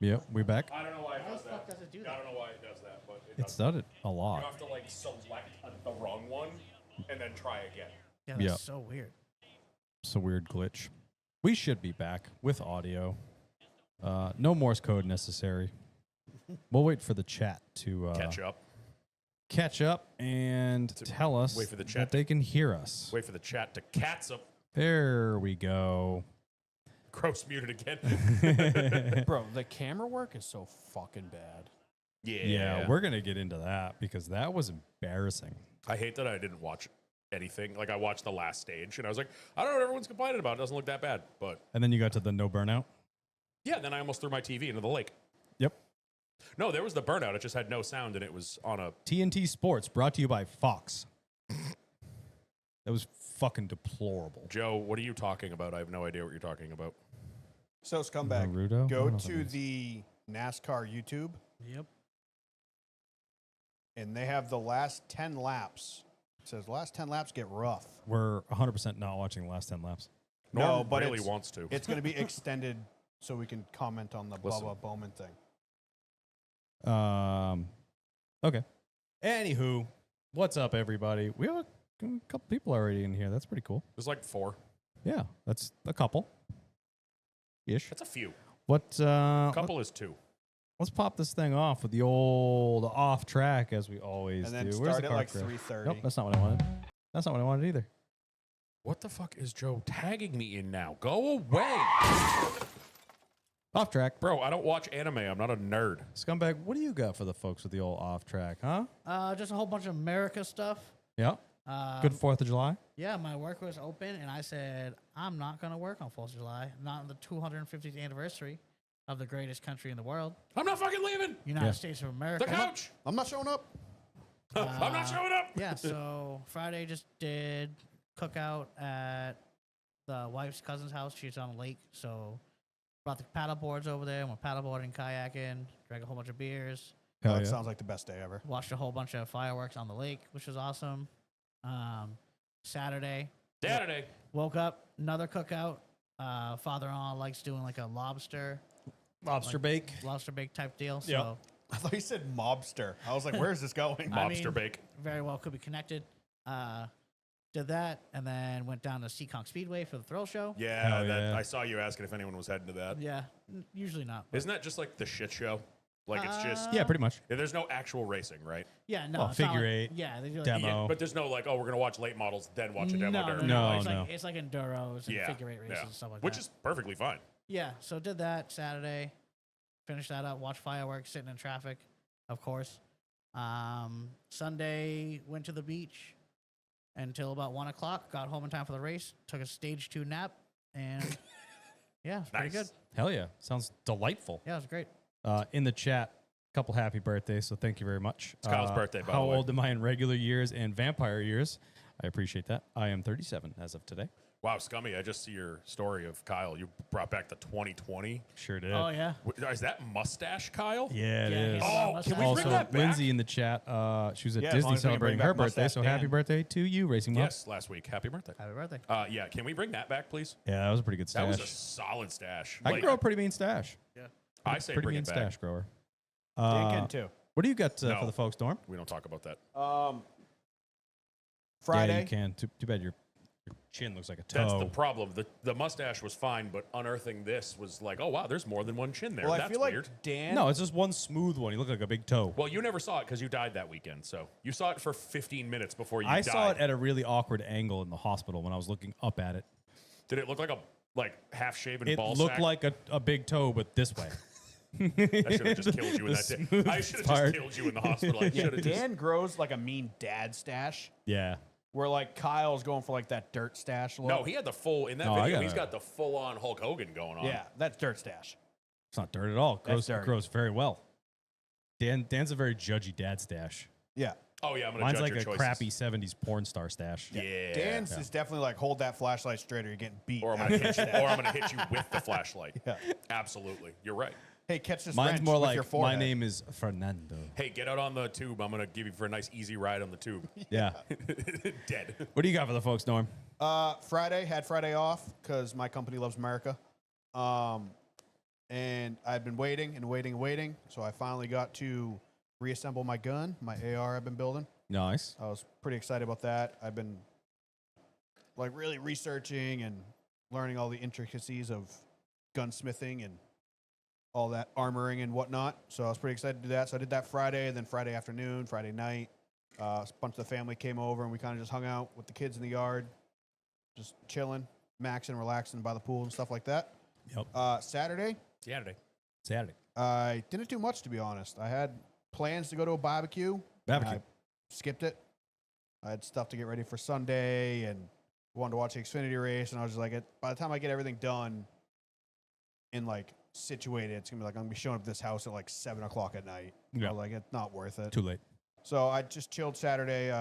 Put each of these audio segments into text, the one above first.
Yep, we back. I don't know why it How does the that. fuck does it do I that? don't know why it does that, but It's does. done it a You lot. have to like select the wrong one and then try again. Yeah, that's Yeah. so weird. It's a weird glitch. We should be back with audio. No Morse code necessary. We'll wait for the chat to Catch up. And tell us wait for the that chat they can hear us. Wait for the chat to cats up. There we go. Gross muted again. Bro, the camera work is so fucking bad. Yeah, we're going to get into that because that was embarrassing. I hate that I didn't watch anything. Like I watched the last stage and I was like, I don't know what everyone's complaining about. It doesn't look that bad. But And then you got to the no burnout. yeah, then I almost threw my TV into the lake. Yep. No, there was the burnout. It just had no sound and it was on a TNT Sports brought to you by Fox. That was fucking deplorable. Joe, what are you talking about? I have no idea what you're talking about. So scumbag, Naruto? I don't go know what that to means. the NASCAR YouTube, Yep. and they have the last 10 laps. It says last 10 laps get rough. We're 100% not watching the last 10 laps. No, Norm but really it's- wants to. It's going to be extended so we can comment on the Listen. Bubba Bowman thing. Okay. Anywho, what's up, everybody? We have a couple people already in here. That's pretty cool. There's like 4. Yeah, that's a couple. Ish. That's a few. What? A couple is 2. Let's pop this thing off with the old off track as we always And then do. Where's start the at car like crash? 3:30. Nope, that's not what I wanted. That's not what I wanted either. What the fuck is Joe tagging me in now? Go away. Off track. Bro, I don't watch anime. I'm not a nerd. Scumbag, what do you got for the folks with the old off track, huh? Just a whole bunch of America stuff. Yeah. Good 4th of July. Yeah, my work was open, and I said, I'm not going to work on 4th of July, not on the 250th anniversary of the greatest country in the world, I'm not fucking leaving. United Yeah. States of America. The couch. I'm not showing up. I'm not showing up. Yeah, so Friday just did cookout at the wife's cousin's house. She's on a lake, so brought the paddle boards over there, went paddleboarding, kayaking, drank a whole bunch of beers, Hell That yeah. sounds like the best day ever. watched a whole bunch of fireworks on the lake, which was awesome. Saturday, Saturday. woke up, another cookout. Father-in-law likes doing like a lobster bake. bake type deal. So Yep. I thought you said mobster. I was like, where is this going? I Mobster mean, bake. very well could be connected. Did that, and then went down to Seekonk Speedway for the thrill show. Yeah, Hell yeah. I saw you asking if anyone was heading to that. Yeah, usually not. but- Isn't that just like the shit show? Like it's just Yeah, pretty much. there's no actual racing, right? Yeah, no. Well, it's not figure like- eight, Yeah, they do like, demo. Yeah, but there's no like, oh, we're gonna watch late models, then watch a demo No, derby. No, It's no. like it's like enduros and Yeah, figure eight races yeah. and stuff like Which that. is perfectly fine. Yeah, so did that Saturday. Finished that up. Watched fireworks, sitting in traffic, of course. Sunday went to the beach until about 1 o'clock. Got home in time for the race. Took a stage 2 nap, and yeah, it was pretty good. Hell yeah. Sounds delightful. Yeah, it was great. In the chat, couple happy birthdays, so thank you very much. It's Kyle's birthday, by How the way. old am I in regular years and vampire years? I appreciate that. I am 37 as of today. Wow, Scummy, I just see your story of Kyle. You brought back the 2020. Sure did. Oh yeah. Is that mustache, Kyle? Yeah, it Yeah, is. his Oh, mustache. can we Also, bring that back? Lindsay in the chat, she was at Yeah, as long Disney as we can celebrating bring her back birthday, Mustache so happy Dan. birthday to you, Racing Mom. Yes, last week. Happy birthday. Happy birthday. Yeah, can we bring that back, please? Yeah, that was a pretty good That was a stash. solid stash. I can grow a pretty mean stash. I say Pretty bring mean it back. stash grower. Dan can too. What do you got No. for the folks, Norm? We don't talk about that. Friday. Yeah, you can. Too bad your chin looks like a toe. That's the problem. The mustache was fine, but unearthing this was like, oh wow, there's more than one chin there. Well, I That's feel like weird. Dan. No, it's just one smooth one. You look like a big toe. Well, you never saw it because you died that weekend. So you saw it for 15 minutes before you I died. saw it at a really awkward angle in the hospital when I was looking up at it. Did it look like a half shaven It ball looked sack? like a big toe, but this way. I should have just killed you in The that day. smooth I should have part. just killed you in the hospital. I Yeah, should have just. Dan grows like a mean dad stash, Yeah. where like Kyle's going for like that dirt stash look. No, he had the full in that No, I video. got He's a- got the full on Hulk Hogan going on. Yeah, that's dirt stash. It's not dirt at all. It grows, dirt. it grows very well. Dan's a very judgy dad stash. Yeah. Oh yeah, I'm gonna Mine's judge like your a choices. crappy 70s porn star stash. Yeah. Dan's is definitely like hold that flashlight straight or you're getting beat. Or I'm gonna hit you. Or I'm gonna hit you with the flashlight. Yeah. Absolutely, you're right. Hey, catch this Mine's wrench more with like your my forehead. name is Fernando. Hey, get out on the tube. I'm gonna give you for a nice easy ride on the tube. Yeah. Dead. What do you got for the folks, Norm? Friday, had Friday off because my company loves America. and I've been waiting and waiting and waiting. So I finally got to reassemble my gun, my AR I've been building. Nice. I was pretty excited about that. I've been like really researching and learning all the intricacies of gunsmithing and all that armoring and whatnot. So I was pretty excited to do that. So I did that Friday, and then Friday afternoon, Friday night, a bunch of the family came over and we kind of just hung out with the kids in the yard, just chilling, maxing, relaxing by the pool and stuff like that. Yep. Saturday, Saturday. I didn't do much, to be honest. I had plans to go to a barbecue. and I skipped it. I had stuff to get ready for Sunday and wanted to watch the Xfinity race. And I was just like, by the time I get everything done and like situated, it's going to be like, I'm going to be showing up at this house at like 7 o'clock at night. Yeah. I was like, it's not worth it. Too late. So I just chilled Saturday.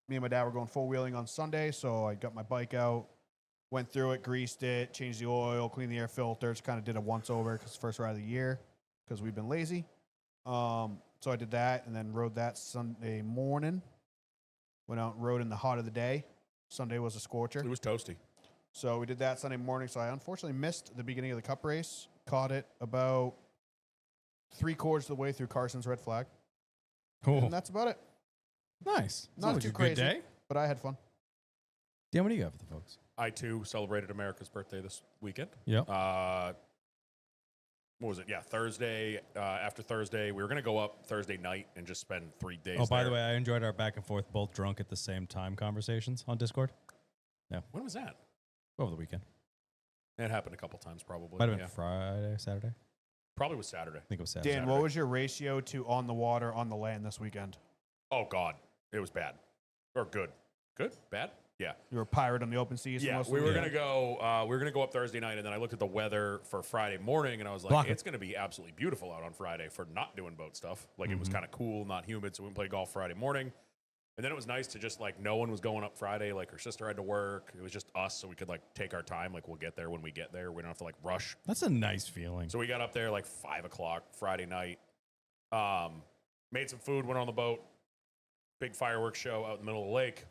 Me and my dad were going four wheeling on Sunday. So I got my bike out, went through it, greased it, changed the oil, cleaned the air filters, kind of did a once over because first ride of the year because we've been lazy. So I did that and then rode that Sunday morning. Went out and rode in the hot of the day. Sunday was a scorcher. It was toasty. So we did that Sunday morning. So I unfortunately missed the beginning of the Cup race. Caught it about 3/4 of the way through Carson's red flag. Cool. And that's about it. Nice. Not Sounds like too a good crazy. day. But I had fun. Dan, what do you got for the folks? I too celebrated America's birthday this weekend. Yep. What was it? Yeah, Thursday. After Thursday, we were gonna go up Thursday night and just spend 3 days. Oh, by there. the way, I enjoyed our back and forth, both drunk at the same time conversations on Discord when was that? over the weekend. It happened a couple times, probably. Might have been yeah. Friday, Saturday. Probably was Saturday. I think it was Saturday. Dan, what was your ratio to on the water, on the land this weekend? Oh God, it was bad or good. Good, bad. Yeah. You were a pirate on the open seas. for Yeah, most of we the were weekend? gonna go. We were gonna go up Thursday night, and then I looked at the weather for Friday morning, and I was like, Block it. "It's gonna be absolutely beautiful out on Friday for not doing boat stuff. Like it was Mm-hmm. kind of cool, not humid, so we went and played golf Friday morning. And then it was nice to just like no one was going up Friday. Like her sister had to work. It was just us, so we could like take our time. Like we'll get there when we get there. We don't have to like rush. That's a nice feeling. So we got up there like 5 o'clock Friday night. Made some food, went on the boat. Big fireworks show out in the middle of the lake.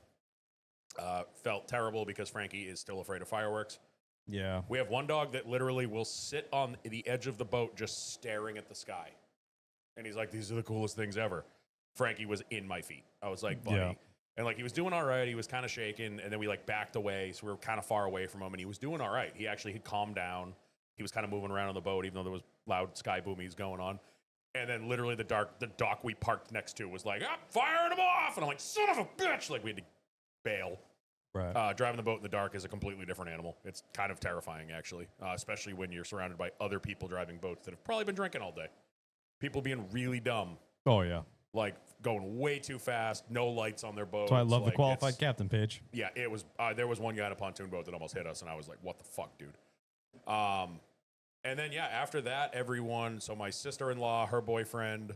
Felt terrible because Frankie is still afraid of fireworks. Yeah. We have one dog that literally will sit on the edge of the boat just staring at the sky. And he's like, these are the coolest things ever. Frankie was in my feet. I was like, buddy. Yeah. And like he was doing all right. He was kind of shaking. And then we like backed away. So we were kind of far away from him. And he was doing all right. He actually had calmed down. He was kind of moving around on the boat, even though there was loud sky boomies going on. And then literally the dock we parked next to was like, firing him off. And I'm like, son of a bitch. Like we had to bail. Right. Driving the boat in the dark is a completely different animal. It's kind of terrifying, actually, especially when you're surrounded by other people driving boats that have probably been drinking all day. People being really dumb, Oh, yeah. like going way too fast, no lights on their boat. That's why I love the qualified captain page. Yeah, it was. There was one guy in a pontoon boat that almost hit us, and I was like, "What the fuck, dude?" And then yeah, after that, everyone. So my sister-in-law, her boyfriend,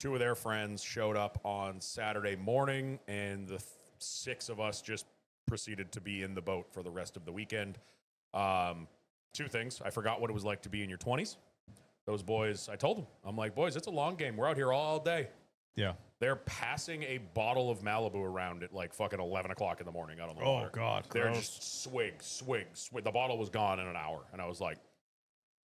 2 of their friends showed up on Saturday morning, and the 6 of us just proceeded to be in the boat for the rest of the weekend. 2 things. I forgot what it was like to be in your 20s. Those boys, I told them, I'm like, boys, it's a long game. We're out here all day. Yeah. They're passing a bottle of Malibu around at like fucking 11 o'clock in the morning out on the water. God. They're just swig. The bottle was gone in an hour. And I was like,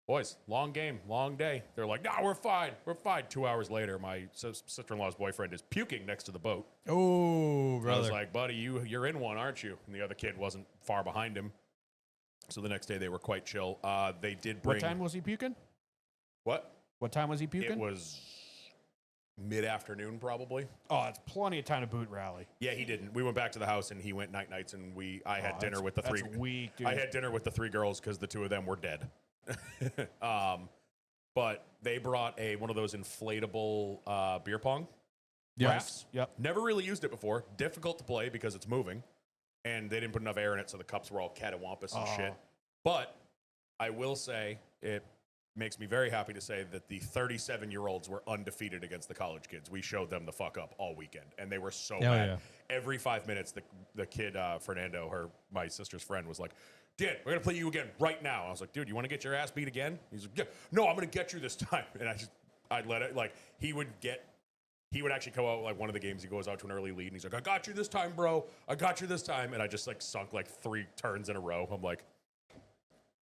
boys, long game, long day. They're like, no, we're fine. We're fine. 2 hours later, my sister-in-law's boyfriend is puking next to the boat. Oh, I was brother. like, buddy, you're in one, aren't you? And the other kid wasn't far behind him. So the next day they were quite chill. They did bring. What time was he puking? What? What time was he puking? It was mid-afternoon, probably. Oh, it's plenty of time to boot rally. Yeah, he didn't. We went back to the house and he went nights, and I had dinner with the 3. That's weak, dude. I had dinner with the 3 girls because the 2 of them were dead. But they brought one of those inflatable beer pong rafts. Yep. Never really used it before. Difficult to play because it's moving, and they didn't put enough air in it, so the cups were all catawampus and shit. But I will say it makes me very happy to say that the 37-year-olds were undefeated against the college kids. We showed them the fuck up all weekend, and they were so bad. Yeah. Every 5 minutes, the kid, Fernando, my sister's friend, was like, Dan, we're going to play you again right now. I was like, dude, you want to get your ass beat again? He's like, yeah, no, I'm going to get you this time. And I'd let it, like, he would actually go out, like, one of the games, he goes out to an early lead, and he's like, I got you this time, bro. I got you this time. And I just, like, sunk, like, 3 turns in a row. I'm like,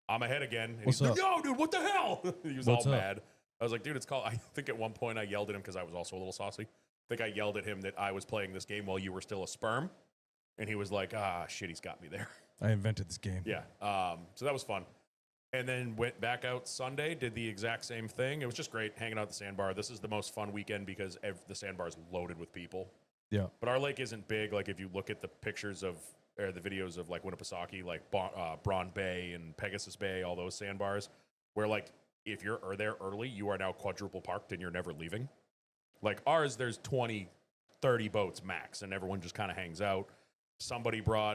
I'm ahead again. And What's he's like, up? no, dude, what the hell? He was What's all up? mad. I was like, dude, it's called. I think at one point I yelled at him because I was also a little saucy. I think I yelled at him that I was playing this game while you were still a sperm. And he was like, shit, he's got me there. I invented this game. Yeah. So that was fun. And then went back out Sunday, did the exact same thing. It was just great hanging out at the sandbar. This is the most fun weekend because the sandbar is loaded with people. Yeah. But our lake isn't big. Like if you look at the pictures of or the videos of like Winnipesaukee, like Braun Bay and Pegasus Bay, all those sandbars, where like if you're there early, you are now quadruple parked and you're never leaving. Like ours, there's 20, 30 boats max, and everyone just kind of hangs out.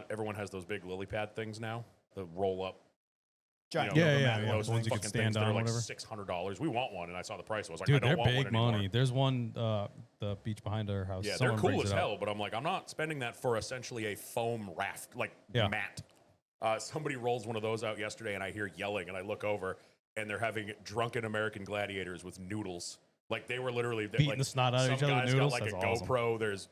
Everyone has those big lily pad things now, the roll up. Giant Yeah, rubber yeah, mat yeah. Those The ones you fucking can things stand that are on, like whatever. $600. We want one, and I saw the price. I was like, Dude, I don't they're want big one anymore. money. There's one, the beach behind our house. Yeah, Someone they're cool brings as it up. hell, but I'm like, I'm not spending that for essentially a foam raft, like Yeah. mat. Somebody rolls one of those out yesterday, and I hear yelling, and I look over, and they're having drunken American gladiators with noodles. Like they were literally Beating like, the snot out of some each other with guy's noodles? got like That's a awesome. GoPro. There's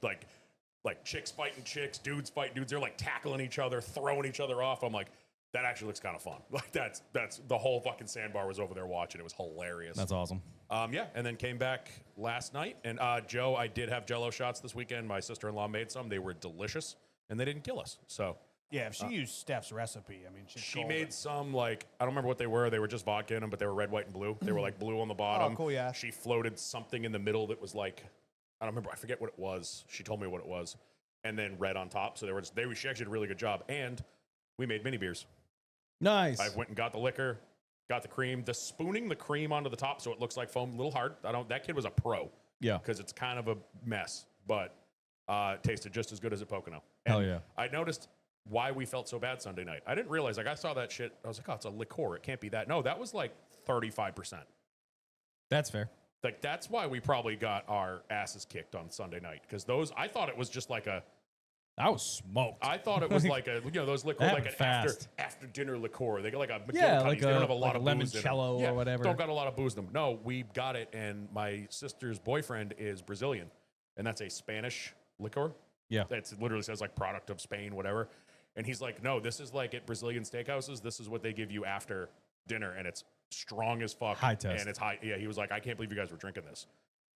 like chicks fighting chicks, dudes fight dudes. They're like tackling each other, throwing each other off. I'm like, that actually looks kind of fun. Like that's the whole fucking sandbar was over there watching. It was hilarious. That's awesome. Yeah, and then came back last night. And Joe, I did have Jell-O shots this weekend. My sister-in-law made some. They were delicious, and they didn't kill us. So Yeah, if she used Steph's recipe, I mean, she made some like I don't remember what they were. They were just vodka in them, but they were red, white, and blue. They were like blue on the bottom. Oh, cool, yeah. She floated something in the middle that was like I don't remember. I forget what it was. She told me what it was, and then red on top. So she actually did a really good job. And we made mini beers. Nice. I went and got the liquor, got the cream, spooning the cream onto the top so it looks like foam. A little hard. That kid was a pro. Yeah. Because it's kind of a mess, but it tasted just as good as at Pocono. Hell And yeah. I noticed why we felt so bad Sunday night. I didn't realize, like, I saw that shit. I was like, oh, it's a liqueur. It can't be that. No, that was like 35%. That's fair. Like, that's why we probably got our asses kicked on Sunday night. Because I thought it was just like I was smoked. I thought it was like those liqueur, That like an happened after dinner liqueur. They got like a Yeah, McGillicuddy's. like They don't a- have a lot like of a booze in them. limoncello or Yeah, whatever. Don't got a lot of booze in them. No, we got it, and my sister's boyfriend is Brazilian, and that's a Spanish liqueur. Yeah. It literally says like product of Spain, whatever. And he's like, no, this is like at Brazilian steakhouses. This is what they give you after dinner, and it's strong as fuck. High test. And it's high. Yeah, he was like, I can't believe you guys were drinking this.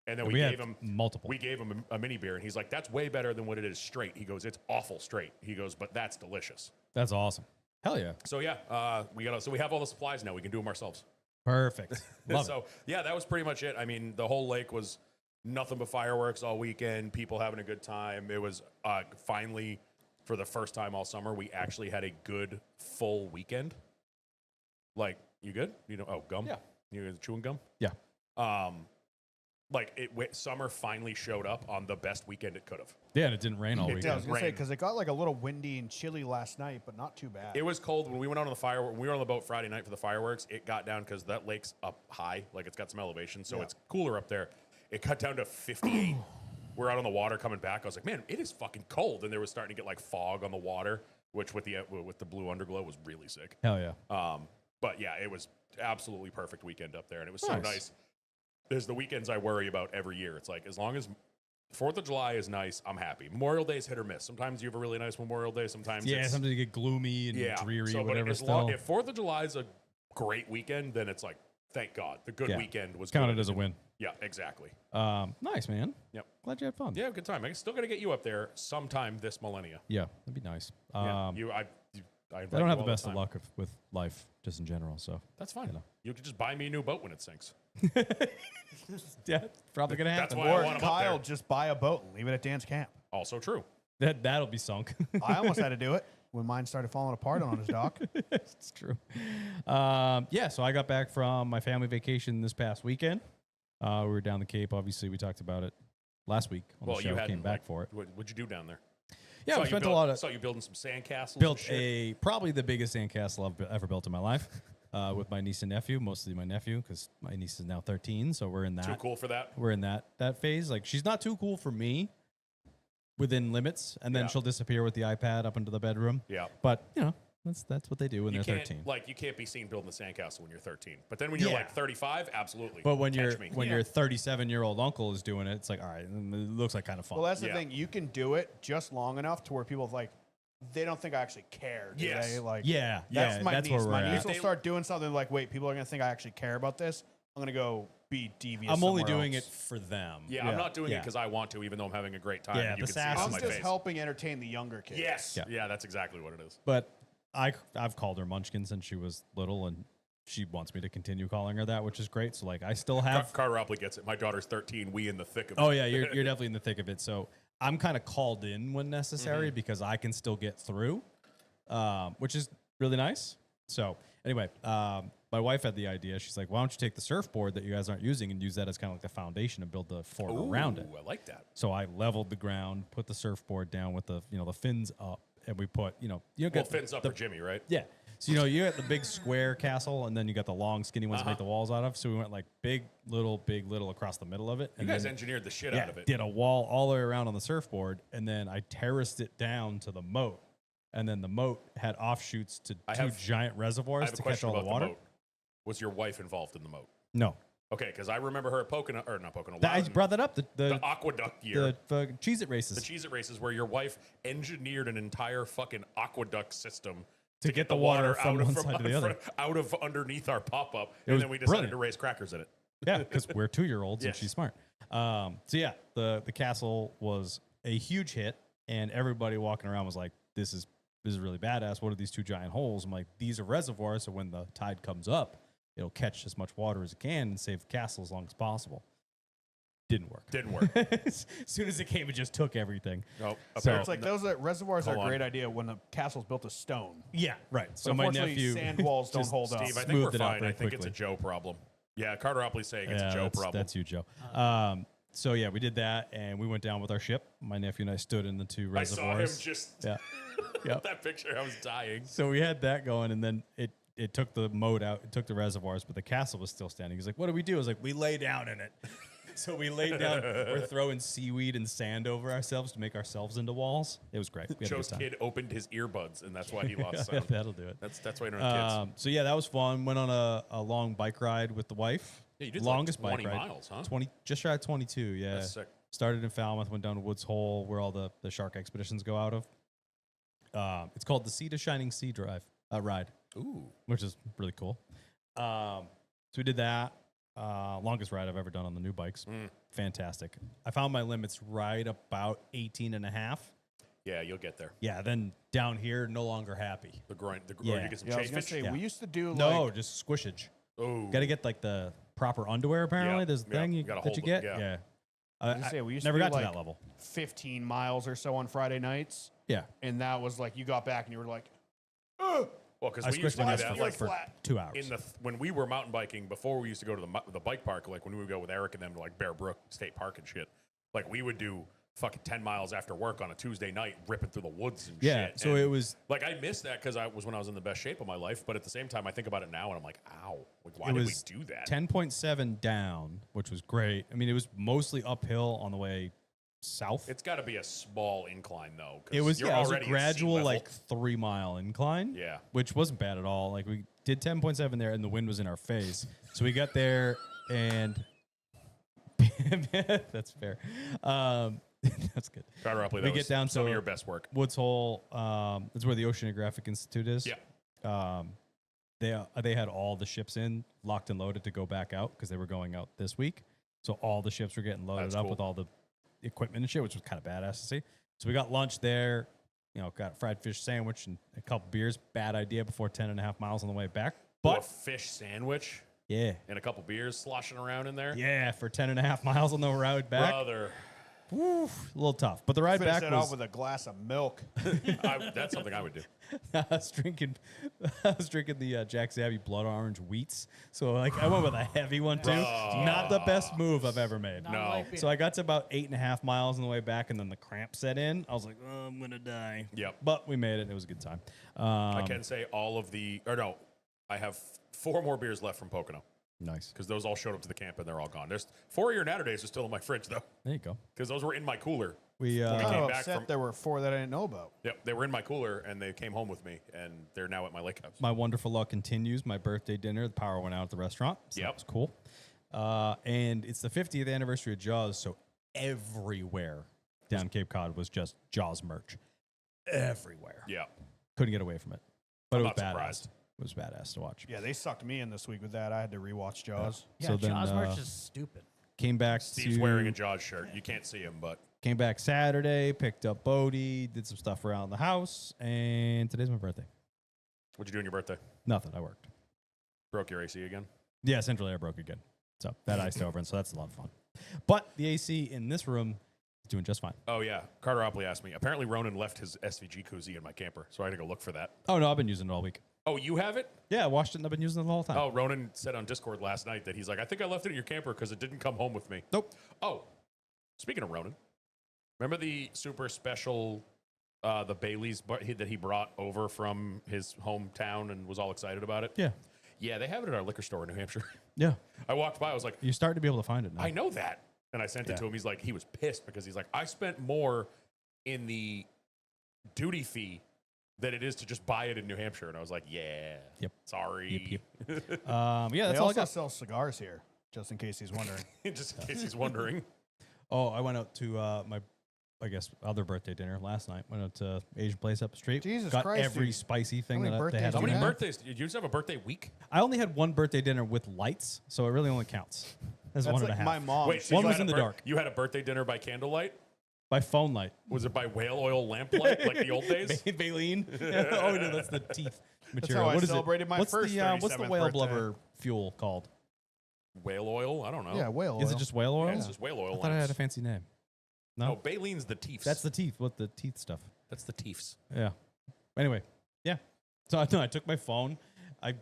And then And we had gave him multiple. We gave him a mini beer, and he's like, "That's way better than what it is straight." He goes, "It's awful straight." He goes, "But that's delicious." That's awesome. Hell yeah. So yeah, we have all the supplies now. We can do them ourselves. Perfect. Love So yeah, that was pretty much it. I mean, the whole lake was nothing but fireworks all weekend. People having a good time. It was finally for the first time all summer we actually had a good full weekend. Like, you good? Gum. Yeah. You guys chewing gum? it. Yeah. Summer finally showed up on the best weekend it could have. Yeah, and it didn't rain all It weekend. Yeah, I was gonna say rain. because it got like a little windy and chilly last night, but not too bad. It was cold when we went out on the fireworks. When we were on the boat Friday night for the fireworks, it got down because that lake's up high, like it's got some elevation, so it's cooler up there. It got down to 58. We're out on the water coming back. I was like, man, it is fucking cold, and there was starting to get like fog on the water, which with the blue underglow was really sick. Hell yeah. But yeah, it was absolutely perfect weekend up there, and it was so Nice. nice. There's the weekends I worry about every year. It's like as long as 4th of July is nice, I'm happy. Memorial Day is hit or miss. Sometimes you have a really nice Memorial Day. Sometimes Yeah, it's, sometimes you get gloomy and dreary, So, but whatever. as long, if 4th of July is a great weekend, then it's like, thank God. The good Yeah. weekend was Count good. it as a win. Yeah, exactly. Nice, man. Yep. Glad you had fun. Yeah, good time. I'm still gonna get you up there sometime this millennia. Yeah, that'd be nice. Yeah. I I invite don't you have the all best of time. luck with life, just in general. So That's fine. You know. You could just buy me a new boat when it sinks. yeah, probably gonna That's happen. why I or want 'em up Kyle there. just buy a boat and leave it at Dan's camp. Also true. That'll be sunk. I almost had to do it when mine started falling apart on his dock. It's true. Yeah, so I got back from my family vacation this past weekend. We were down the Cape. Obviously, we talked about it last week on Well, the show. you had Came back for it. What'd you do down there? Yeah, Saw we you spent build- a lot of. Saw you building some sandcastles. Built and shit. probably the biggest sandcastle I've ever built in my life with my niece and nephew. Mostly my nephew because my niece is now 13, so we're in that. Too cool for that. We're in that phase. Like she's not too cool for me, within limits, and then Yeah. she'll disappear with the iPad up into the bedroom. Yeah. But that's what they do when You they're can't 13. you can't be seen building the sandcastle when you're 13. But then when you're Yeah. like 35, absolutely. But when Catch me. your 37-year-old uncle is doing it, it's like, all right, it looks like kind of fun. Well, that's the Yeah. thing. You can do it just long enough to where people like they don't think I actually care. Do Yes. they? Like, Yeah, that's yeah, my that's niece. where we're My niece at. will They- start doing something like, wait, people are gonna think I actually care about this. I'm gonna go be devious. I'm only somewhere doing else. it for them. Yeah, Yeah. I'm not doing it Yeah. because I want to, even though I'm having a great time. Yeah, and you the can see it sass on I'm my just face. helping entertain the younger kids. Yes. Yeah. Yeah, that's exactly what it is. But I've called her Munchkin since she was little, and she wants me to continue calling her that, which is great. So like I still have. Carter Opley gets it. My daughter's 13. We in the thick of it. Oh yeah, you're definitely in the thick of it. So I'm kind of called in when necessary Mm-hmm. because I can still get through, which is really nice. So anyway, my wife had the idea. She's like, "Why don't you take the surfboard that you guys aren't using and use that as kind of like the foundation and build the fort around it?" Ooh, I like that. So I leveled the ground, put the surfboard down with the the fins up, and we put you Well, get fins up the, for Jimmy, right? yeah. So you got the big square castle, and then you got the long, skinny ones to make the walls out of. So we went like big, little across the middle of it. You And guys then, engineered the shit yeah, out of it. did a wall all the way around on the surfboard, and then I terraced it down to the moat. And then the moat had offshoots to I two have- giant I reservoirs have a to catch question all the about water. the moat. Was your wife involved in the moat? No, Okay, because I remember her at Pocono, or not Pocono, I Loudon, brought that up. the The aqueduct year. Cheez-It races The Cheez-It races where your wife engineered an entire fucking aqueduct system to get the water from out one side to the other. out of underneath our pop-up, It and was then we decided brilliant. to raise crackers in it. Yeah, because we're 2-year-olds and Yes. she's smart. So yeah, the castle was a huge hit, and everybody walking around was like, "This is really badass. What are these two giant holes?" I'm like, "These are reservoirs, so when the tide comes up, it'll catch as much water as it can and save the castle as long as possible." Didn't work. Didn't work. As soon as it came, it just took everything. No, So- It's like those reservoirs are Hold a on. great idea when the castle's built of stone. Yeah, right. But So my unfortunately, nephew sand walls don't just- hold up. Steve, I think we're smoothed it out fine. I very think it's a quickly. Joe problem. Yeah, Carter Opley's saying it's a Joe that's, problem. That's you, Joe. So yeah, we did that, and we went down with our ship. My nephew and I stood in the two I saw him reservoirs. just Yeah. Yep. that picture. I was dying. So we had that going, and then it took the moat out, it took the reservoirs, but the castle was still standing. He's like, "What do we do?" I was like, "We lay down in it." So we laid down. We're throwing seaweed and sand over ourselves to make ourselves into walls. It was great. We had a Joe's good time. kid opened his earbuds, and that's why he lost sound. That'll do it. That's why you don't have kids. So yeah, that was fun. Went on a long bike ride with the wife. Yeah, you did like longest 20 bike ride. miles, huh? 20, just shy of 22. Yeah. That's sick. Started in Falmouth, went down to Woods Hole, where all the shark expeditions go out of. It's called the Sea to Shining Sea ride, Ooh. which is really cool. So we did that. Longest ride I've ever done on the new bikes. Mm. Fantastic. I found my limits right about 18 and a half. Yeah, you'll get there. Yeah, then down here, no longer happy. The groin. Or Yeah. you get some Yeah, I was chase gonna fish. say Yeah. we used to do No, like just squishage. Oh, Got to get like the proper underwear. Apparently, Yeah, there's a yeah, thing you gotta that you hold it, get. yeah. Yeah. I was gonna say, we used to never do got to like that level. 15 miles or so on Friday nights, Yeah, and that was like you got back and you were like, "Ugh." well, because I we used squished to my do ass that for, like for flat. 2 hours. in the when we were mountain biking before we used to go to the bike park. Like when we would go with Eric and them to like Bear Brook State Park and shit. Like we would do fucking 10 miles after work on a Tuesday night, ripping through the woods and Yeah, shit. so And, it was like I missed that because I was when I was in the best shape of my life. But at the same time, I think about it now and I'm like, ow, like why it did we was do that? 10.7 down, which was great. I mean, it was mostly uphill on the way south. It's got to be a small incline though. 'cause It was you're it was a already at sea gradual level. like 3 mile incline. Yeah. which wasn't bad at all. Like we did 10.7 there, and the wind was in our face. So we got there, and that's fair. That's good. Carter Opley, we that get was down some to of your best work. Woods Hole. That's where the Oceanographic Institute is. Yeah. They had all the ships in, locked and loaded to go back out because they were going out this week. So all the ships were getting loaded That's up cool. with all the equipment and shit, which was kind of badass to see. So we got lunch there. Got a fried fish sandwich and a couple beers. Bad idea before 10 and a half miles on the way back. Ooh, a But fish sandwich yeah, and a couple beers sloshing around in there. yeah, for 10 and a half miles on the ride back. Brother, Woo, a little tough. But the ride Finish back it was off with a glass of milk. that's something I would do. I was drinking the Jack Zabby blood orange wheats. So like I went with a heavy one too. Not the best move I've ever made. Not No. like being- So I got to about 8.5 miles on the way back, and then the cramp set in. I was like, oh, I'm gonna die. Yep. But we made it. It was a good time. I can say I have 4 more beers left from Pocono Nice. because those all showed up to the camp and they're all gone. There's 4 of your Naturdays are still in my fridge though There you go. because those were in my cooler. We We I'm came kind back of upset from- there were 4 that I didn't know about. Yep, they were in my cooler and they came home with me and they're now at my lake house. my wonderful luck continues. My birthday dinner, the power went out at the restaurant. So Yep. that was cool. And it's the 50th anniversary of Jaws, so everywhere down Cape Cod was just Jaws merch. everywhere. Yeah. Couldn't get away from it. But I'm it was not badass. surprised. It was badass to watch. Yeah, they sucked me in this week with that. I had to rewatch Jaws. Yeah, So then, Jaws merch is stupid. Came back Steve's to wearing a Jaws shirt. You can't see him, but came back Saturday, picked up Bodie, did some stuff around the house, and today's my birthday. what'd you do on your birthday? Nothing. I worked. Broke your AC again? Yeah, central air broke again. So that iced over, and so that's a lot of fun. But the AC in this room is doing just fine. Oh, yeah. Carter Opley asked me. Apparently, Ronan left his SVG koozie in my camper, so I had to go look for that. Oh no, I've been using it all week. Oh, you have it? Yeah, I washed it and I've been using it the whole time. Oh, Ronan said on Discord last night that he's like, I think I left it in your camper because it didn't come home with me. Nope. Oh, speaking of Ronan, remember the super special, the Bailey's that he brought over from his hometown and was all excited about it? Yeah. Yeah, they have it at our liquor store in New Hampshire. Yeah. I walked by, I was like, You're starting to be able to find it now. I know that. And I sent it to him. He's like, he was pissed because he's like, I spent more in the duty fee than it is to just buy it in New Hampshire. And I was like, yeah. Yep. Sorry. Yeah, They that's all I also got. sell cigars here, just in case he's wondering. Just in case he's wondering. Oh, I went out to my, I guess, other birthday dinner last night. Went out to Asian place up the street. Jesus got Christ, every dude. spicy thing many that they birthdays had. do How you many have? birthdays? Did you just have a birthday week? I only had one birthday dinner with lights, so it really only counts as That's one and a like half. my mom. Wait, one you was had in a the dark. You had a birthday dinner by candlelight? By phone light. Was it by whale oil lamplight like the old days? Baleen. Oh no, that's the teeth material. how I What is celebrated it? my What's first what's the 37th whale birthday. blubber fuel called? Whale oil? I don't know. Yeah, whale Is oil. it just whale oil? Yeah, it's just whale oil I thought it had lamps. a fancy name. No, No, Baleen's the teeths. that's the teeth. What the teeth stuff? That's the teeths. Yeah. Anyway, yeah. So I took my phone. I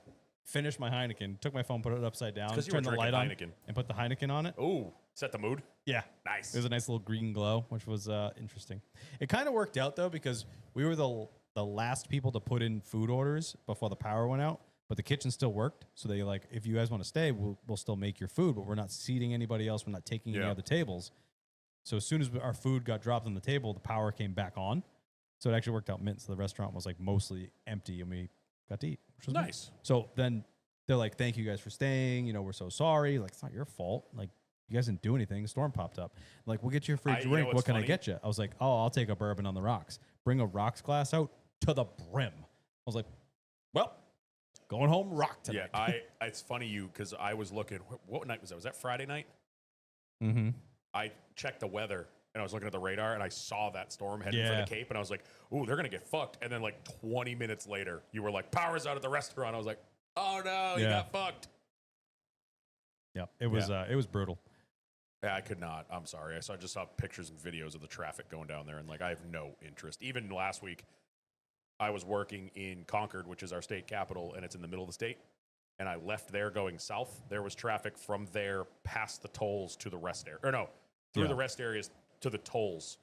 finished my Heineken. Took my phone, put it upside down, because you were turned the drinking light on, Heineken. and put the Heineken on it. Ooh, set the mood. Yeah. Nice. It was a nice little green glow, which was interesting. It kind of worked out though because we were the last people to put in food orders before the power went out, but the kitchen still worked. So they like, if you guys want to stay, we'll still make your food, but we're not seating anybody else. We're not taking any Yeah. other tables. So as soon as our food got dropped on the table, the power came back on. So it actually worked out mint. So the restaurant was like mostly empty, and we got to eat, which was nice. So then they're like, "Thank you guys for staying. You know, we're so sorry. Like, it's not your fault. Like, you guys didn't do anything. A storm popped up. Like, we'll get you a free You know drink. what's What can I funny? get you?" I was like, "Oh, I'll take a bourbon on the rocks. Bring a rocks glass out to the brim." I was like, "Well, going home rock tonight." Yeah, it's funny because I was looking. What night was that? Was that Friday night? Mm-hmm. I checked the weather and I was looking at the radar and I saw that storm heading for Yeah. the Cape and I was like, "Ooh, they're gonna get fucked." And then like 20 minutes later, you were like, "Power's out at the restaurant." I was like, "Oh no, you Yeah. got fucked." Yeah, it was brutal. Yeah, I could not. I'm sorry. I just saw pictures and videos of the traffic going down there, and like I have no interest. Even last week, I was working in Concord, which is our state capital, and it's in the middle of the state. And I left there going south. There was traffic from there past the tolls to the rest area, or no, through Yeah. the rest areas to the tolls,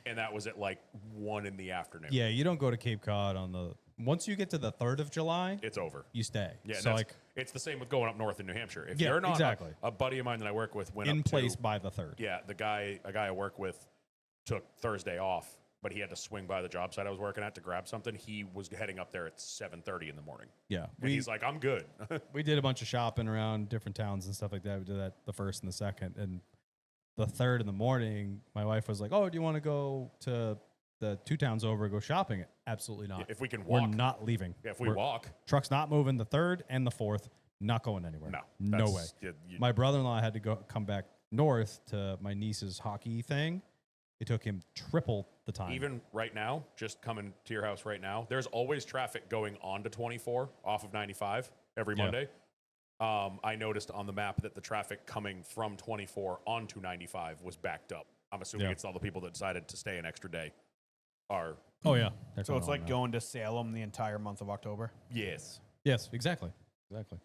and that was at like 1 p.m. Yeah, you don't go to Cape Cod on the once you get to the 3rd of July, It's over. you stay. Yeah, so like it's the same with going up north in New Hampshire. If Yeah, you're not exactly. a buddy of mine that I work with went in up to- place by the 3rd. Yeah, a guy I work with took Thursday off, but he had to swing by the job site I was working at to grab something. He was heading up there at 7:30 in the morning. Yeah, And he's like, "I'm good." we did a bunch of shopping around different towns and stuff like that. We did that the 1st and the 2nd, and the 3rd in the morning, my wife was like, "Oh, do you want to go to the 2 towns over, go shopping?" Absolutely not. If we can We're walk. not leaving. Yeah, if we We're- walk. truck's not moving the 3rd and the 4th. Not going anywhere. No. no way. that's- you- My brother-in-law had to come back north to my niece's hockey thing. It took him triple the time. even right now, just coming to your house right now, there's always traffic going on to 24 off of 95 every Yeah. Monday. I noticed on the map that the traffic coming from 24 onto 95 was backed up. I'm assuming Yeah. it's all the people that decided to stay an extra day are, Oh yeah. They're So it's coming like on now. going to Salem the entire month of October. yes. Yes, exactly. Exactly.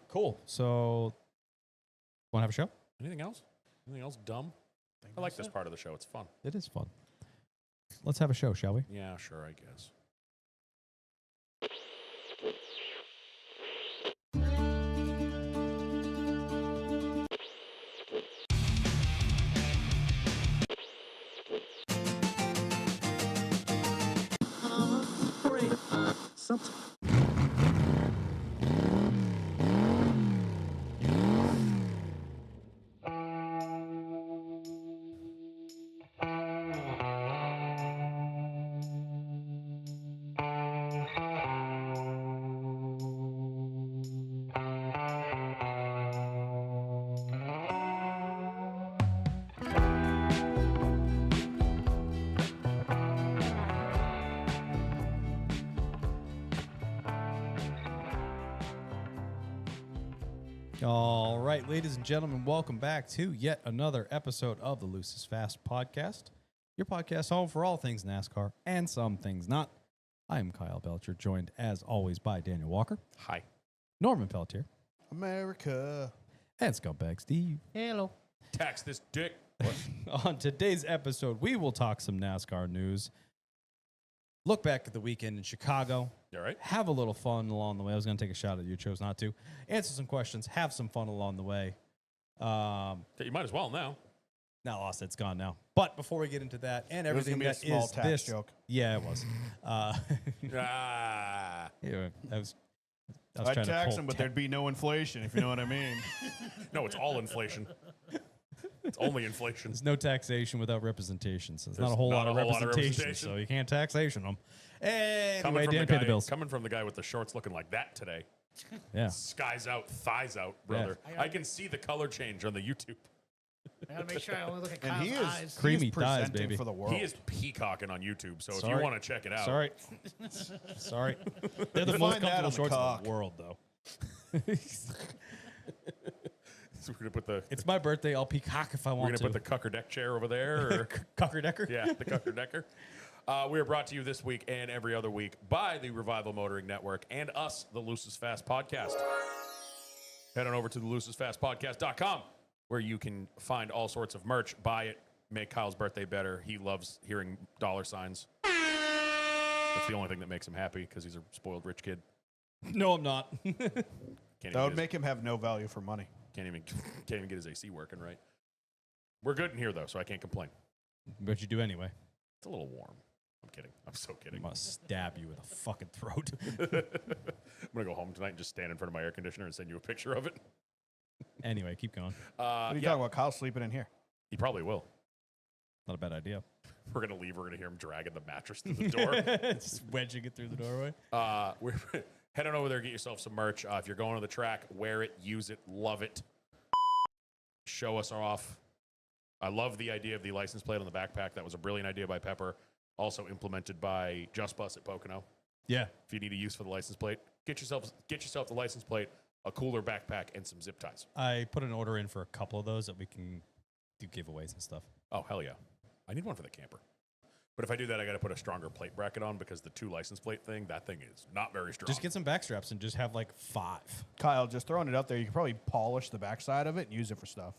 Cool. So, want to have a show? Anything else? Anything else dumb? I like this part of the show. It's fun. It is fun. Let's have a show, shall we? Yeah, sure, I guess. All right, ladies and gentlemen, welcome back to yet another episode of the Loose is Fast podcast, your podcast home for all things NASCAR and some things not. I am Kyle Belcher, joined as always by Daniel Walker, Hi. Norman Pelletier, America. and Scumbag Steve. Hello. Tax this dick. On today's episode, we will talk some NASCAR news, look back at the weekend in Chicago, You all right? have a little fun along the way. I was going to take a shot at you, chose not to. Answer some questions, have some fun along the way. You might as well now. Not lost, it's gone now. But before we get into that and It was everything gonna be a that small is tax this, joke. yeah, it was. Ah. Yeah, I was I'd trying to tax pull them, but there'd be no inflation, if you know what I mean. No, it's all inflation. It's only inflation. There's no taxation without representation, so there's not There's a whole not lot of a whole lot of representation, representation. so you can't taxation them. Anyway, Coming from, Dan, the pay the guy, bills. coming from the guy with the shorts looking like that today. Yeah. Skies out, thighs out, brother. Yeah. I can see the color change on the YouTube. I gotta make sure I only look at And Kyle's he is eyes. Creamy he is thighs, presenting baby. for the world. He is peacocking on YouTube, so if Sorry. you want to check it out. Sorry. Sorry. They're the You most find that comfortable on the shorts in cock. the world, though. So we're gonna put the It's my birthday. I'll peacock if I we're want gonna to. put the Cucker Deck chair over there, or Cocker Decker? yeah, the Cucker Decker. We are brought to you this week and every other week by the Revival Motoring Network and us, the Loose is Fast podcast. Head on over to the loosesfastpodcast.com where you can find all sorts of merch. Buy it, make Kyle's birthday better. He loves hearing dollar signs. That's the only thing that makes him happy because he's a spoiled rich kid. No, I'm not. Can't That even would get make him have no value for money. can't even get his AC working right. We're good in here though, so I can't complain. But you do anyway. It's a little warm. I'm kidding. I'm so I'm kidding. going to stab you with a fucking throat. I'm gonna go home tonight and just stand in front of my air conditioner and send you a picture of it. Anyway, keep going. What are you Yeah, talking about? Kyle's sleeping in here. he probably will. Not a bad idea. We're gonna leave. We're gonna hear him dragging the mattress through the door. Just wedging it through the doorway. We're head on over there, get yourself some merch. If you're going to the track, wear it, use it, love it. Show us off. I love the idea of the license plate on the backpack. That was a brilliant idea by Pepper. Also implemented by Just Bus at Pocono. Yeah. If you need a use for the license plate, get yourself the license plate, a cooler backpack, and some zip ties. I put an order in for a couple of those that we can do giveaways and stuff. Oh hell yeah! I need one for the camper. But if I do that, I got to put a stronger plate bracket on because the 2 license plate thing, that thing is not very strong. Just get some back straps and just have like 5. Kyle, just throwing it out there, you could probably polish the backside of it and use it for stuff.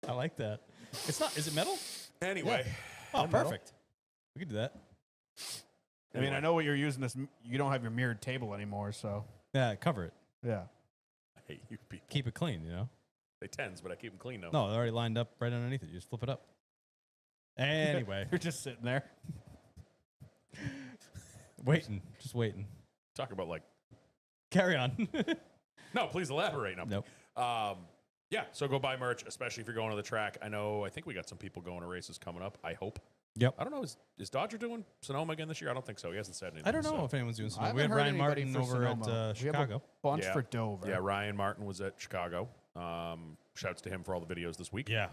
I like that. It's not. Is it metal? Anyway, Oh, metal. perfect. We can do that. I mean, I know what you're using this. You don't have your mirrored table anymore, so Yeah, cover it. yeah. I hate you people. Keep it clean. You know. They tens, but I keep them clean though. No, they're already lined up right underneath it. You just flip it up. Anyway, You're just sitting there. waiting, just waiting. Talk about like, Carry on. no, please elaborate. No. Nope. Yeah, so go buy merch, especially if you're going to the track. I think we got some people going to races coming up. I hope. Yep. I don't know. Is Dodger doing Sonoma again this year? I don't think so. He hasn't said anything. I don't know so. if anyone's doing I something. haven't We had heard Ryan anybody Martin for over Sonoma. at We have a Chicago. Bunch Yeah. for Dover. Yeah, Ryan Martin was at Chicago. Shouts to him for all the videos this week. Yeah.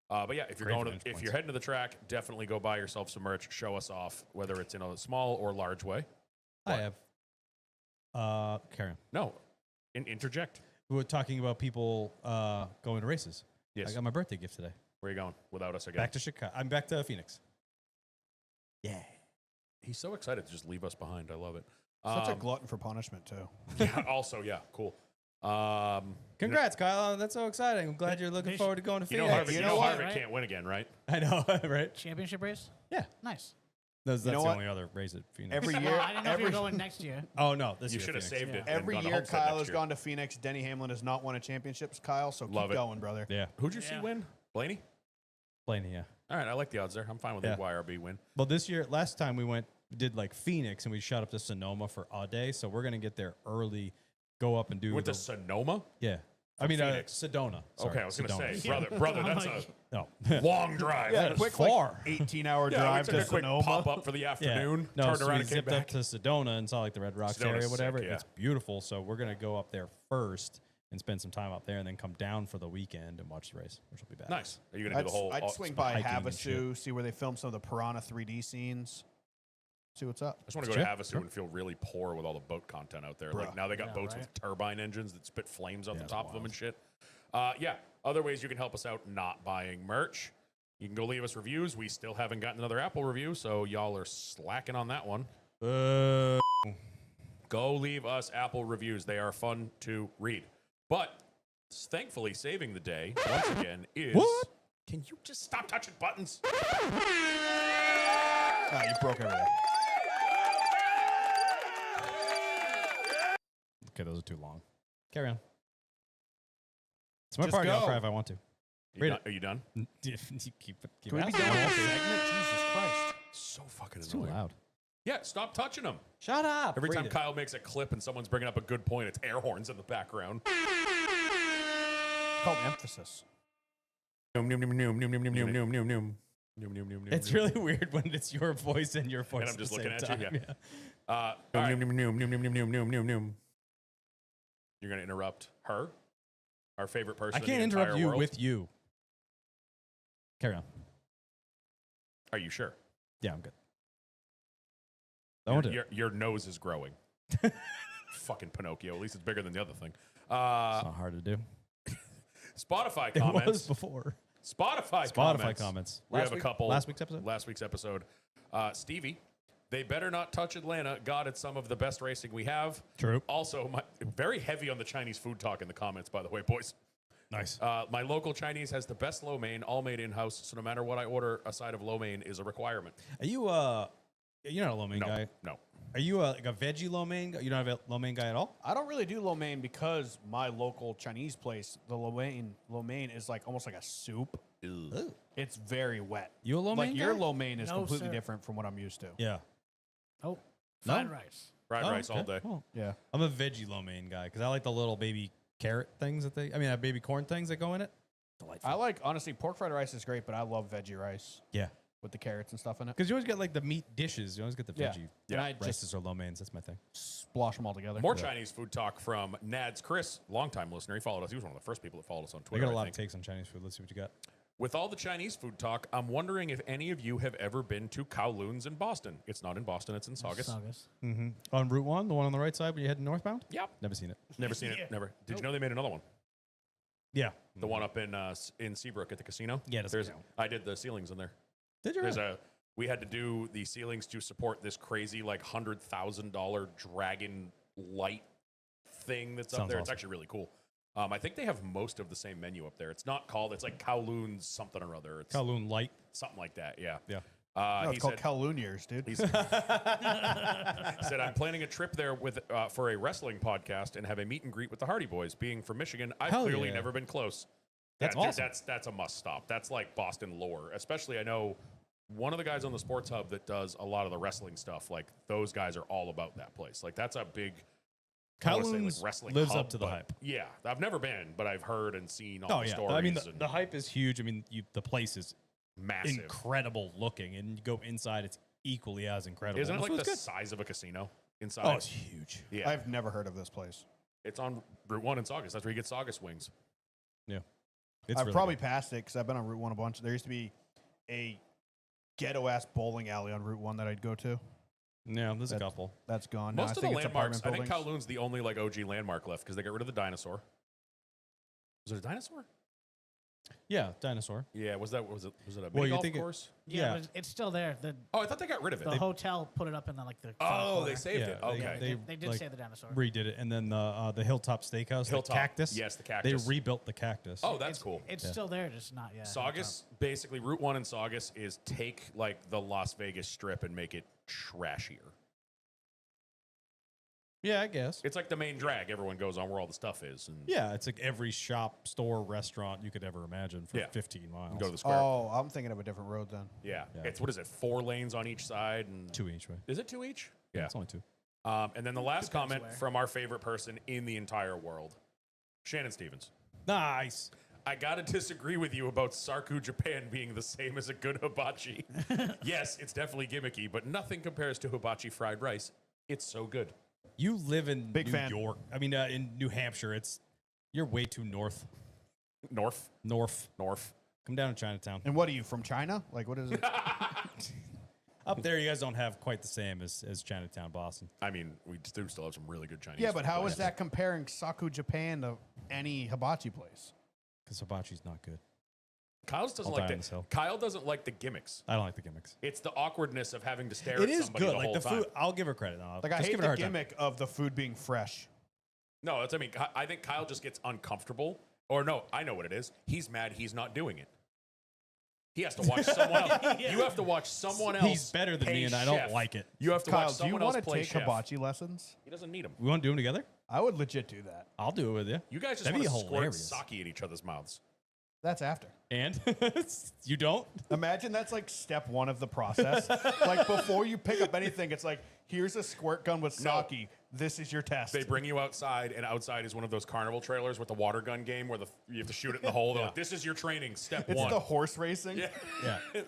But yeah, if you're Great going, vantage if points. you're heading to the track, definitely go buy yourself some merch. Show us off, whether it's in a small or large way. I What? have. Carry on. No, interject. We were talking about people going to races. Yes. I got my birthday gift today. Where are you going without us again? Back to Chicago. I'm back to Phoenix. Yeah. He's so excited to just leave us behind. I love it. Such a glutton for punishment, too. Yeah, also, yeah, cool. Congrats, Kyle. That's so exciting. I'm glad you're looking They forward to going to You know, Phoenix. Harvick, You you know know what, Harvick right? can't win again, right? I know, right? Championship race? Yeah. Nice. That's know the what? only other race at Phoenix. Every Well, year, I didn't know if you every, were going next year. Oh, no. This You year, should have Phoenix. saved it. Yeah. and every gone to year Homestead Kyle next has year. gone to Phoenix. Denny Hamlin has not won a championships, Kyle, so Love keep it. going, brother. Yeah. Who'd you see Yeah. win? Blaney? Blaney, yeah. All right, I like the odds there. I'm fine with Yeah. the YRB win. Well, this year, last time we did like Phoenix, and we shot up to Sonoma for a day. So we're going to get there early, go up and do You went the, to Sonoma? yeah. From Phoenix. Sedona. Sorry, Okay, I was going to Sedona. say, brother, I'm that's like- No. a long drive. Yeah, That is quick far. like 18-hour Yeah, we drive took to a quick Sonoma. pop up for the afternoon, No, turned so around we and came zipped back. up to Sedona and saw like the Red Rocks Sedona's area, whatever. sick, yeah. It's beautiful. So we're going to go up there first and spend some time up there and then come down for the weekend and watch the race, which will be bad. Nice. Are you going to do I'd, the whole? I'd all- swing by hiking and Havasu, see where they filmed some of the Piranha 3D scenes. See what's up. I just want to go to Sure, Havasu and feel really poor with all the boat content out there. Like Bruh. now they got Yeah, boats right. with turbine engines that spit flames out Yeah, the it's top of them wild. and shit. Yeah, other ways you can help us out not buying merch. You can go leave us reviews. We still haven't gotten another Apple review, so y'all are slacking on that one. Go leave us Apple reviews. They are fun to read. But thankfully, saving the day once again is. What? Can you just stop touching buttons? Ah, you broke everything. Okay, those are too long. Carry on. It's my Just party. I'll go. cry if I want to. You Read done- Are you done? keep Can we be asking. done with this segment? Jesus Christ. So fucking It's too annoying. loud. Yeah, stop touching them. Shut up. Every time Kyle makes a clip and someone's bringing up a good point, it's air horns in the background. It's called emphasis. It's really weird when it's your voice and your voice. And I'm at just the looking same at you, time. All right. You're going to interrupt her, our favorite person. I can't in the interrupt entire you world? with you. Carry on. Are you sure? Yeah, I'm good. I won't do it. Your nose is growing. Fucking Pinocchio. At least it's bigger than the other thing. It's not hard to do. Spotify It was comments. before. Spotify comments. We have a couple. Last week's episode? Last week's episode. Stevie, they better not touch Atlanta. God, it's some of the best racing we have. True. Also, very heavy on the Chinese food talk in the comments, by the way, boys. Nice. My local Chinese has the best lo mein, all made in-house, so no matter what I order, a side of lo mein is a requirement. Are you you're not a lo mein guy. No. Are you like a veggie lo mein guy? You don't have a lo mein guy at all? I don't really do lo mein because my local Chinese place, the lo mein is like almost like a soup. Ew. It's very wet. You a lo mein Like your guy? lo mein is No, completely sir. different from what I'm used to. Yeah. Oh, No? fried rice. Fried Oh, rice all okay. day. Well, Yeah. I'm a veggie lo mein guy because I like the little baby carrot things baby corn things that go in it. Delightful. I like, honestly, pork fried rice is great, but I love veggie rice Yeah. with the carrots and stuff in it. Because you always get like the meat dishes. You always get the Yeah. veggie And I rices just or lo meins. That's my thing. splosh them all together. More Chinese food talk from Nads Chris, longtime listener. He followed us. He was one of the first people that followed us on We Twitter. got a I lot think. of takes on Chinese food. Let's see what you got. With all the Chinese food talk, I'm wondering if any of you have ever been to Kowloon's in Boston. It's not in Boston, it's in Saugus. Saugus. Mm-hmm. On Route 1, the one on the right side when you head northbound? Yep. Never seen it. Never seen Yeah. it. Never. Did you know they made another one? Yeah. The one up in Seabrook at the casino? Yeah, it doesn't There's, count. I did the ceilings in there. Did you? There's Really? we had to do the ceilings to support this crazy like $100,000 dragon light thing that's up Sounds there. It's awesome. actually really cool. I think they have most of the same menu up there. It's not called. It's like Kowloon's something or other. It's Kowloon Light. something like that. Yeah. Yeah. No, He it's called said, Kowloon years, dude. he said, I'm planning a trip there with for a wrestling podcast and have a meet and greet with the Hardy Boys. Being from Michigan, I've Hell clearly yeah. never been close. That's Yeah, dude, awesome. That's a must stop. That's like Boston lore. Especially, I know one of the guys on the Sports Hub that does a lot of the wrestling stuff. Like those guys are all about that place. Like that's a big. I wanna say, Kowloon's wrestling lives hub, up to the but hype. Yeah, I've never been, but I've heard and seen all Oh, the yeah. stories. I mean, and the hype is huge. I mean, the place is massive. incredible looking. And you go inside, it's equally as incredible. Isn't it So like it's the good. size of a casino inside? Oh, it's huge. yeah. I've never heard of this place. It's on Route 1 in Saugus. That's where you get Saugus wings. Yeah. It's I've really probably good. passed it because I've been on Route 1 a bunch. There used to be a ghetto-ass bowling alley on Route 1 that I'd go to. Yeah, there's a That- couple. That's gone. now. Most I of the think it's landmarks, I apartment think buildings. Kowloon's the only like OG landmark left because they got rid of the dinosaur. Was it a dinosaur? Yeah, dinosaur. Yeah, was it a Well, mini you golf think course? Yeah, but it's still there. The Oh, I thought they got rid of it. the hotel put it up in the like the. Oh, corner. they saved it. Yeah, Okay. They did like, save the dinosaur. redid it, and then the Hilltop Steakhouse, Hilltop. the cactus. Yes, the cactus. They rebuilt the cactus. Oh, that's cool. It's Yeah. still there, just not yet. Saugus, basically, Route 1 in Saugus is take like the Las Vegas Strip and make it trashier. yeah, I guess. It's like the main drag everyone goes on where all the stuff is. And Yeah, it's like every shop, store, restaurant you could ever imagine for Yeah. 15 miles. go to the square. Oh, I'm thinking of a different road then. Yeah. Yeah. It's, what is it, 4 lanes on each side? And 2 each way. Is it 2 each? Yeah, Yeah. it's only 2. And then the last Depends comment where. from our favorite person in the entire world, Shannon Stevens. Nice. I gotta disagree with you about Sarku Japan being the same as a good hibachi. Yes, it's definitely gimmicky, but nothing compares to hibachi fried rice. It's so good. You live in Big New fan. York. I mean, in New Hampshire. You're way too north. North. North. North. Come down to Chinatown. And what are you, from China? Like, what is it? Up there, you guys don't have quite the same as Chinatown, Boston. I mean, we do still have some really good Chinese. Yeah, but how is places. that comparing Saku Japan to any hibachi place? Because hibachi's not good. Kyle's doesn't I'll like die on the this hill. Kyle doesn't like the gimmicks. I don't like the gimmicks. It's the awkwardness of having to stare It at is somebody good. the Like whole the time. food, I'll give her credit. Like I Just hate give it a the hard time. gimmick of the food being fresh. No, that's I mean, I think Kyle just gets uncomfortable. Or no, I know what it is. He's mad he's not doing it. He has to watch someone else. You have to watch someone else. He's better than pay me, and I chef. don't like it. You have to Kyle, watch do you someone want else to play take chef. hibachi lessons? He doesn't need them. We want to do them together? I would legit do that. I'll do it with you. You guys just That'd want be to squirt hilarious. sake in each other's mouths. That's after. And you don't? Imagine that's like step one of the process. Like before you pick up anything, it's like, here's a squirt gun with No. sake. This is your test. They bring you outside, and outside is one of those carnival trailers with the water gun game where you have to shoot it in the hole. They're like, this is your training, step It's one. the horse racing. Yeah. Yeah.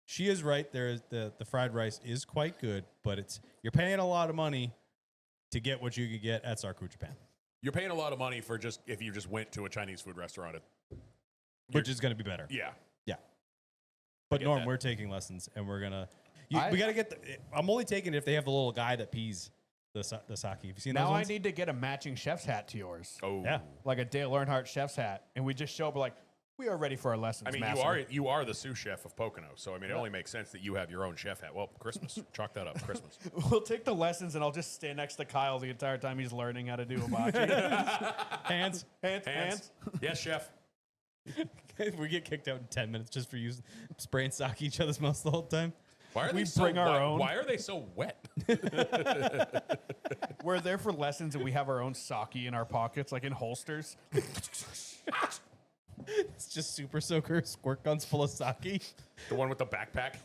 She is right. There is the fried rice is quite good, but you're paying a lot of money to get what you could get at Saku Japan, You're paying a lot of money for just if you just went to a Chinese food restaurant. which is going to be better. Yeah. Yeah. But get Norm, that. we're taking lessons, and we're gonna. I- We got to get. I'm only taking it if they have the little guy that pees the sake. Have you seen those Now I ones? need to get a matching chef's hat to yours. Oh. Yeah. Like a Dale Earnhardt chef's hat. And we just show up, we're like, we are ready for our lessons, I mean, master. you are the sous chef of Pocono, so I mean, it only makes sense that you have your own chef hat. Well, Christmas, chalk that up, Christmas. We'll take the lessons and I'll just stand next to Kyle the entire time he's learning how to do hibachi. Hands. hands. Yes, chef. We get kicked out in 10 minutes just for using spraying sake each other's mouths the whole time. Why are We they so bring our wet? own. Why are they so wet? We're there for lessons and we have our own sake in our pockets, like in holsters. It's just super soaker squirt guns full of sake. The one with the backpack.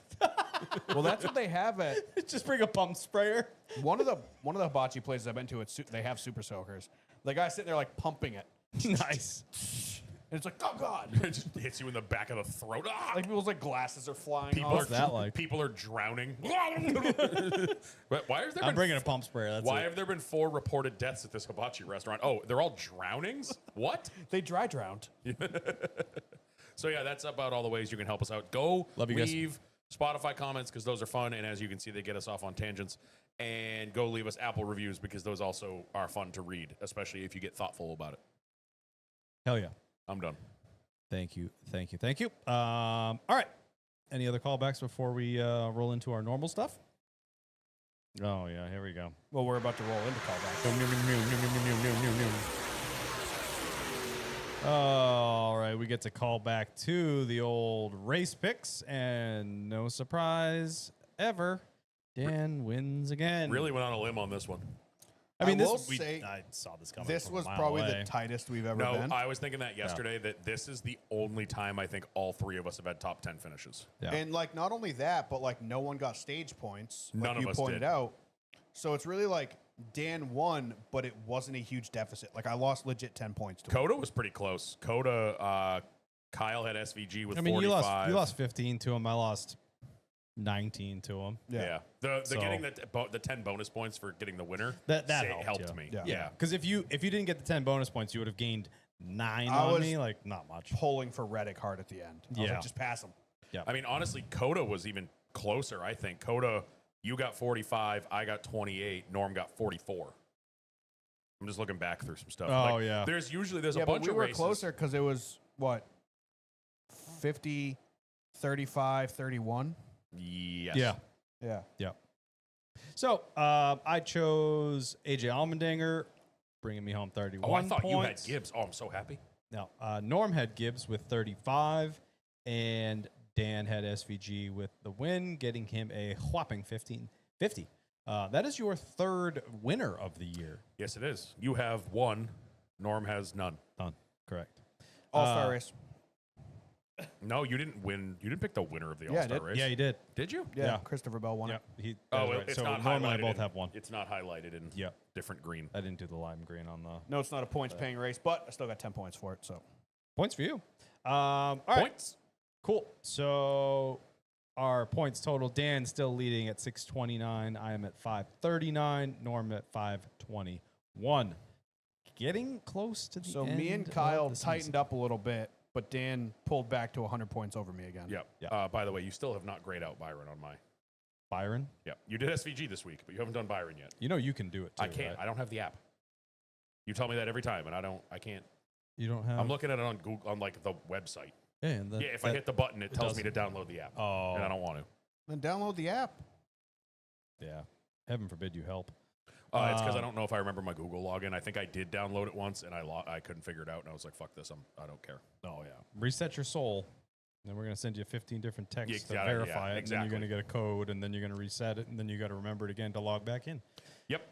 Well, that's what they have at Just bring a pump sprayer. one of the hibachi places I've been to. They have super soakers. The guy's sitting there like pumping it, Nice. and it's like, oh god! It just hits you in the back of the throat. Ah! Like people's like glasses are flying people off. are that like? People are drowning. But why has there I'm been bringing a pump sprayer. That's Why it. have there been 4 reported deaths at this hibachi restaurant? Oh, they're all drownings? What? They dry drowned. So yeah, that's about all the ways you can help us out. Go Love you guys. leave Spotify comments because those are fun, and as you can see, they get us off on tangents. And go leave us Apple reviews because those also are fun to read, especially if you get thoughtful about it. Hell yeah. I'm done. Thank you. All right. Any other callbacks before we roll into our normal stuff? Oh, yeah. Here we go. Well, we're about to roll into callback. All right. We get to call back to the old race picks, and no surprise ever, Dan wins again. Really went on a limb on this one. I mean, I will this say I saw this coming. This from a was mile probably away. the tightest we've ever No, been. I was thinking that yesterday that this is the only time I think all 3 of us have had top 10 finishes. Yeah. And like not only that, but like no one got stage points. None like of you us pointed did. out. So it's really like Dan won, but it wasn't a huge deficit. Like I lost legit 10 points to him. Coda was pretty close. Coda, Kyle had SVG with I mean, 45. you lost 15 to him. I lost 19 to him. Yeah. The So- getting the 10 bonus points for getting the winner That helped, helped you. me. Yeah. Yeah, because if you didn't get the 10 bonus points, you would have gained 9 I on was- me. Like not much. Pulling for Reddick hard at the end. I was Yeah. like, just pass him. Yeah. I mean, honestly, Coda was even closer, I think. Coda, you got 45, I got 28, Norm got 44. I'm just looking back through some stuff. Oh, yeah. There's Yeah, a but bunch we of were races. closer because it was what 50, 35, 31. Yes. Yeah. Yeah. Yeah. So I chose AJ Allmendinger, bringing me home 31 Oh, I thought points. you had Gibbs. Oh, I'm so happy. No, Norm had Gibbs with 35, and Dan had SVG with the win, getting him a whopping 50. That is your 3rd winner of the year. Yes, it is. You have 1. Norm has none. Done. Correct. All-star race. No, you didn't win. You didn't pick the winner of the Yeah, I All-Star did. race. Yeah, you did. Did you? Yeah, yeah. Christopher Bell won it. He, Oh, that's right. it's So not Norm and I highlighted both in- have one. It's not highlighted in Yeah. different green. I didn't do the lime green on the No, it's not a points-paying race, but I still got 10 points for it. So points for you. All right. Points. Cool. So our points total, Dan still leading at 629. I am at 539. Norm at 521. Getting close to the So end me and of Kyle the tightened season. up a little bit, but Dan pulled back to 100 points over me again. Yep. Yeah. By the way, you still have not grayed out Byron on my Byron. Yeah, you did SVG this week, but you haven't done Byron yet. You know you can do it too. I can't. Right? I don't have the app. You tell me that every time, and I can't. You don't have. I'm looking at it on Google, on like the website. Yeah, and Yeah, if I hit the button, it tells me to download the app, Oh, and I don't want to. Then download the app. yeah. Heaven forbid you help. It's because I don't know if I remember my Google login. I think I did download it once, and I couldn't figure it out, and I was like, "Fuck this! I don't care." Oh yeah. Reset your soul. Then we're gonna send you 15 different texts to Yeah, verify it. exactly. And then you're gonna get a code, and then you're gonna reset it, and then you got to remember it again to log back in. Yep.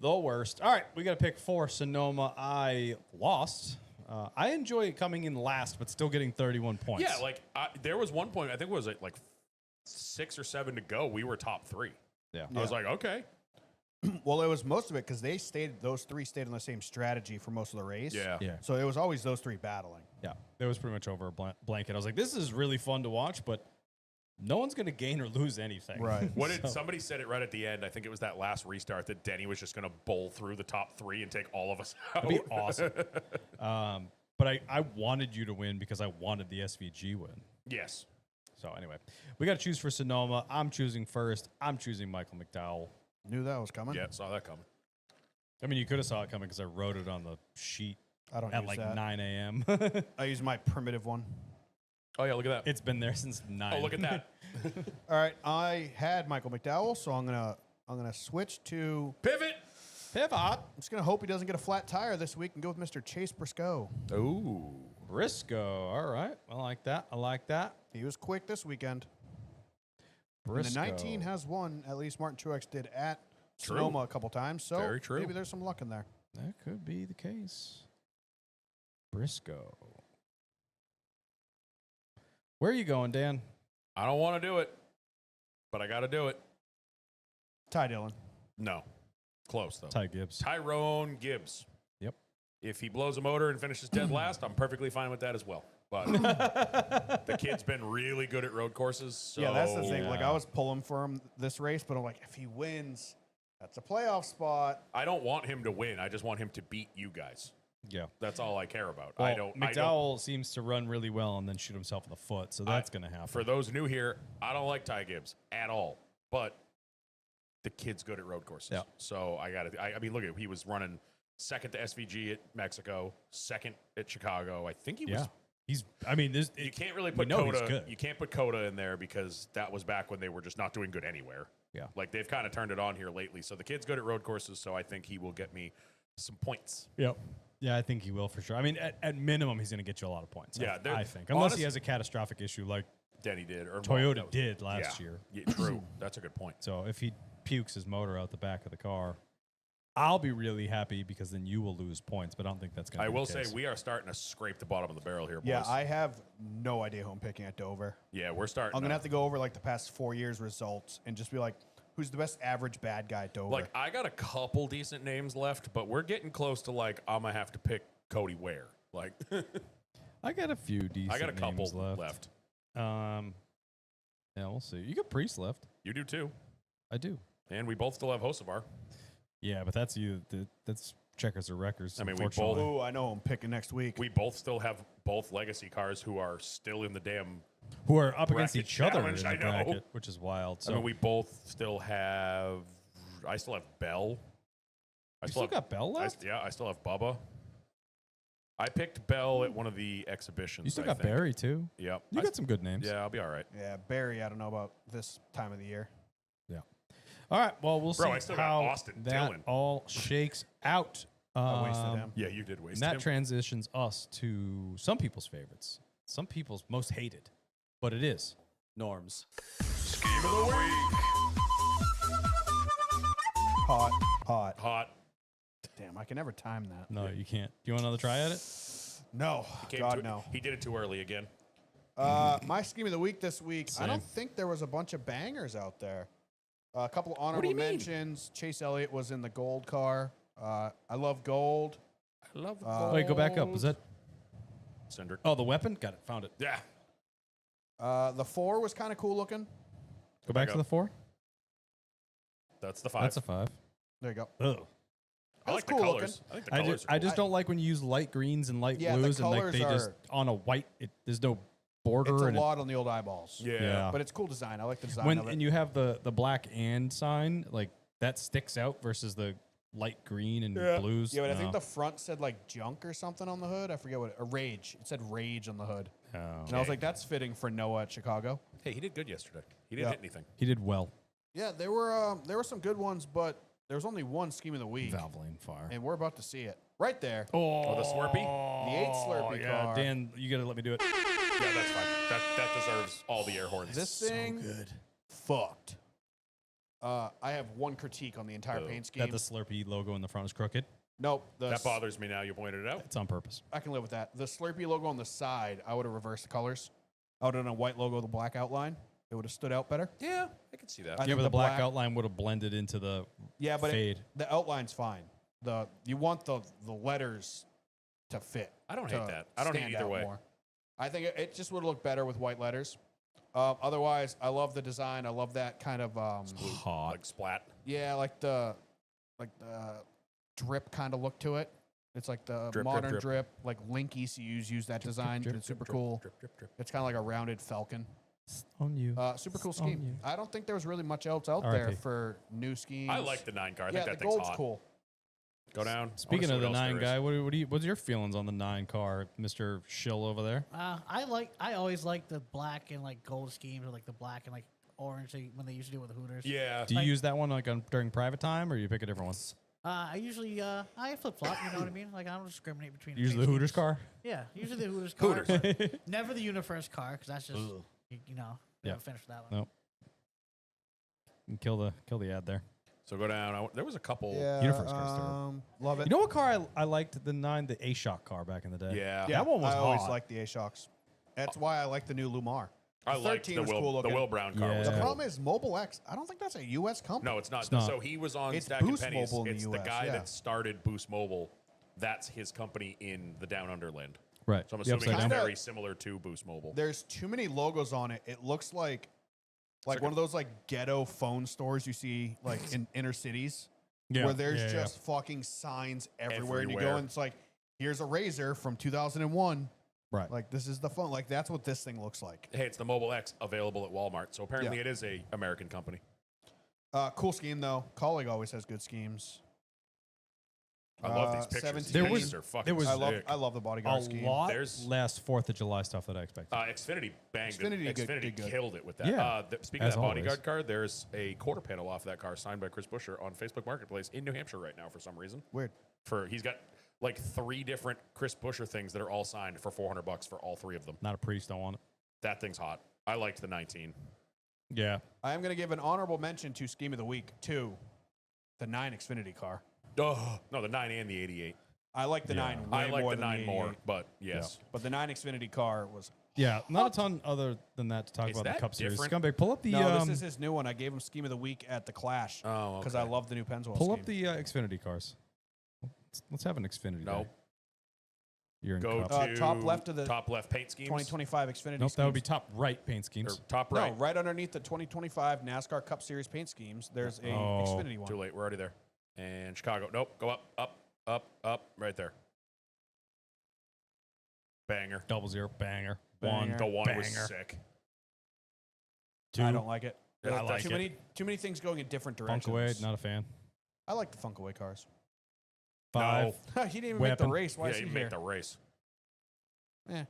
The worst. All right, we got to pick 4. Sonoma. I lost. I enjoy coming in last, but still getting 31 points. Yeah, like there was one point. I think it was like 6 or 7 to go. We were top 3. yeah. I was like, okay. Well, it was most of it because those 3 stayed on the same strategy for most of the race. Yeah. Yeah. So it was always those 3 battling. Yeah. It was pretty much over a blanket. I was like, this is really fun to watch, but no one's gonna gain or lose anything. Right. What did somebody said it right at the end? I think it was that last restart that Denny was just going to bowl through the top 3 and take all of us out. That'd be awesome. But I wanted you to win because I wanted the SVG win. Yes. So anyway, we got to choose for Sonoma. I'm choosing first. I'm choosing Michael McDowell. Knew that was coming. Yeah, saw that coming. I mean, you could have saw it coming because I wrote it on the sheet I don't at use like that. 9 a.m. I use my primitive one. Oh yeah, look at that. It's been there since 9. Oh, look at that. All right, I had Michael McDowell, so I'm gonna switch to. Pivot. Pivot. I'm just gonna hope he doesn't get a flat tire this week and go with Mr. Chase Briscoe. Ooh. Briscoe. All right. I like that. I like that. He was quick this weekend. And Briscoe. the 19 has won. At least Martin Truex did at True. Sonoma a couple times. So Very true. maybe there's some luck in there. That could be the case. Briscoe. Where are you going, Dan? I don't want to do it, but I got to do it. Ty Dillon. No. Close though. Ty Gibbs. Tyrone Gibbs. Yep. If he blows a motor and finishes dead last, I'm perfectly fine with that as well. But the kid's been really good at road courses. So Yeah, that's the thing. Like Yeah. I was pulling for him this race, but I'm like, if he wins, that's a playoff spot. I don't want him to win. I just want him to beat you guys. Yeah. That's all I care about. Well, I don't. McDowell seems to run really well and then shoot himself in the foot, so that's going to happen. For those new here, I don't like Ty Gibbs at all. But the kid's good at road courses. Yeah. So I got to. I mean, look at he was running second to SVG at Mexico, second at Chicago. I think he was. Yeah. He's. I mean, this. You can't really we put know he's Coda. good. You can't put Coda in there because that was back when they were just not doing good anywhere. Yeah. Like they've kind of turned it on here lately. So the kid's good at road courses. So I think he will get me some points. Yep. Yeah, I think he will for sure. I mean, at minimum, he's going to get you a lot of points. Yeah, I think, unless he honest- has a catastrophic issue like Denny did or Toyota that was- did last yeah. year. Yeah, true. That's a good point. So if he pukes his motor out the back of the car, I'll be really happy because then you will lose points. But I don't think that's going to. I be will the say case. we are starting to scrape the bottom of the barrel here, boys. Yeah, I have no idea who I'm picking at Dover. Yeah, we're starting. I'm gonna have to go over like the past 4 years' results and just be like, who's the best average bad guy at Dover? Like I got a couple decent names left, but we're getting close to like I'm gonna have to pick Cody Ware. Like I got a few decent. I got a couple names left. Yeah, we'll see. You got Priest left. You do too, I do. and we both still have Hocevar. Yeah, but that's you. That's checkers or records. I mean, we both- unfortunately. oh, I know who I'm picking next week. We both still have both legacy cars who are still in the damn. who are up against bracket each other in challenge, the I know. bracket, which is wild. So I mean, we both still have. I still have Bell. I you still have, got Bell left. I still have Bubba. I picked Bell at one of the exhibitions. You still I got think. Barry too. Yep. You got some good names. Yeah, I'll be all right. Yeah, Barry, I don't know about this time of the year. All right. Well, we'll Bro, see I still got how Austin that Dillon. all shakes out. I wasted him. Yeah, you did waste And that him. transitions us to some people's favorites, some people's most hated, but it is Norm's. Scheme of the week. Hot. Hot. Damn, I can never time that. No, you can't. Do you want another try at it? No, Came God to- no. He did it too early again. My scheme of the week this week, I don't Same. think there was a bunch of bangers out there. A couple of do honorable you mean? mentions. Chase Elliott was in the gold car. I love gold. I love Wait, go back up. Was that? Cinder. Oh, the weapon. Got it. Found it. Yeah. The 4 was kind of cool looking. Go back back to the up. 4. That's the 5. That's a 5. There you go. Ugh. I like That's cool the looking. colors. I think the I colors just, are I cool. just don't like when you use light greens and light Yeah, the blues and like colors they just are- on a white. There's no border. It's a and lot on the old eyeballs. Yeah. But it's cool design. I like the design when of it. and you have the black and sign, like that sticks out versus the light green and blues. Yeah, but I think No. the front said like junk or something on the hood. I forget what. A rage. It said rage on the hood. Oh. And I was like, that's fitting for Noah at Chicago. Hey, he did good yesterday. He didn't Yeah. hit anything. He did well. Yeah, there were some good ones, but there was only one scheme of the week, Valvoline fire. and we're about to see it right there. Oh, the Slurpee? The 8 Slurpee yeah, car. Dan, you gotta let me do it. Yeah, that's fine. That deserves all the air horns. This thing fucked. I have one critique on the entire Oh. paint scheme. That the Slurpee logo in the front is crooked. Nope, That bothers me now you pointed it out. It's on purpose. I can live with that. The Slurpee logo on the side, I would have reversed the colors. I would have done a white logo with a black outline. It would have stood out better. Yeah, I can see that. I Yeah, think but the black black- outline would have blended into the Yeah, but fade. the outline's fine. You want the letters to fit. I don't to hate that. I don't hate stand either out way. more. I think it just would have looked better with white letters. Otherwise, I love the design. I love that kind of Hot. Like splat. yeah, like the drip kind of look to it. It's like the Drip, drip, modern drip. drip. Like Link ECUs use that design. Drip, it's drip, super drip, cool. drip, drip, drip. It's kind of like a rounded falcon. On you. Super cool On scheme. you. I don't think there was really much else out R.I.P. there for new schemes. I like the 9 car. I yeah, think that the thing's gold's hot. cool. Go down. I wanna Speaking see of what the else 9 there is. guy, what's your feelings on the 9 car, Mr. Shill over there? I always like the black and like gold schemes, or like the black and like orange when they used to do it with the Hooters. Yeah. Do you Like- use that one like during private time, or you pick a different one? I usually I flip flop. You know what I mean? Like I don't discriminate between. Use paint the Hooters schemes. car. Yeah, usually the Hooters car. Hooters. but never the UniFirst car because that's just you know Yeah. never finished that one. Nope. And kill the ad there. So go down. There was a couple. Yeah, Universe car's terrible. love it. You know what car I liked? The 9, the A-Shock car back in the day. Yeah. yeah, that one was I always hot. liked the A-Shocks. That's why I like the new Lumar. I The liked 13 the was Will, cool the looking. Will Brown car. Yeah. Was The cool. problem is Mobile X. I don't think that's a U.S. company. No, it's not. not. So he was on It's Stack and Boost Pennies. Mobile in the It's the US, guy yeah. that started Boost Mobile. That's his company in the Down Underland. Right. So I'm The assuming upside it's down. Kinda- very similar to Boost Mobile. There's too many logos on it. It looks like like one of those like ghetto phone stores you see like in inner cities Yeah. where there's Yeah, yeah, just fucking signs everywhere, and you go Everywhere. and it's like, here's a Razor from 2001. Right. Like this is the phone. Like that's what this thing looks like. Hey, it's the Mobile X available at Walmart. So apparently Yeah. it is a American company. Cool scheme though. Colleague always has good schemes. I love these pictures. 17. These There pictures was- are fucking there was- sick. I love the a bodyguard scheme. lot There's- less 4th of July stuff that I expected. Xfinity banged Xfinity it. did Xfinity good. killed it with that. Yeah, Speaking as of that always. bodyguard car, there's a quarter panel off that car signed by Chris Buescher on Facebook Marketplace in New Hampshire right now for some reason. Weird. He's got like 3 different Chris Buescher things that are all signed for $400 for all 3 of them. Not a priest, don't want it. That thing's hot. I liked the 19. Yeah. I am going to give an honorable mention to scheme of the week to the 9 Xfinity car. Oh, no, the 9 and the 88. I like the 9 way I like more the than 9 more, 88. but yes. But the 9 Xfinity car was. Yeah, not a ton other than that to talk Is about the that Cup Series. different? Scumbag, pull up the No, this is his new one. I gave him scheme of the week at the Clash Oh, because okay. I love the new Pennzoil pull scheme. up the Xfinity cars. Let's have an Xfinity. No. day. You're in Go Cup. to top left of the top left paint schemes. 2025 Xfinity Nope, that would be schemes. top right paint Or schemes. top No, right. right underneath the 2025 NASCAR Cup Series paint schemes, there's a Oh. Xfinity one. Too late. We're already there. And Chicago. Nope. Go up, up, up, up. Right there. Banger. 00 banger. Banger. The one was Banger. sick. 2 I don't like it. Yeah, I like too it. Too many things going in different Funk directions. away, not a fan. I like the Funkaway cars. 5. No. He didn't even make the Weapon. race. Why Yeah, is he he made here? the race. Eh,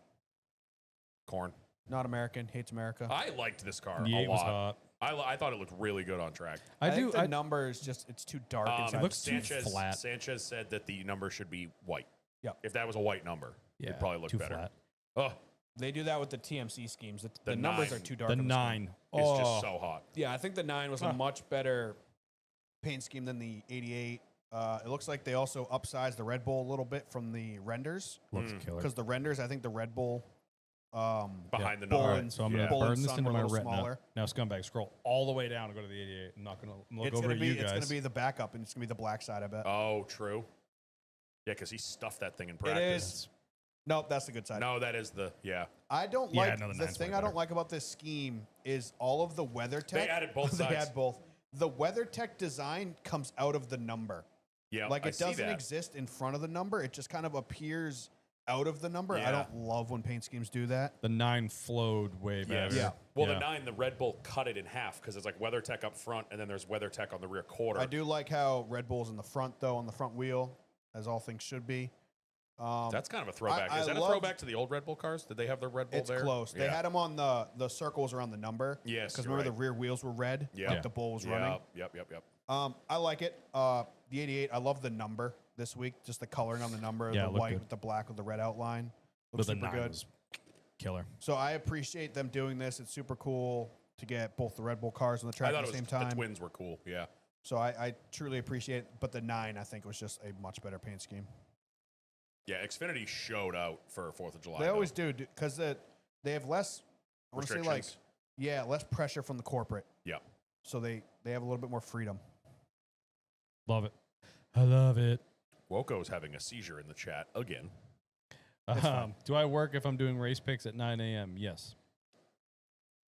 Corn. not American. Hates America. I liked this car The a 8 was lot. hot. I thought it looked really good on track. I think do. the I, number is just it's too dark. inside looks the too scheme. flat. Sanchez said that the number should be white. Yep. If that was a white number, yeah, it'd probably look too better. flat. Oh, They do that with the TMC schemes. The The numbers 9. are too dark. The on the scheme. 9. it's Oh, just so hot. Yeah, I think the 9 was a much better paint scheme than the 88. It looks like they also upsized the Red Bull a little bit from the renders looks killer. because the renders, I think the Red Bull Behind the Bull number. and- So I'm Yeah. going to Bull and burn this Sun into were a my little retina. smaller. Now, Scumbag, scroll all the way down and go to the 88. I'm not going to look it's over gonna at be you it's guys. gonna be the backup and it's gonna be the black side. I bet. Oh, true. Yeah, because he stuffed that thing in it practice. is. Nope, that's the good side. No, that is the I don't Yeah, like no, the the 9's thing way I don't better. like about this scheme is all of the weather tech. They added both They sides. had both. The weather tech design comes out of the number. Yeah, Like I it see doesn't that. exist in front of the number. It just kind of appears out of the number. I Yeah. don't love when paint schemes do that. The 9 flowed way better. Yeah. Well, Yeah. the 9, the Red Bull cut it in half because it's like WeatherTech up front, and then there's WeatherTech on the rear quarter. I do like how Red Bull's in the front, though, on the front wheel, as all things should be. That's kind of a throwback. I Is that a love- throwback to the old Red Bull cars? Did they have the Red Bull It's there? close. They Yeah. had them on the circles around the number. Yes, Because you're remember right. the rear wheels were red, Yeah. like the bull was running. Yep. I like it. The 88, I love the number this week. Just the coloring on the number, Yeah, it the looked white good. with the black with the red outline. But Looks the super 9 good. was killer. So I appreciate them doing this. It's super cool to get both the Red Bull cars on the I track thought at it the was same the time. twins were cool. Yeah. So I truly appreciate it. But the 9, I think, was just a much better paint scheme. Yeah, Xfinity showed out for 4th of July. They though. always do because they have less, I want to say, like, Restrictions. yeah, less pressure from the corporate. Yeah. So they have a little bit more freedom. Love it. I love it. Woko's having a seizure in the chat again. Do I work if I'm doing race picks at 9 a.m.? Yes.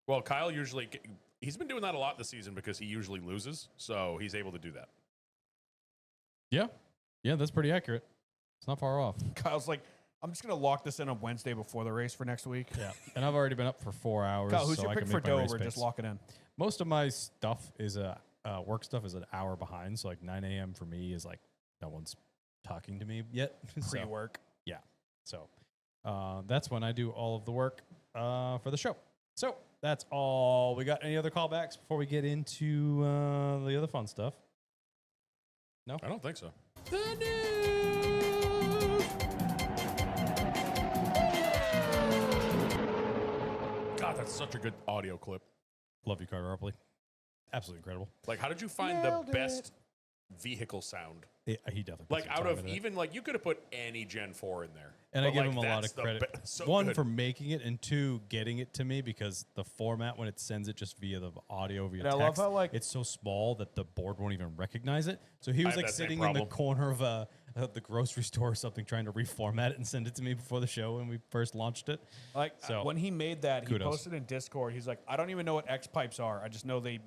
Well, Kyle usually he's been doing that a lot this season because he usually loses, so he's able to do that. Yeah. Yeah, that's pretty accurate. It's not far off. Kyle's like, I'm just going to lock this in on Wednesday before the race for next week. Yeah. And I've already been up for 4 hours. Kyle, who's so your I pick can for make my race Dover? picks. Just lock it in. Most of my stuff is work stuff is an hour behind. So like 9 a.m. for me is like no one's talking to me yet. So, Pre-work. yeah. So that's when I do all of the work for the show. So that's all. We got any other callbacks before we get into the other fun stuff? No? I don't think so. God, that's such a good audio clip. Love you, Carter Rupley. Absolutely incredible. Like, how did you find Nailed the best vehicle sound? He definitely Like, puts some out time of into it. even, like, you could have put any Gen 4 in there. And I But, give like, him a lot that's of the credit. so One, good. for making it, and 2, getting it to me because the format when it sends it just via the audio, via And I text, love how, like- it's so small that the board won't even recognize it. So he was have like that same sitting in the problem. corner of the grocery store or something trying to reformat it and send it to me before the show when we first launched it. Like So, when he made that, he kudos. posted in Discord. He's like, I don't even know what X pipes are. I just know they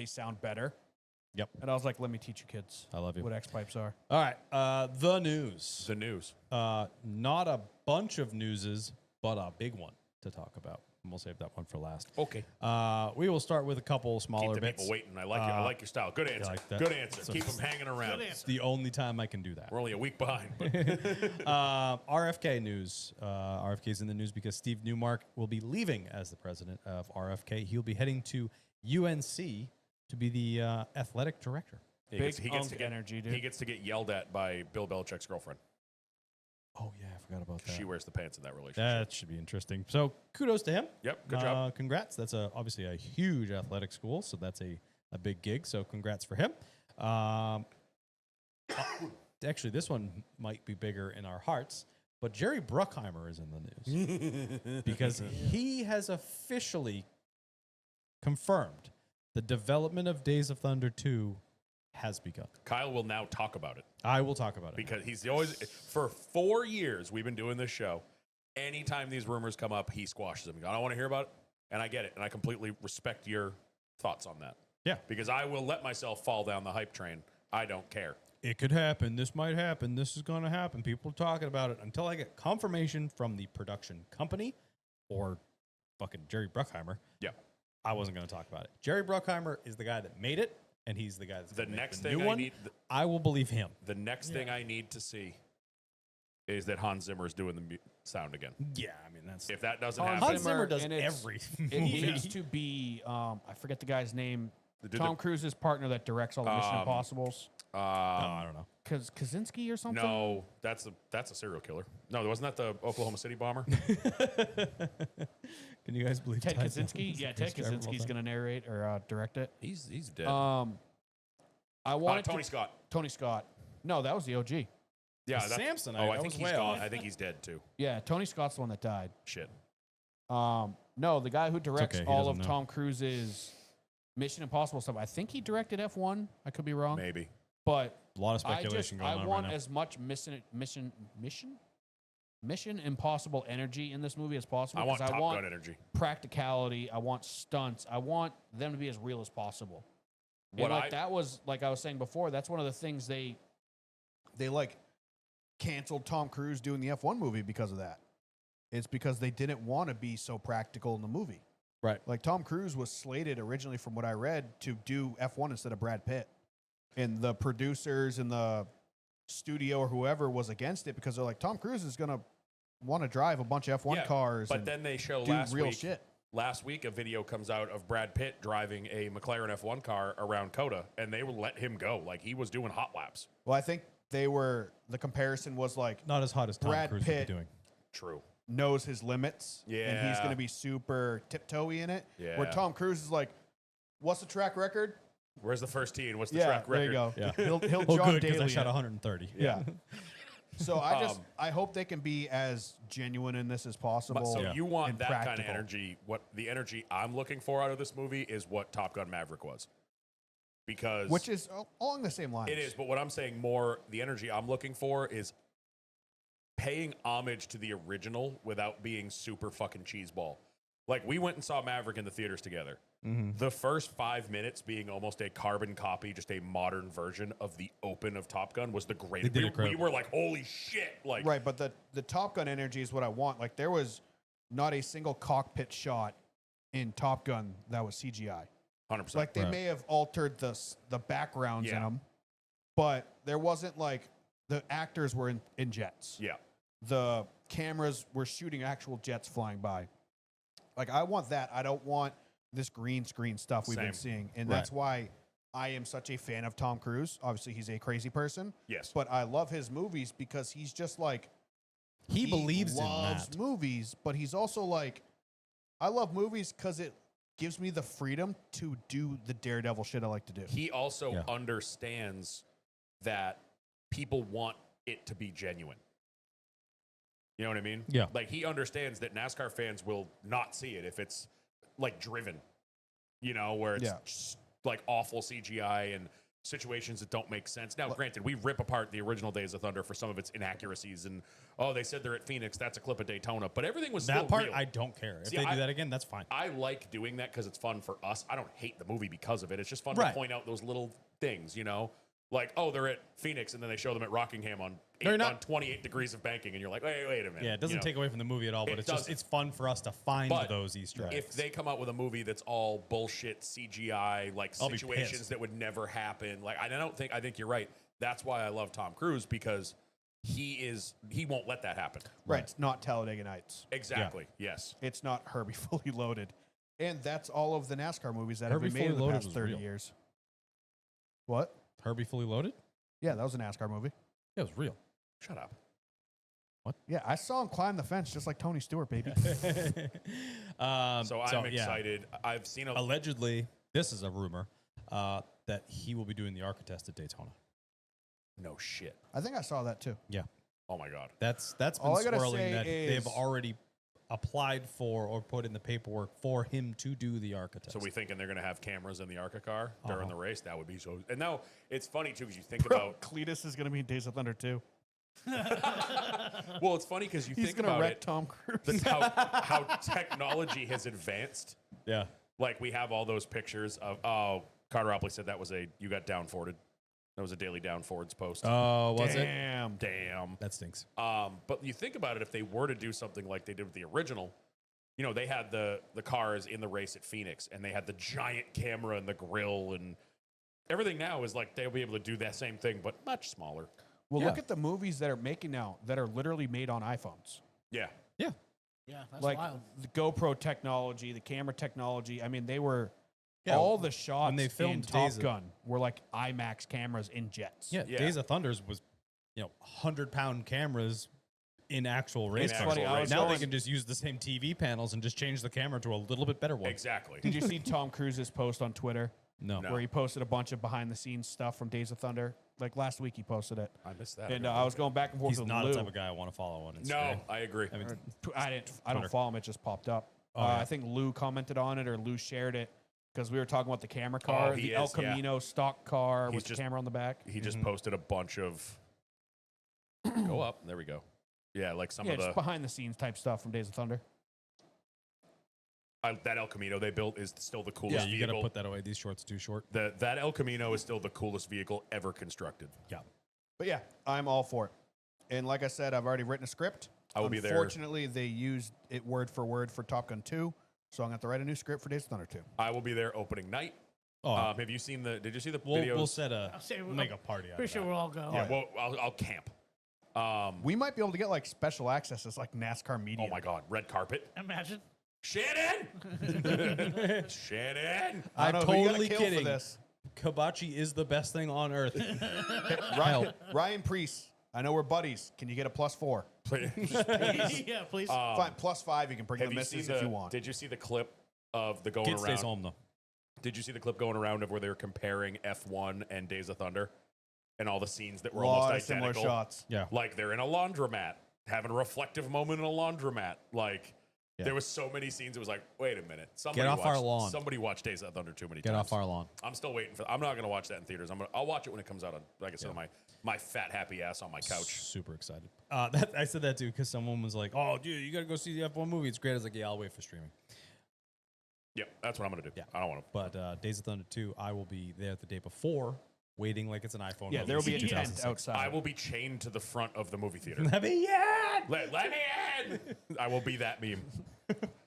sound better. Yep. And I was like, let me teach you kids. I love you. What X pipes are. All right. The news. The news. Not a bunch of newses, but a big one to talk about. And we'll save that one for last. Okay. We will start with a couple Keep smaller the bits. people waiting. I like your style. Good answer. like that. Good answer. So- Keep them hanging around. It's the only time I can do that. We're only a week behind. But RFK news. RFK is in the news because Steve Newmark will be leaving as the president of RFK. He'll be heading to UNC to be the athletic director. he gets Big to unk get energy, dude. He gets to get yelled at by Bill Belichick's girlfriend. Oh, yeah, I forgot about that. She wears the pants in that relationship. That should be interesting. So kudos to him. Yep, good job. Congrats. That's obviously a huge athletic school, so that's a big gig. So congrats for him. Actually, this one might be bigger in our hearts, but Jerry Bruckheimer is in the news because he has officially confirmed the development of Days of Thunder 2 has begun. Kyle will now talk about it I will talk about it. because he's always, for 4 years we've been doing this show. Anytime these rumors come up, he squashes them. He goes, I don't want to hear about it. And I get it. And I completely respect your thoughts on that. Yeah. Because I will let myself fall down the hype train. I don't care. It could happen. This might happen. This is going to happen. People are talking about it until I get confirmation from the production company or fucking Jerry Bruckheimer. Yeah. I wasn't going to talk about it. Jerry Bruckheimer is the guy that made it, and he's the guy that's The gonna make next the thing new I one. need, I will believe him. the next thing I need to see is that Hans Zimmer is doing the sound again. Yeah, I mean that's If that doesn't Hans happen, Hans Zimmer does and it's- every It movie. needs to be, I forget the guy's name. The dude Tom that- Cruise's partner that directs all the Mission Impossibles. I don't know. Kaczynski or something? no, that's a serial killer. No, wasn't that the Oklahoma City bomber? Can you guys believe Ted Ty Dills Kaczynski? is Yeah, the Ted best driver of all Kaczynski's time? going to narrate or direct it. he's dead. I wanted Tony to, Scott. Tony Scott. No, that was the OG. Yeah, Samsonite, Oh, I that think was he's way gone. off. I think he's dead too. Yeah, Tony Scott's the one that died. Shit. No, the guy who directs okay, he all doesn't of know. Tom Cruise's Mission Impossible stuff. I think he directed F1. I could be wrong. Maybe. But A lot of speculation going I on want right now. as much Mission Impossible energy in this movie as possible. I want 'cause Top Gun energy. practicality. I want stunts. I want them to be as real as possible. What and like I- that was like I was saying before. That's one of the things they like canceled Tom Cruise doing the F1 movie because of that. It's because they didn't want to be so practical in the movie. Right. Like Tom Cruise was slated originally, from what I read, to do F1 instead of Brad Pitt. And the producers and the studio or whoever was against it because they're like, Tom Cruise is going to want to drive a bunch of F1 cars But and then they show do last real week. shit. Last week, a video comes out of Brad Pitt driving a McLaren F1 car around COTA, and they would let him go. Like, he was doing hot laps. Well, I think the comparison was like Not as hot as Tom Brad Cruise Pitt would be doing. True. knows his limits. And he's Yeah. going to be super tiptoey in it. Where Yeah. Tom Cruise is like, what's the track record? Where's the first tee and what's the Yeah, track record? there you go. Yeah. He'll Oh, John good, because I Daly shot it. 130. Yeah. So I hope they can be as genuine in this as possible. But so Yeah. you want and that kind of practical. energy. What the energy I'm looking for out of this movie is what Top Gun Maverick was. Because Which is along the same lines. it is, but what I'm saying more, the energy I'm looking for is paying homage to the original without being super fucking cheeseball. Like, we went and saw Maverick in the theaters together. The first 5 minutes being almost a carbon copy, just a modern version of the open of Top Gun was the greatest. did We incredible. were like, holy shit. Like, Right, but the Top Gun energy is what I want. Like, there was not a single cockpit shot in Top Gun that was CGI. 100%. Like, they Right. may have altered the backgrounds in Yeah. them, but there wasn't like the actors were in jets. yeah. The cameras were shooting actual jets flying by. Like, I want that. I don't want this green screen stuff we've been Same. seeing. And Right. that's why I am such a fan of Tom Cruise. Obviously, he's a crazy person, Yes. but I love his movies because he's just like, He believes in loves that. movies, but he's also like, I love movies because it gives me the freedom to do the daredevil shit I like to do. He also Yeah. understands that people want it to be genuine. You know what I mean? Yeah. Like, he understands that NASCAR fans will not see it if it's like driven, you know, where it's Yeah. just like awful CGI and situations that don't make sense. Now, granted, we rip apart the original Days of Thunder for some of its inaccuracies and, oh, they said they're at Phoenix. That's a clip of Daytona. But everything was still That part, real. I don't care. If See, they I- do that again, that's fine. I like doing that because it's fun for us. I don't hate the movie because of it. It's just fun to Right. point out those little things, you know? Like, oh, they're at Phoenix, and then they show them at Rockingham on, No, you're not. on 28 degrees of banking, and you're like, wait a minute. Yeah, it doesn't you know? take away from the movie at all, but It it's just doesn't. it's fun for us to find But those Easter eggs. If they come out with a movie that's all bullshit CGI, like I'll be situations pissed. that would never happen, like I think you're right. That's why I love Tom Cruise, because he won't let that happen. Right. It's not Talladega Nights. Exactly. Yes. It's not Herbie Fully Loaded. And that's all of the NASCAR movies that Herbie have been made in Fully the Loaded past was 30 real. years. What? Herbie Fully Loaded? Yeah, that was a NASCAR movie. Yeah, it was real. Shut up. Yeah, I saw him climb the fence just like Tony Stewart, baby. So I'm yeah. excited. I've seen a Allegedly, this is a rumor that he will be doing the ARCA test at Daytona. no shit. I think I saw that too. Yeah, Oh my god. that's been All I gotta swirling say that they've is- already applied for or put in the paperwork for him to do the ARCA test. So we thinking they're going to have cameras in the ARCA car during Uh-huh. the race? That would be so. And now it's funny too because you think about. Cletus is going to be in Days of Thunder too. Well, it's funny because you He's think going to about wreck it. Tom Cruise. That's how technology has advanced. yeah, Like we have all those pictures of. Oh, Carter Opley said that was you got down forwarded. That was a Daily Down Forwards post. was it? Damn. Damn. That stinks. But you think about it, if they were to do something like they did with the original, you know, they had the cars in the race at Phoenix, and they had the giant camera and the grill, and everything now is like they'll be able to do that same thing, but much smaller. Well, Yeah. look at the movies that are making now that are literally made on iPhones. Yeah. Yeah, Yeah, that's Like wild. the GoPro technology, the camera technology. I mean, they were Yeah, all the shots they in filmed Top Days of- Gun were like IMAX cameras in jets. yeah. Yeah. Days of Thunders was 100-pound cameras in actual race In cars. actual Funny, I was Now they going- can just use the same TV panels and just change the camera to a little bit better one. Exactly. Did you see Tom Cruise's post on Twitter No. No. where he posted a bunch of behind the scenes stuff from Days of Thunder? Like last week he posted it. I missed that. And I was going back and forth He's with not Lou. the type of guy I want to follow on Instagram. No, I agree. I mean, I Twitter. don't follow him. It just popped up. Oh, yeah. I think Lou commented on it or Lou shared it because we were talking about the camera car, he the El is, yeah. Camino stock car He's with the just- camera on the back. He just posted a bunch of. Go up. There we go. Yeah, like some Yeah, of just the behind the scenes type stuff from Days of Thunder. that El Camino they built is still the yeah, coolest you got to vehicle. put that away. These shorts are too short. That El Camino is still the coolest vehicle ever constructed. Yeah. But yeah, I'm all for it. And like I said, I've already written a script. I will be there. Unfortunately, they used it word for word for Top Gun 2, so I'm going to have to write a new script for Days of Thunder 2. I will be there opening night. Oh, Have you seen the? Did you see the we'll videos? set a I'll say- make a party out Pretty of sure that. we'll all go. Yeah, well, I'll camp. We might be able to get like special accesses like NASCAR media. Oh my God, red carpet. Imagine. Shannon. Shannon. I I'm don't know who you gotta totally kill for kidding. this. Kibachi is the best thing on earth. Ryan Priest, I know we're buddies. Can you get a +4? Please. Yeah, please. Fine, +5. You can bring Have the you misses seen if the? you want. Did you see the clip of the going Kid around? stays home though. Did you see the clip going around of where they were comparing F1 and Days of Thunder, and all the scenes that were A lot almost of similar identical? shots. Yeah. Like they're in a laundromat, having a reflective moment in a laundromat. Like Yeah. there was so many scenes. It was like, wait a minute, somebody off our watched- lawn. Somebody watched Days of Thunder too many Get times. off our lawn. I'm still waiting for. I'm not gonna watch that in theaters. I'll watch it when it comes out on, like I said, on my fat happy ass on my couch. Super excited. I said that too because someone was like, "Oh, dude, you gotta go see the F1 movie. It's great." I was like, "Yeah, I'll wait for streaming." Yep, that's what I'm gonna do. Yeah. I don't want to. But Days of Thunder 2, I will be there the day before, waiting like it's an iPhone. Yeah, movie there will be a since tent 2006. outside. I will be chained to the front of the movie theater. Let me in. let me in. I will be that meme.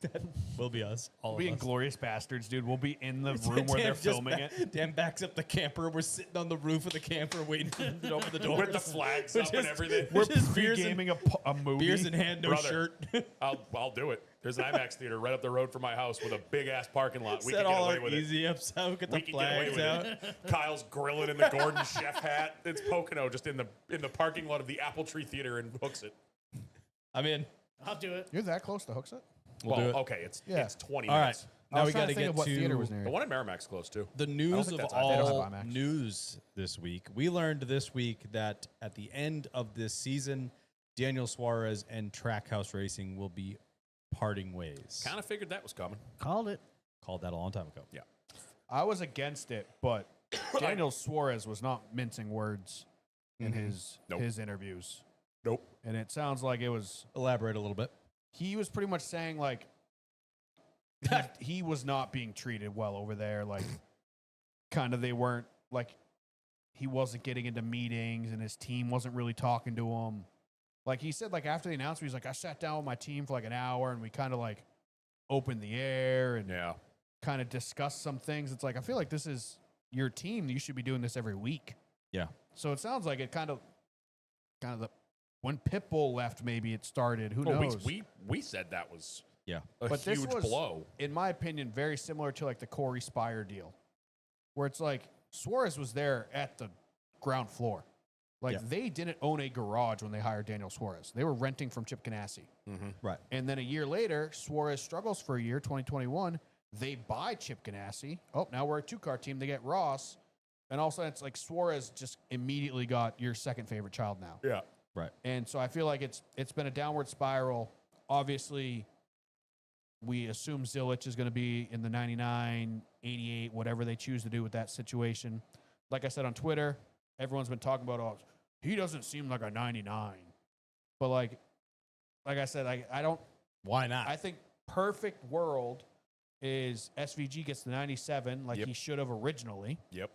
That will be us. All We'll be of us. Inglorious Bastards, dude. We'll be in the room where they're just filming it. Dan backs up the camper. We're sitting on the roof of the camper waiting for them to open the door. With the flags up and everything. We're just beers pre-gaming a movie. beers in hand, no Brother. shirt. I'll do it. There's an IMAX theater right up the road from my house with a big ass parking lot. We Set can get all away our with it. easy ups out. Get We the can get away flags with out. it. Kyle's grilling in the Gordon chef hat. It's Pocono just in the parking lot of the Apple Tree Theater and hooks it. I'm in. I'll do it. You're that close to Hooksett? We'll do it. Okay, it's Yeah. it's 20 All right. minutes. Now we was trying got to think get of what theater was to near The you. one in Merrimack's close too. the news think of that's- they don't have all IMAX. news this week. We learned this week that at the end of this season, Daniel Suarez and Trackhouse Racing will be parting ways. Kind of figured that was coming. Called it. Called that a long time ago. Yeah. I was against it, but Daniel Suarez was not mincing words in Nope. his interviews. Nope. And it sounds like it was Elaborate a little bit. he was pretty much saying like he was not being treated well over there. Like kind of they weren't like he wasn't getting into meetings and his team wasn't really talking to him. Like he said, like after the announcement, he's like, I sat down with my team for like an hour and we kind of like opened the air and Yeah. kind of discussed some things. It's like I feel like this is your team. You should be doing this every week. Yeah. So it sounds like it kind of the when Pitbull left, maybe it started. Who Well, knows? we said that was Yeah. a But this huge was- blow. in my opinion, very similar to like the Corey Spire deal, where it's like Suarez was there at the ground floor. Like Yeah. they didn't own a garage when they hired Daniel Suarez. They were renting from Chip Ganassi. Right. And then a year later, Suarez struggles for a year, 2021. They buy Chip Ganassi. Oh, now we're a two-car team. They get Ross. And all of a sudden, it's like Suarez just immediately got your second favorite child now. Yeah. Right. And so I feel like it's been a downward spiral. Obviously, we assume Zilich is going to be in the 99, 88, whatever they choose to do with that situation. Like I said on Twitter, everyone's been talking about, oh, he doesn't seem like a 99. But like I said, I don't. Why not? I think perfect world is SVG gets the 97 like Yep. he should have originally, Yep.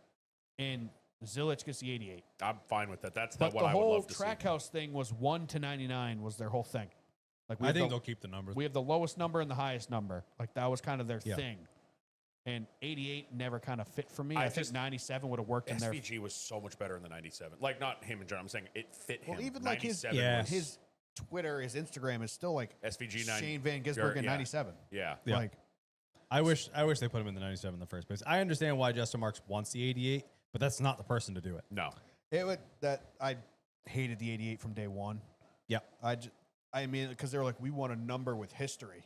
and Zilich gets the 88. I'm fine with that. That's But what the I would whole love to see. Trackhouse thing was 1 to 99 was their whole thing. Like I think the, they'll keep the numbers. we have the lowest number and the highest number. Like that was kind of their Yeah. thing. And 88 never kind of fit for me. I I think just- 97 would have worked in there. SVG was so much better in the 97. Like, not him in general. I'm saying it fit him. Well, even like his 97 Yeah. was his Twitter, his Instagram is still like SVG 9. Shane Van Gisbergen yeah. 97. Yeah. Yeah. Like I wish they put him in the 97 in the first place. I understand why Justin Marks wants the 88, but that's not the person to do it. No. it would I hated the 88 from day one. Yeah. I mean, because they were like, we want a number with history.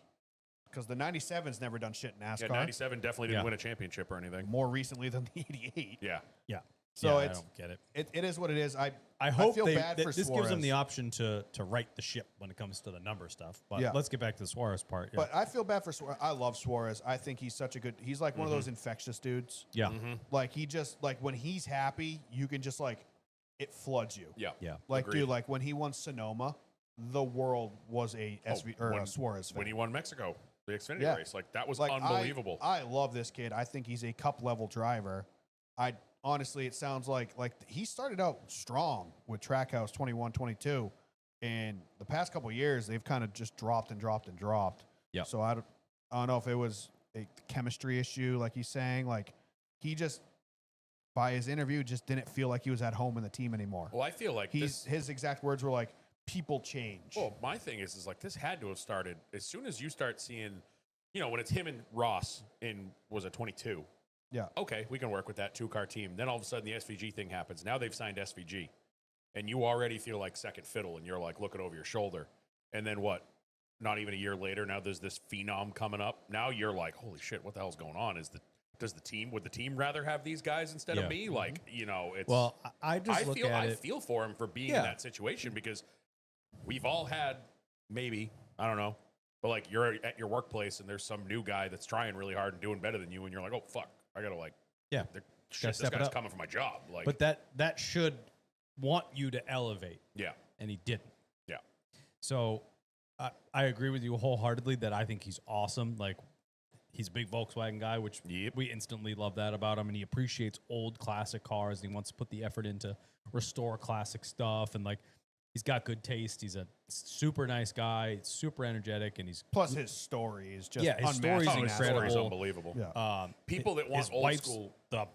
Because the 97's never done shit in Yeah, NASCAR. 97 definitely didn't Yeah. win a championship or anything. More recently than the 88. Yeah. Yeah. So Yeah, it's I don't get it. it is what it is. I hope feel bad for this gives them Suarez. the option to right the ship when it comes to the number stuff. But Yeah. let's get back to the Suarez part. Yeah. But I feel bad for Suarez. I love Suarez. I think he's such a good. He's like one of those infectious dudes. yeah. Like he just like when he's happy, you can just like it floods you. Yeah. Yeah. Like Agreed. dude, like when he won Sonoma, the world was a SV or when- a Suarez fan. When he won Mexico, the Xfinity Yeah. race. Like, that was Like unbelievable. I love this kid. I think he's a cup level driver. I honestly, it sounds like he started out strong with Trackhouse 21, 22. And the past couple of years, they've kind of just dropped and dropped and dropped. Yep. So I don't know if it was a chemistry issue, like he's saying. Like he just, by his interview, just didn't feel like he was at home in the team anymore. Well, I feel like His exact words were like, "People change." Well, my thing is like this had to have started as soon as you start seeing, when it's him and Ross in, was it 22? Yeah. Okay, we can work with that 2-car team. Then all of a sudden the SVG thing happens. Now they've signed SVG. And you already feel like second fiddle and you're like looking over your shoulder. And then what? Not even a year later, now there's this phenom coming up. Now you're like, holy shit, what the hell's going on? Would the team rather have these guys instead of me? Like, it's Well, I just look at I it. feel for him for being in Yeah. that situation because we've all had maybe, I don't know, but like you're at your workplace and there's some new guy that's trying really hard and doing better than you, and you're like, oh fuck, I gotta Yeah. shit, this step it guy's up. coming for my job. Like, But that should want you to elevate, yeah, and he didn't. yeah, So I agree with you wholeheartedly that I think he's awesome. Like he's a big Volkswagen guy, which Yep. we instantly love that about him, and he appreciates old classic cars, and he wants to put the effort into restore classic stuff, and like he's got good taste. He's a super nice guy, super energetic, and he's Plus, his story is just Yeah, his unmatched. story's Oh, his story's incredible. unbelievable. Yeah. People that want his old wife's school, the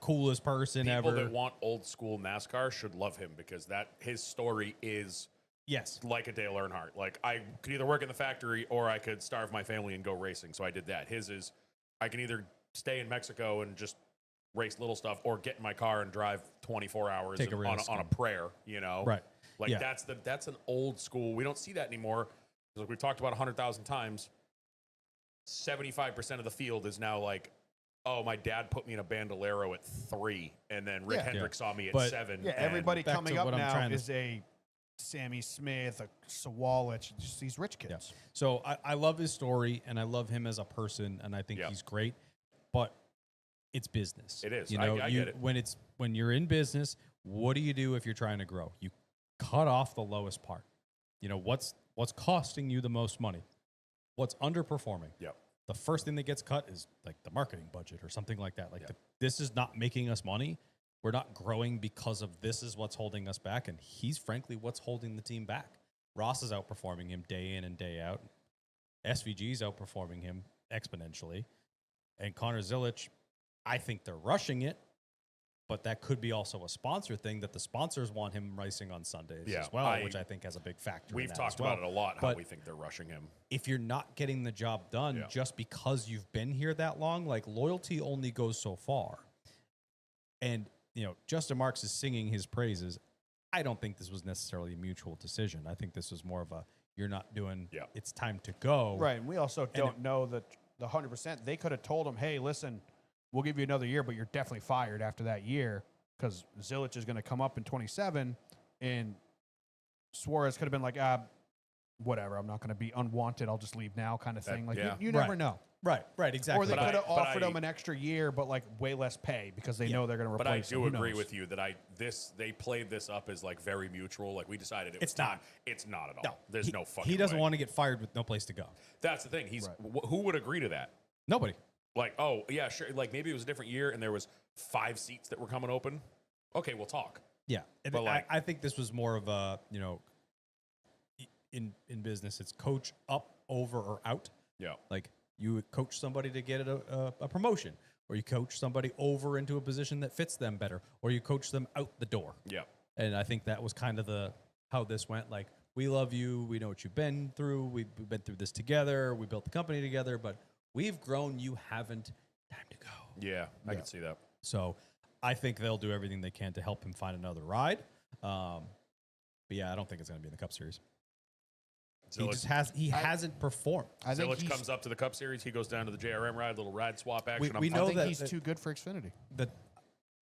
coolest person people ever. that want old school NASCAR should love him because his story is Yes. like a Dale Earnhardt. Like I could either work in the factory or I could starve my family and go racing. So I did that. His is I can either stay in Mexico and just race little stuff or get in my car and drive 24 hours Take a on, risk on a and- prayer, Right. Like Yeah. that's an old school. We don't see that anymore. Like we've talked about 100,000 times. 75% of the field is now like, oh, my dad put me in a Bandolero at 3, and then Rick Yeah. Hendrick saw me at But- 7. Yeah, and- everybody back coming to up what I'm now trying to- is a Sammy Smith, a Sawalich, just these rich kids. So I love his story and I love him as a person and I think Yeah. he's great, but it's business. It is. You I know, get it. When you're in business, what do you do if you're trying to grow? You cut off the lowest part. What's costing you the most money? What's underperforming? Yep. The first thing that gets cut is like the marketing budget or something like that. Like Yep. this is not making us money. We're not growing because of this is what's holding us back. And he's frankly what's holding the team back. Ross is outperforming him day in and day out. SVG is outperforming him exponentially. And Connor Zilic, I think they're rushing it, but that could be also a sponsor thing that the sponsors want him racing on Sundays Yeah, as well, I- which I think has a big factor. We've in that talked as well. about it a lot, how But we think they're rushing him. if you're not getting the job done Yeah. just because you've been here that long, like loyalty only goes so far. And, Justin Marks is singing his praises. I don't think this was necessarily a mutual decision. I think this was more of a, you're not doing, Yeah. it's time to go. Right, and we also don't know that the 100%. They could have told him, hey, listen, we'll give you another year, but you're definitely fired after that year because Zilic is going to come up in 27, and Suarez could have been like, whatever, I'm not going to be unwanted. I'll just leave now kind of That- thing. Like, yeah. you never Right. know. Right, exactly. Or they But could have but offered him an extra year, but like way less pay because they know they're going to But I replace him. do Who agree knows? with you that they played this up as like very mutual. Like we decided It's not. It's not at all. No, There's no fucking He doesn't way. want to get fired with no place to go. That's the thing. He's Right. who would agree to that? Nobody. Like, oh yeah, sure. Like maybe it was a different year and there was 5 seats that were coming open. Okay, we'll talk. Yeah. And But, like- I think this was more of a, in business, it's coach up, over, or out. Yeah. Like you would coach somebody to get a promotion, or you coach somebody over into a position that fits them better, or you coach them out the door. Yeah. And I think that was kind of how this went. Like, we love you. We know what you've been through. We've been through this together. We built the company together, but we've grown. You haven't. Time to go. Yeah. I can see that. So I think they'll do everything they can to help him find another ride. But yeah, I don't think it's going to be in the Cup Series. He just hasn't performed. I think Zilic comes up to the Cup Series. He goes down to the JRM ride, little ride swap action. we I'm know I think that- he's that- too good for Xfinity. That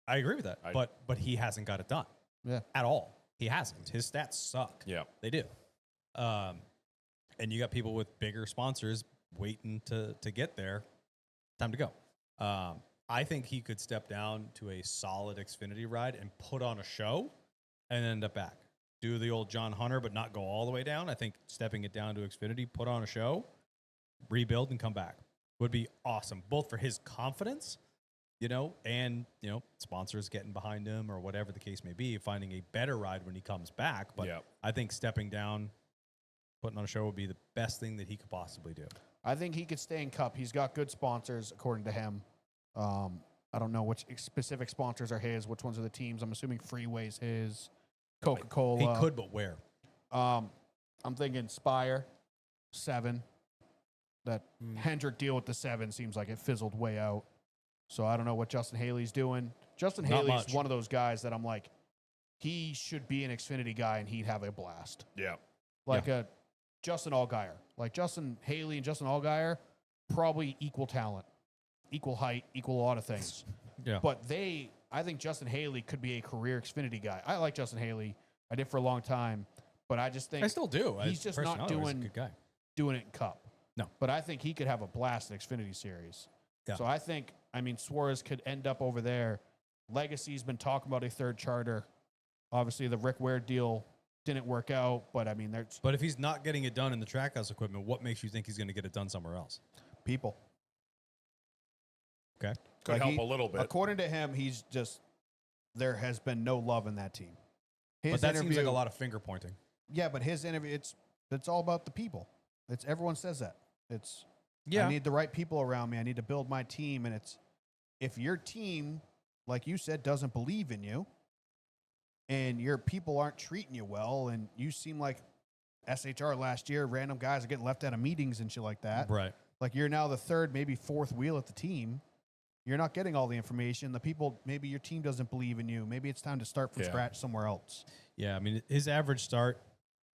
I agree with that, but he hasn't got it done. Yeah. At all. He hasn't. His stats suck. Yeah. They do. And you got people with bigger sponsors waiting to get there. Time to go. I think he could step down to a solid Xfinity ride and put on a show and end up back. Do the old John Hunter, but not go all the way down. I think stepping it down to Xfinity, put on a show, rebuild, and come back would be awesome, both for his confidence and sponsors getting behind him or whatever the case may be, finding a better ride when he comes back. But Yep. I think stepping down, putting on a show would be the best thing that he could possibly do. I think he could stay in Cup. He's got good sponsors, according to him. I don't know which specific sponsors are his, which ones are the teams. I'm assuming Freeway's his, Coca-Cola. He could, but where? I'm thinking Spire, 7. That Hendrick deal with the 7 seems like it fizzled way out. So I don't know what Justin Haley's doing. Justin Not Haley's much. one of those guys that I'm like, he should be an Xfinity guy and he'd have a blast. Yeah. Like a Justin Allgaier. Like Justin Haley and Justin Allgaier, probably equal talent, equal height, equal a lot of things. Yeah. But I think Justin Haley could be a career Xfinity guy. I like Justin Haley. I did for a long time. But I just think I still do. he's just not Personality, he's a doing good guy. doing it in Cup. No. But I think he could have a blast in Xfinity Series. Yeah. So I think, Suarez could end up over there. Legacy's been talking about a third charter. Obviously, the Rick Ware deal didn't work out, but there's But if he's not getting it done in the Trackhouse equipment, what makes you think he's going to get it done somewhere else? people. Okay. Could Like help he- a little bit. According to him, he's just, there has been no love in that team. But that seems like a lot of finger pointing. Yeah, but his interview, it's all about the people. Everyone says that. Yeah. I need the right people around me. I need to build my team. And if your team, like you said, doesn't believe in you and your people aren't treating you well, and you seem like SHR last year, random guys are getting left out of meetings and shit like that. Right. Like you're now the third, maybe fourth wheel at the team. You're not getting all the information. The people, maybe your team doesn't believe in you. Maybe it's time to start from Yeah. scratch somewhere else. Yeah. His average start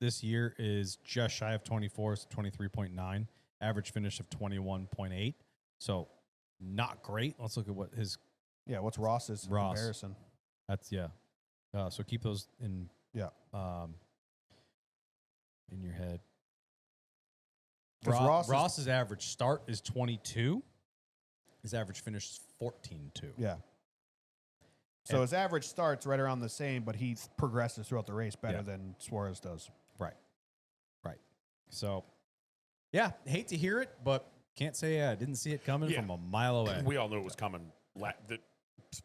this year is just shy of 24, so 23.9. Average finish of 21.8. So not great. Let's look at what his Yeah, what's Ross's in Ross. comparison? That's so keep those in in your head. 'Cause Ross's average start is 22. His average finish is 14.2. Yeah. So And- his average starts right around the same, but he progresses throughout the race better Yeah. than Suarez does. Right. So yeah, hate to hear it, but can't say I didn't see it coming Yeah. from a mile away. We all knew it was coming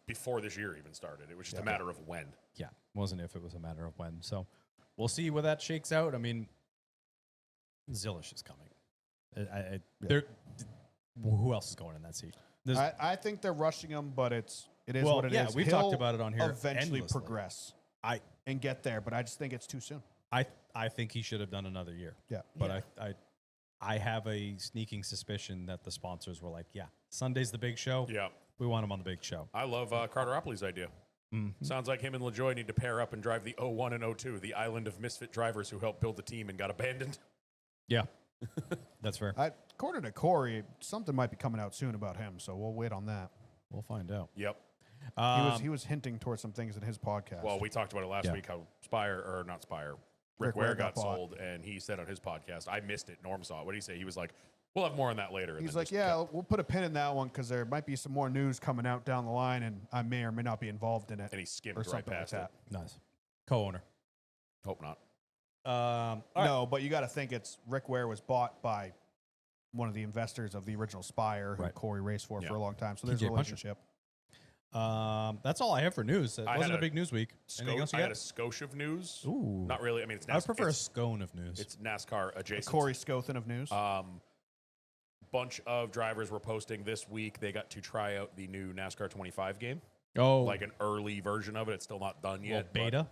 before this year even started. It was just a matter of when. Yeah, wasn't if, it was a matter of when. So we'll see where that shakes out. Zillish is coming. Who else is going in that seat? I think they're rushing him, but it is Well, what it is. yeah, we've talked about it on here Eventually endlessly. progress I and get there, but I just think it's too soon. I think he should have done another year. Yeah. But I have a sneaking suspicion that the sponsors were like, yeah, Sunday's the big show. Yeah. We want him on the big show. I love Carter Opley's idea. Sounds like him and LaJoy need to pair up and drive the 01 and 02, the island of misfit drivers who helped build the team and got abandoned. Yeah. That's fair. According to Corey, something might be coming out soon about him, so we'll wait on that. We'll find out. Yep. He was hinting towards some things in his podcast. Well, we talked about it last Yeah. week how Rick Ware got sold, and he said on his podcast, I missed it. Norm saw it. What did he say? He was like, we'll have more on that later. And he's then like, just yeah, kept- we'll put a pin in that one because there might be some more news coming out down the line, and I may or may not be involved in it and he skimmed or right something like past that. it. Nice. Co-owner. Hope not. All right. No, but you got to think it's Rick Ware was bought by one of the investors of the original Spire, who Right. Corey raced for Yeah. a long time. So there's a TJ Puncher. relationship. That's all I have for news. It I wasn't had a big news week. Anything else I you had a got? skosh of news. Ooh. Not really. I mean, it's I would NASCAR. prefer a scone of news. It's NASCAR adjacent. Corey Scothen of news. Bunch of drivers were posting this week. They got to try out the new NASCAR 25 game, like like an early version of it. It's still not done a little yet. but beta.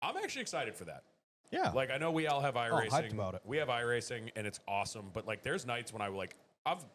I'm actually excited for that. Yeah. Like, I know we all have iRacing. hyped about it. We have iRacing, and it's awesome. But like, there's nights when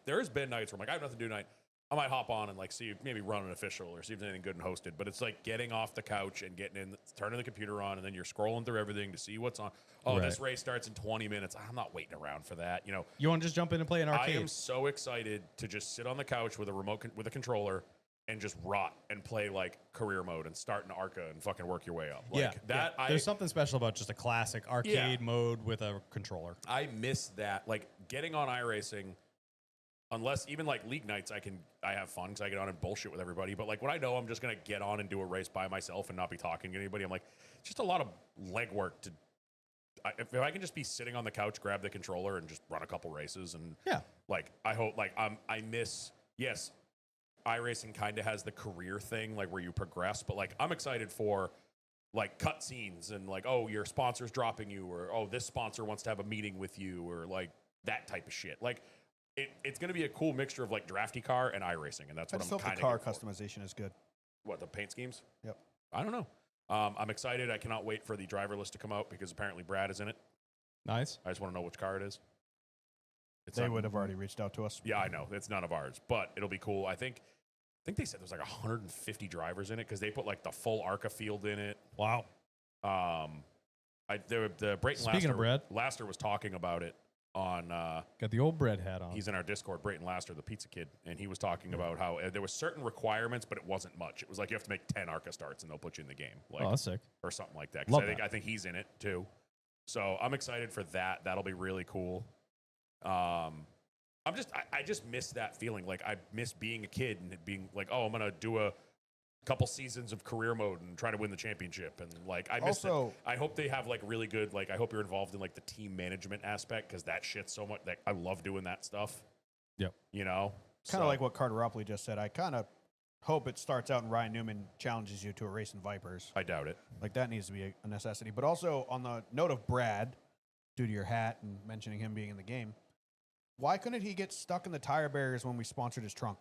there's been nights where I'm like, I have nothing to do tonight. I might hop on and like see maybe run an official or see if there's anything good and hosted. But it's like getting off the couch and getting in, turning the computer on, and then you're scrolling through everything to see what's on. Oh, this Right. race starts in 20 minutes. I'm not waiting around for that. You know, You want to just jump in and play an I arcade? am so excited to just sit on the couch with a with a controller and just rot and play like career mode and start an ARCA and fucking work your way up. Like that. There's something special about just a classic arcade mode with a controller. I miss that. Like getting on iRacing, unless even like league nights, I have fun because I get on and bullshit with everybody. But like when I know I'm just gonna get on and do a race by myself and not be talking to anybody, I'm like, it's just a lot of legwork to. If I can just be sitting on the couch, grab the controller, and just run a couple races, and Yeah. like I hope, like I miss. Yes, iRacing kind of has the career thing, like where you progress, but like I'm excited for like cutscenes and like, oh, your sponsor's dropping you, or oh, this sponsor wants to have a meeting with you, or like that type of shit. Like it's going to be a cool mixture of like drafty car and iRacing, and that's I what just I'm hope kind the of car customization is good. What, the paint schemes? Yep. I don't know. I'm excited. I cannot wait for the driver list to come out because apparently Brad is in it. Nice. I just want to know which car it is. It's They not- would have already reached out to us. Yeah, I know. It's none of ours, but it'll be cool. I think they said there's like 150 drivers in it because they put like the full ARCA field in it. Wow. The Brayton Speaking of Brad. Laster was talking about it on. Got the old bread hat on. He's in our Discord, Brayton Laster, the pizza kid, and he was talking about how there was certain requirements, but it wasn't much. It was like you have to make 10 ARCA starts and they'll put you in the game, like oh, that's sick. or something like that. 'Cause Love I think that. I think he's in it too. So I'm excited for that. That'll be really cool. I just miss that feeling. Like I miss being a kid and it being like, oh, I'm gonna do a couple seasons of career mode and try to win the championship. And like I miss it. Also- I hope they have like really good. Like I hope you're involved in like the team management aspect because that shit's so much. Like I love doing that stuff. Yep. You know, Kind of like what Carteropoli just said. I kind of hope it starts out and Ryan Newman challenges you to a race in Vipers. I doubt it. Like that needs to be a necessity. But also on the note of Brad, due to your hat and mentioning him being in the game, why couldn't he get stuck in the tire barriers when we sponsored his trunk?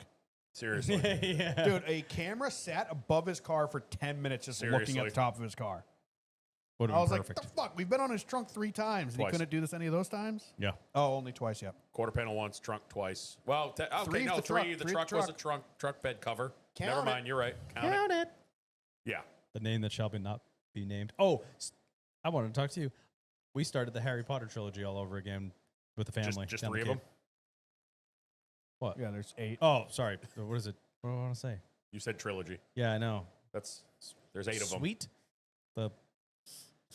Seriously. yeah. Dude, a camera sat above his car for 10 minutes just looking at Seriously? the top of his car. Would I have was been like, perfect. what the fuck? We've been on his trunk 3 times. And he Twice. couldn't do this any of those times? yeah. Oh, only twice, yep. Quarter panel once, trunk twice. Well, okay, Three's no, the truck. three. The Three's truck the was a truck. truck bed cover. Count Never it. mind. You're right. Count it. Yeah. The name that shall be not be named. Oh, I wanted to talk to you. We started the Harry Potter trilogy all over again with the family. Just down the 3 of Cape. them. What? Yeah, there's 8. Oh, sorry. What is it? What do I want to say? You said trilogy. Yeah, I know. There's 8 of them. Sweet. The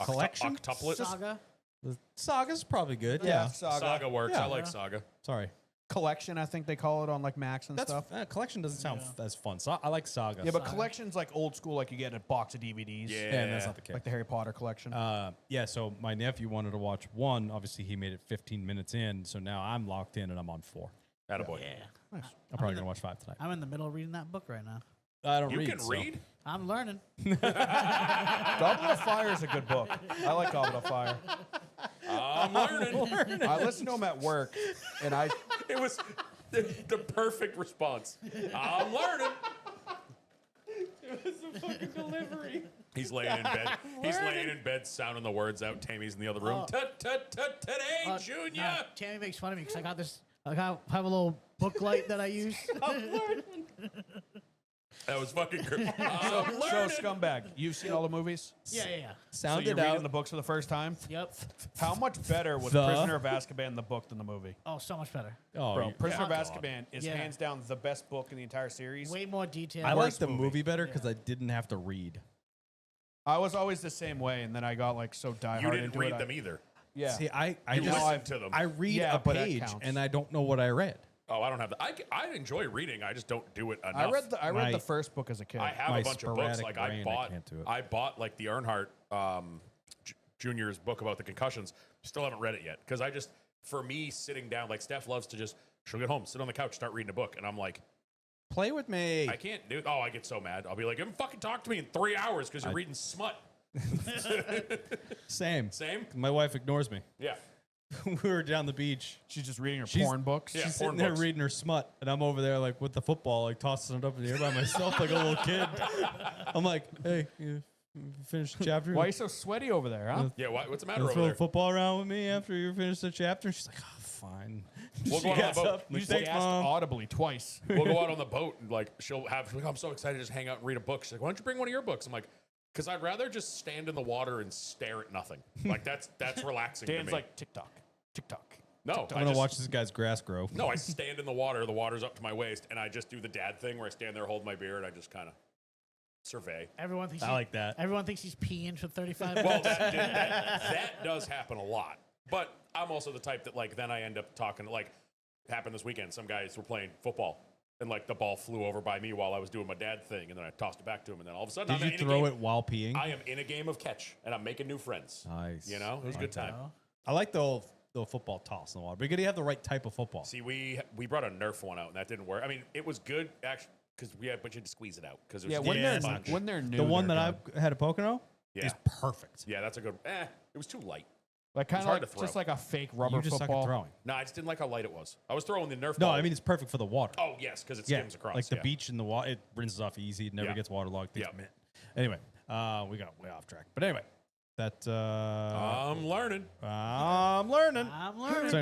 collection. Octuplet. Saga. The Saga's probably good. Yeah, Yeah. Saga works. Yeah. I like Yeah. Saga. Sorry. Collection, I think they call it on like Max and That's stuff. collection doesn't sound Yeah. as fun. So I like Saga. Yeah, but Saga. collection's like old school, like you get a box of DVDs. Yeah. and that's not the case. Like the Harry Potter collection. Yeah, so my nephew wanted to watch 1. Obviously, he made it 15 minutes in. So now I'm locked in and I'm on 4. Attaboy. Yeah. Nice. I'm probably going to watch 5 tonight. I'm in the middle of reading that book right now. I don't You read. can so- read. I'm learning. Goblet of Fire is a good book. I like Goblet of Fire. I'm learning. I listen to him at work, and I It was the perfect response. I'm learning. He's laying in bed. He's laying in bed, sounding the words out. Tammy's in the other room. Oh. Today, Junior. No, Tammy makes fun of me because I got this. I have a little book light that I use. That was fucking great. so I'm learning. scumbag. You've seen all the movies. yeah. So Sounded you're reading out. the books for the first time. Yep. How much better was The- Prisoner of Azkaban the book than the movie? Oh, so much better. Oh, Bro, you- Prisoner of God. Azkaban is Yeah. hands down the best book in the entire series. Way more detail. I like worst the movie. movie better because I didn't have to read. I was always the same way, and then I got like so diehard You didn't into read it. them either. Yeah. See, I You just listened to them. I read Yeah, a but that page counts. and I don't know what I read. Oh, I don't have that. I enjoy reading. I just don't do it enough. I read My- the first book as a kid. I have My a bunch of books. sporadic Like brain, I can't do it. I bought like the Earnhardt Junior's book about the concussions. Still haven't read it yet because I just, for me, sitting down, like Steph loves to just, she'll get home, sit on the couch, start reading a book, and I'm like, Play with me. I can't do. Oh, I get so mad. I'll be like, fucking talk to me in 3 hours because you're reading smut. Same. Same. My wife ignores me. Yeah. We were down the beach. She's just reading her She's- porn books. Yeah. She's porn sitting there books. reading her smut, and I'm over there like with the football, like tossing it up in the air by myself like a little kid. I'm like, hey, you finished the chapter? Why are you so sweaty over there, huh? Yeah. What's the matter You over throw the there? football around with me after you finish the chapter? She's like, oh, fine. We'll She go on the gets boat. up, You like, just thanks, gasped Mom. audibly twice. We'll go out on the boat and like she'll have. She's like, I'm so excited to just hang out and read a book. She's like, why don't you bring one of your books? I'm like, because I'd rather just stand in the water and stare at nothing. Like that's relaxing. Dan's to me. like TikTok, TikTok. no, I'm going to watch this guy's grass grow. No, I stand in the water. The water's up to my waist, and I just do the dad thing where I stand there, hold my beer, and I just kind of survey. Everyone thinks. I like that. Everyone thinks he's peeing for 35 Well, minutes. that does happen a lot. But I'm also the type that like then I end up talking like happened this weekend. Some guys were playing football, and like the ball flew over by me while I was doing my dad thing, and then I tossed it back to him, and then all of a sudden Did I'm you in a throw game. it while peeing? I am in a game of catch, and I'm making new friends. Nice. You know, it was a good time. I like the football toss in the water, but you got to have the right type of football. See, we brought a Nerf one out, and that didn't work. I mean, it was good. Actually, Because but you had to squeeze it out. Because Yeah, when when they're new, The one they're that good. I've had at Pocono Yeah. is perfect. Yeah, that's a good. It was too light. Like kind It's of hard like to just throw. like a fake rubber You just suck football. at throwing. No, I just didn't like how light it was. I was throwing the Nerf No, ball. I mean it's perfect for the water. Oh yes, because it yeah, skims across. like the yeah. beach and the water, it rinses off easy. It never Yeah. gets waterlogged. It's Yeah. mint. Anyway, we got way off track. But anyway, that I'm learning. I'm learning. I'm learning. So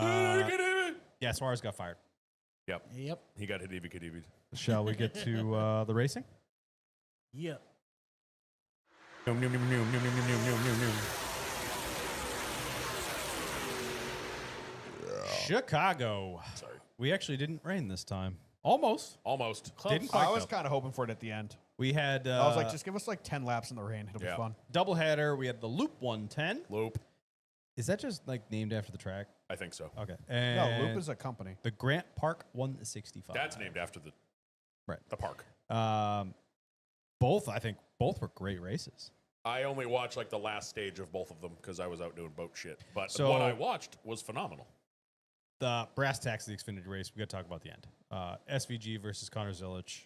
anyway, yeah, Suarez got fired. Yep, Yep. he got Hadivi Kadivi. Shall we get to the racing? Yep. Chicago. Sorry, We actually didn't rain this time. Almost. almost. Didn't quite. I was though. kind of hoping for it at the end. We had. I was like, just give us like 10 laps in the rain. It'll Yeah. be fun. doubleheader. We had the Loop 110. Loop. Is that just like named after the track? I think so. Okay. No, And Loop is a company. the Grant Park 165. That's named after the Right. the park. I think both were great races. I only watched like the last stage of both of them because I was out doing boat shit. But So- what I watched was phenomenal. The brass tacks of the Xfinity race, we got to talk about the end. SVG versus Connor Zilic.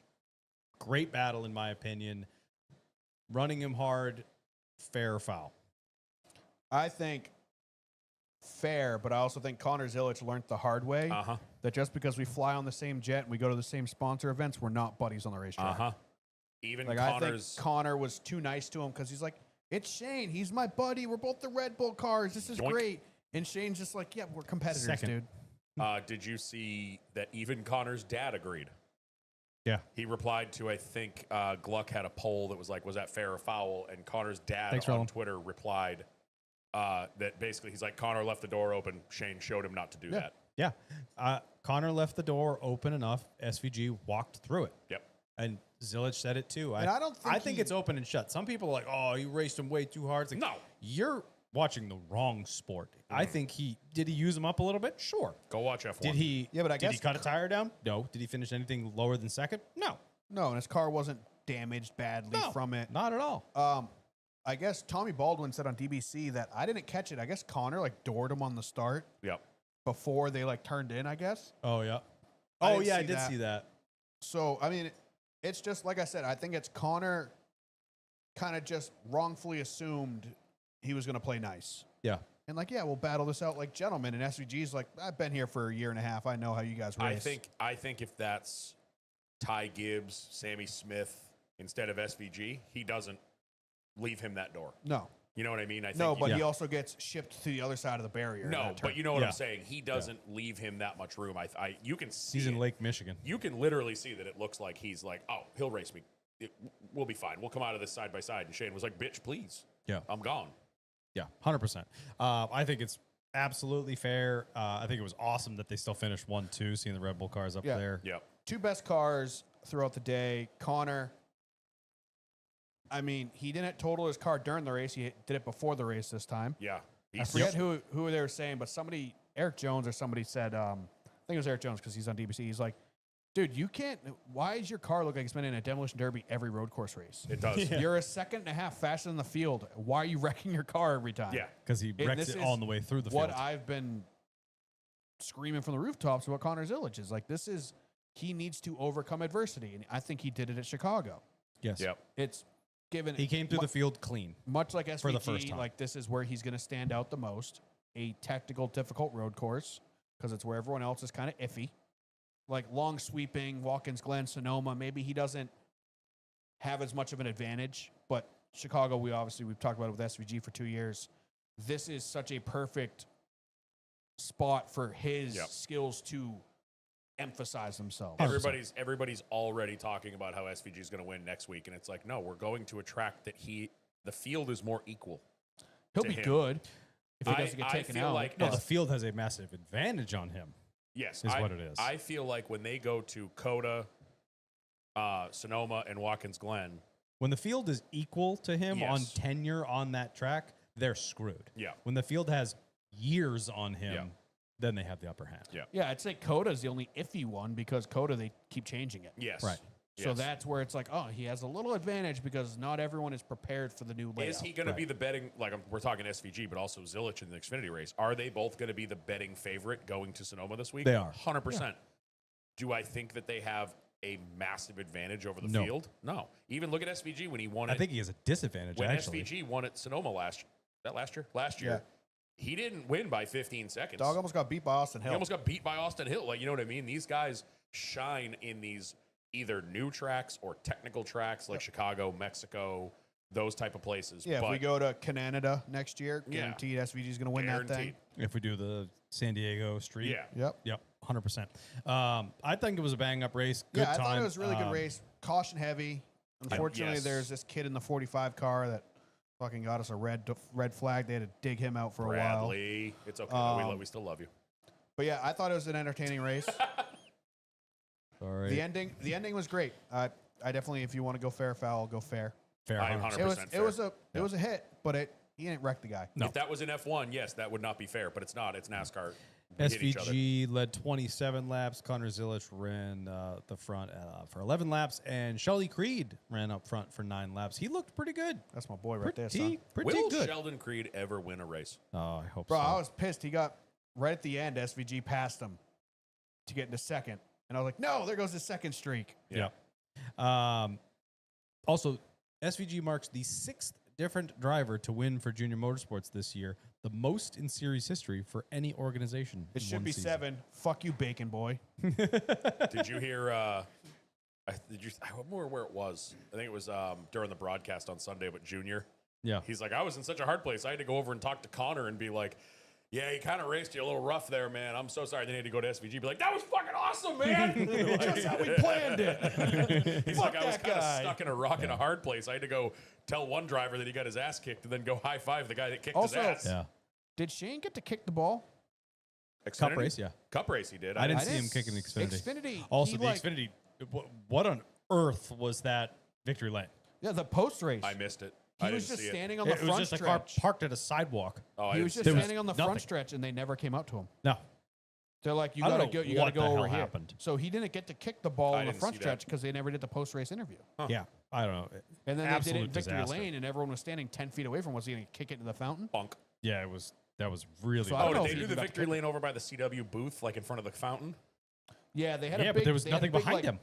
Great battle, in my opinion. Running him hard, fair or foul. I think fair, but I also think Connor Zilic learned the hard way Uh huh. that just because we fly on the same jet and we go to the same sponsor events, we're not buddies on the racetrack. Uh huh. Even Like Connor's. I think Connor was too nice to him because he's like, "It's Shane. He's my buddy. We're both the Red Bull cars. This is Yoink. great." And Shane's just like, "Yeah, we're competitors, Second. dude." Did you see that even Connor's dad agreed? Yeah. He replied to, I think Gluck had a poll that was like, was that fair or foul? And Connor's dad Thanks, on Roland. Twitter replied that basically he's like, Connor left the door open. Shane showed him not to do that. Yeah. Connor left the door open enough. SVG walked through it. Yep. And Zilic said it too. And I don't think I think he- it's open and shut. Some people are like, oh, you raced him way too hard. It's like, No. You're watching the wrong sport. I think did he use him up a little bit? Sure. Go watch F1. Did he? Yeah, but I did he guess- cut a tire down? No. Did he finish anything lower than second? No. No, and his car wasn't damaged badly No, from it. not at all. I guess Tommy Baldwin said on DBC that I didn't catch it. I guess Connor like doored him on the start Yep. before they like turned in, I guess. Oh yeah. I Oh didn't yeah, I see did that. see that. So, I mean, it's just like I said, I think it's Connor kind of just wrongfully assumed he was going to play nice. Yeah. And like, yeah, we'll battle this out like gentlemen. And SVG's like, I've been here for a year and a half. I know how you guys race. I think if that's Ty Gibbs, Sammy Smith instead of SVG, he doesn't leave him that door. No. You know what I mean? I think No, but Yeah. he also gets shipped to the other side of the barrier. in no, that turn. but you know what Yeah. I'm saying. He doesn't leave him that much room. You can see He's in it. Lake Michigan. You can literally see that it looks like he's like, oh, he'll race me. We'll be fine. We'll come out of this side by side. And Shane was like, bitch, please. Yeah. I'm gone. Yeah, 100%. I think it's absolutely fair. I think it was awesome that they still finished 1-2, seeing the Red Bull cars up Yeah. there. Yep. Two best cars throughout the day. Connor, I mean, he didn't total his car during the race. He did it before the race this time. Yeah. I forget who they were saying, but somebody, Eric Jones or somebody said, I think it was Eric Jones because he's on DBC. He's like, dude, you can't. Why does your car look like it's been in a demolition derby every road course race? It does. You're a second and a half faster than the field. Why are you wrecking your car every time? Yeah. Because he wrecks this it is on the way through the What field. I've been screaming from the rooftops about Connor Zilic is like, he needs to overcome adversity. And I think he did it at Chicago. Yes. Yep. It's given. He came through the field clean. Much like SVG, for the first time. like this is where he's going to stand out the most. A technical, difficult road course because it's where everyone else is kind of iffy. Like long sweeping, Watkins Glen, Sonoma, maybe he doesn't have as much of an advantage. But Chicago, we've talked about it with SVG for 2 years. This is such a perfect spot for his Yep. skills to emphasize themselves. 100%. Everybody's already talking about how SVG is going to win next week, and it's like, no, we're going to a track that the field is more equal. He'll to be him. good if he I- doesn't get I taken feel out. like No, Yes. the field has a massive advantage on him. Yes, Is what it is. I feel like when they go to Coda, Sonoma, and Watkins Glen, When the field is equal to him on Yes. tenure on that track, they're screwed. yeah, When the field has years on him, Yeah. then they have the upper hand. yeah, Yeah, I'd say Coda's the only iffy one because Coda, they keep changing it. yes, Right. So yes. that's where it's like, oh, he has a little advantage because not everyone is prepared for the new layout. Is he going to Right. be the betting? Like we're talking SVG, but also Zilic in the Xfinity race. Are they both going to be the betting favorite going to Sonoma this week? They are. 100%. Do I think that they have a massive advantage over the No. field? No. Even look at SVG when he won I it. think he has a disadvantage, when actually. SVG won at Sonoma last year? Last year. He didn't win by 15 seconds. Dog almost got beat by Austin He Hill. almost got beat by Austin Hill. Like, you know what I mean? These guys shine in these either new tracks or technical tracks like Chicago, Mexico, those type of places. Yeah, but if we go to Canada next year, Yeah. guaranteed SVG is going to win that guaranteed. thing. If we do the San Diego street. Yeah. Yep. Yep, 100%. I think it was a bang-up race. Good Yeah, I time. thought it was a really good race. Caution heavy. Unfortunately, yes. there's this kid in the 45 car that fucking got us a red flag. They had to dig him out for a while. Bradley. It's okay. We still love you. But yeah, I thought it was an entertaining race. Sorry. The ending was great. I definitely, if you want to go fair foul, go fair. Fair. I am 100%. 100% It was a hit, but he didn't wreck the guy. No. If that was in F1, yes, that would not be fair, but it's not. It's NASCAR. We hit each other. SVG led 27 laps. Connor Zilic ran the front for 11 laps, and Shelly Creed ran up front for 9 laps. He looked pretty good. That's my boy right there, son. Pretty Will good. Sheldon Creed ever win a race? Oh, I hope Bro, so. I was pissed. He got right at the end. SVG passed him to get into second, and I was like, "No, there goes his second streak." Yeah. Also, SVG marks the 6th different driver to win for Junior Motorsports this year, the most in series history for any organization. It in should one be season. 7. Fuck you, Bacon Boy. Did you hear? I remember where it was. I think it was during the broadcast on Sunday. But Junior, Yeah. he's like, I was in such a hard place. I had to go over and talk to Connor and be like, "Yeah, he kind of raced you a little rough there, man. I'm so sorry." Then he had to go to SVG, be like, "That was fucking awesome, man." Just how we planned it. He's Fuck like, I was that kind of guy. stuck in a rock in a hard place. I had to go tell one driver that he got his ass kicked, and then go high five the guy that kicked Also- his ass. Yeah. Did Shane get to kick the ball? Cup Xfinity? race, yeah. Cup race, he did. I didn't I see him didn't- kicking the Xfinity. Xfinity. Also, he, the like- Xfinity, what on earth was that victory lane? Yeah, the post race. I missed it. He I was didn't just see standing it. on the It was front just a car stretch. parked at a sidewalk. Oh, I He didn't was see just There was standing on the nothing. front stretch, and they never came out to him. No. They're like, "You I don't gotta know go. You gotta what the go over hell here." happened. So he didn't get to kick the ball I on the didn't front see that. stretch because they never did the post race interview. Yeah. I don't know. And then they did it Absolute in victory disaster. lane, and everyone was standing 10 feet away from. Was he going to kick it into the fountain? Bonk. Yeah, that was really So I bad. don't Oh, know did if they he do the got to victory kick it. lane over by the CW booth, like in front of the fountain? Yeah, they had Yeah, a big. but there was they had a nothing big, behind like- him.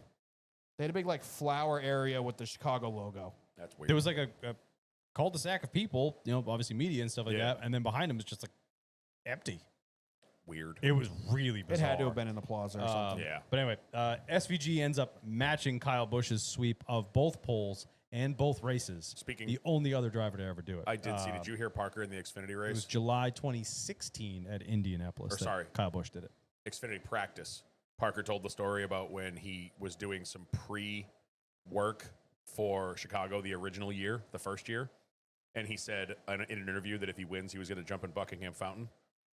They had a big like flower area with the Chicago logo. That's weird. There was like a cul-de-sac of people, obviously media and stuff like Yeah. that, and then behind him was just like empty. weird. It was really It bizarre. had to have been in the plaza or something. Yeah. But anyway, SVG ends up matching Kyle Busch's sweep of both poles and both races. Speaking- the only other driver to ever do it. I did see. Did you hear Parker in the Xfinity It was race? July 2016 at Indianapolis. Or that sorry. Kyle Busch did it. Xfinity practice. Parker told the story about when he was doing some pre-work for Chicago the original year, the first year. And he said in an interview that if he wins, he was going to jump in Buckingham Fountain.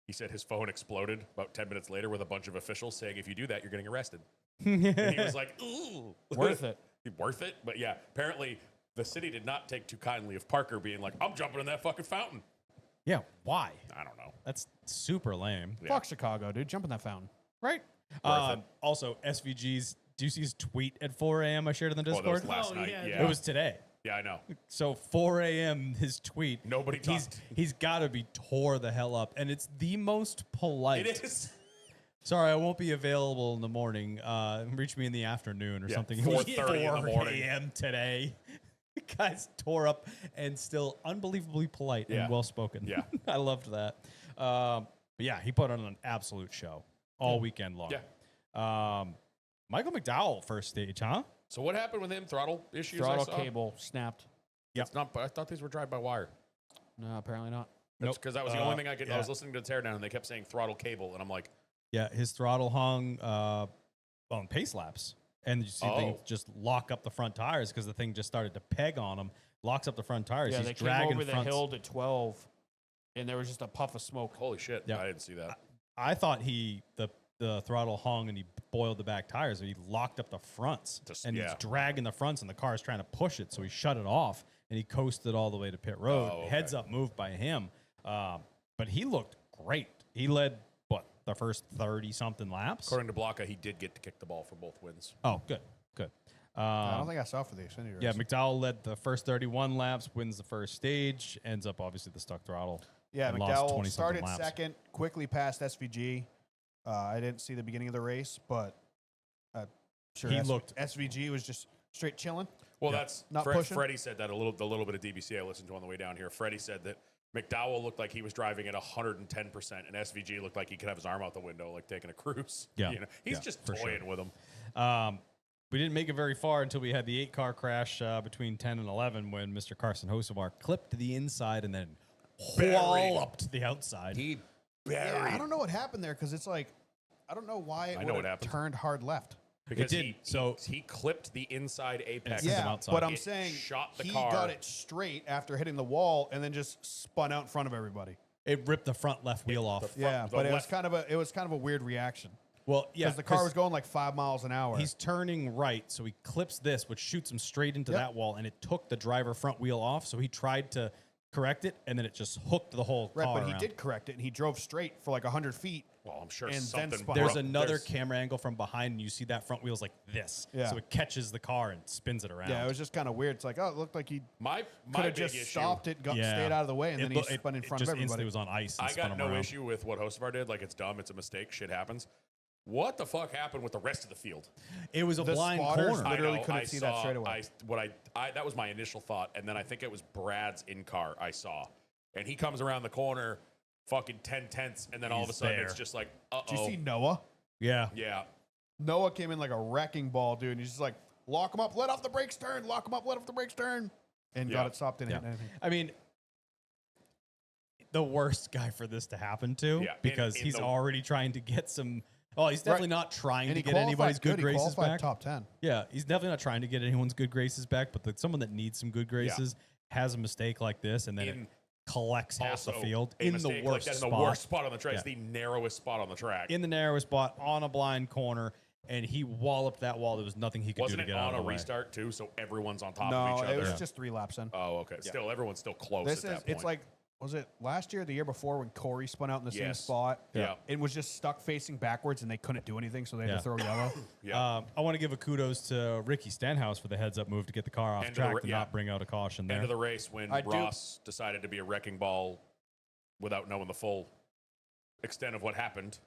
He said his phone exploded about 10 minutes later with a bunch of officials saying, if you do that, you're getting arrested. And he was like, ooh. Worth it. Worth it? But yeah, apparently the city did not take too kindly of Parker being like, I'm jumping in that fucking fountain. Yeah, why? I don't know. That's super lame. Yeah. Fuck Chicago, dude. Jump in that fountain. Right? Worth it. Also, SVG's, do you see his tweet at 4 a.m. I shared in the Oh, Discord? that was last Oh, night. yeah. Yeah. It was today. Yeah, I know. So 4 a.m. his tweet. Nobody talked. He's got to be tore the hell up, and it's the most polite. It is. Sorry, I won't be available in the morning. Reach me in the afternoon or Yeah, something. 4:30 in the morning. 4 a.m. today. Guys tore up and still unbelievably polite Yeah. and well spoken. Yeah. I loved that. But yeah, he put on an absolute show all weekend long. Yeah. Michael McDowell first stage, huh? So what happened with him? Throttle issues? I Throttle saw? cable snapped. It's not. I thought these were drive by wire. No, apparently not. Nope. Because that was the only thing I could. I yeah. was listening to the teardown, and they kept saying throttle cable, and I'm like, Yeah, his throttle hung on pace laps. And you see the thing Oh. just lock up the front tires because the thing just started to peg on him, locks up the front tires. Yeah, He's they came dragging over the fronts. hill to 12, and there was just a puff of smoke. holy shit! Yeah. I didn't see that. I thought the throttle hung and he boiled the back tires, and he locked up the fronts, Just- and yeah. he's dragging the fronts, and the car's trying to push it, so he shut it off, and he coasted all the way to pit road. Oh, okay. Heads up move by him, but he looked great. He led the first 30 something laps. According to Blocka, he did get to kick the ball for both wins. Oh, good. I don't think I saw for the Xfinity race. Yeah, McDowell led the first 31 laps, wins the first stage, ends up obviously the stuck throttle. Yeah, and lost McDowell 20-something started laps. second, quickly passed SVG. I didn't see the beginning of the race, but Sure, He looked- SVG was just straight chilling. Well, that's Not pushing? Freddie said that the little bit of DBC I listened to on the way down here. Freddie said that McDowell looked like he was driving at 110%, and SVG looked like he could have his arm out the window, like taking a cruise. Yeah. You know, he's Yeah, just for sure. toying with him. We didn't make it very far until we had the 8-car crash between 10 and 11 when Mr. Carson Hocevar clipped the inside and then Buried. walloped the outside. He Yeah, buried I don't know what happened there because it's like I don't know why it I know would've what happened. turned hard left. because did. he clipped the inside apex. sent him Yeah, outside. but I'm It saying shot the he car. got it straight after hitting the wall and then just spun out in front of everybody. It ripped the front left wheel off. Yeah, the but it was left- kind of a weird reaction Well, yeah, because the car was going like 5 miles an hour. He's turning right, so he clips this, which shoots him straight into Yep. that wall, and it took the driver front wheel off. So he tried to correct it, and then it just hooked the whole right, car but he around. did correct it and he drove straight for like 100 feet. Well, I'm sure And then something. spun. There's Bro, another camera angle from behind, and you see that front wheel's like this. Yeah. So it catches the car and spins it around. Yeah, it was just kind of weird. It's like, oh, it looked like he My could have big just issue. stopped it, Yeah. stayed out of the way, and then he lo- spun in it front just of everybody. instantly was on ice. And I spun got him no around. issue with what Hocevar did. Like, it's dumb. It's a mistake. Shit happens. What the fuck happened with the rest of the field? It was a The blind spotters corner. literally I know, couldn't I see that saw- straight away. That was my initial thought, and then I think it was Brad's in car I saw, and he comes around the corner, fucking 10 tenths, and then all of a He's sudden there. it's just like, uh Did you oh, see Noah? Yeah. yeah. Noah came in like a wrecking ball, dude. And he's just like, lock him up, let off the brakes, turn, lock him up, let off the brakes, turn, and Yeah. got it stopped. Didn't Yeah. hit anything. I mean, the worst guy for this to happen to, Yeah, because in he's the- already trying to get some. Oh, he's definitely not trying And to he get anybody's qualified good He graces qualified back. top 10. Yeah, he's definitely not trying to get anyone's good graces back, but someone that needs some good graces has a mistake like this, and then In- it collects half the Also, field a in the mistake worst like that spot. in the worst spot on the track. It's Yeah. the narrowest spot on the track. In the narrowest spot on a blind corner, and he walloped that wall. There was nothing he could Wasn't do to it get out on of a the way. restart too? So everyone's on top No, of each it other. was just 3 laps in. Oh, okay. Still, everyone's still close This at is, that point. it's like, was it last year or the year before when Corey spun out in the same Yes. spot? Yeah. It was just stuck facing backwards and they couldn't do anything, so they had Yeah. to throw yellow. yeah. I want to give a kudos to Ricky Stenhouse for the heads-up move to get the car off End of the track ra- to yeah. not bring out a caution there. End of the race when I do- Ross decided to be a wrecking ball without knowing the full extent of what happened.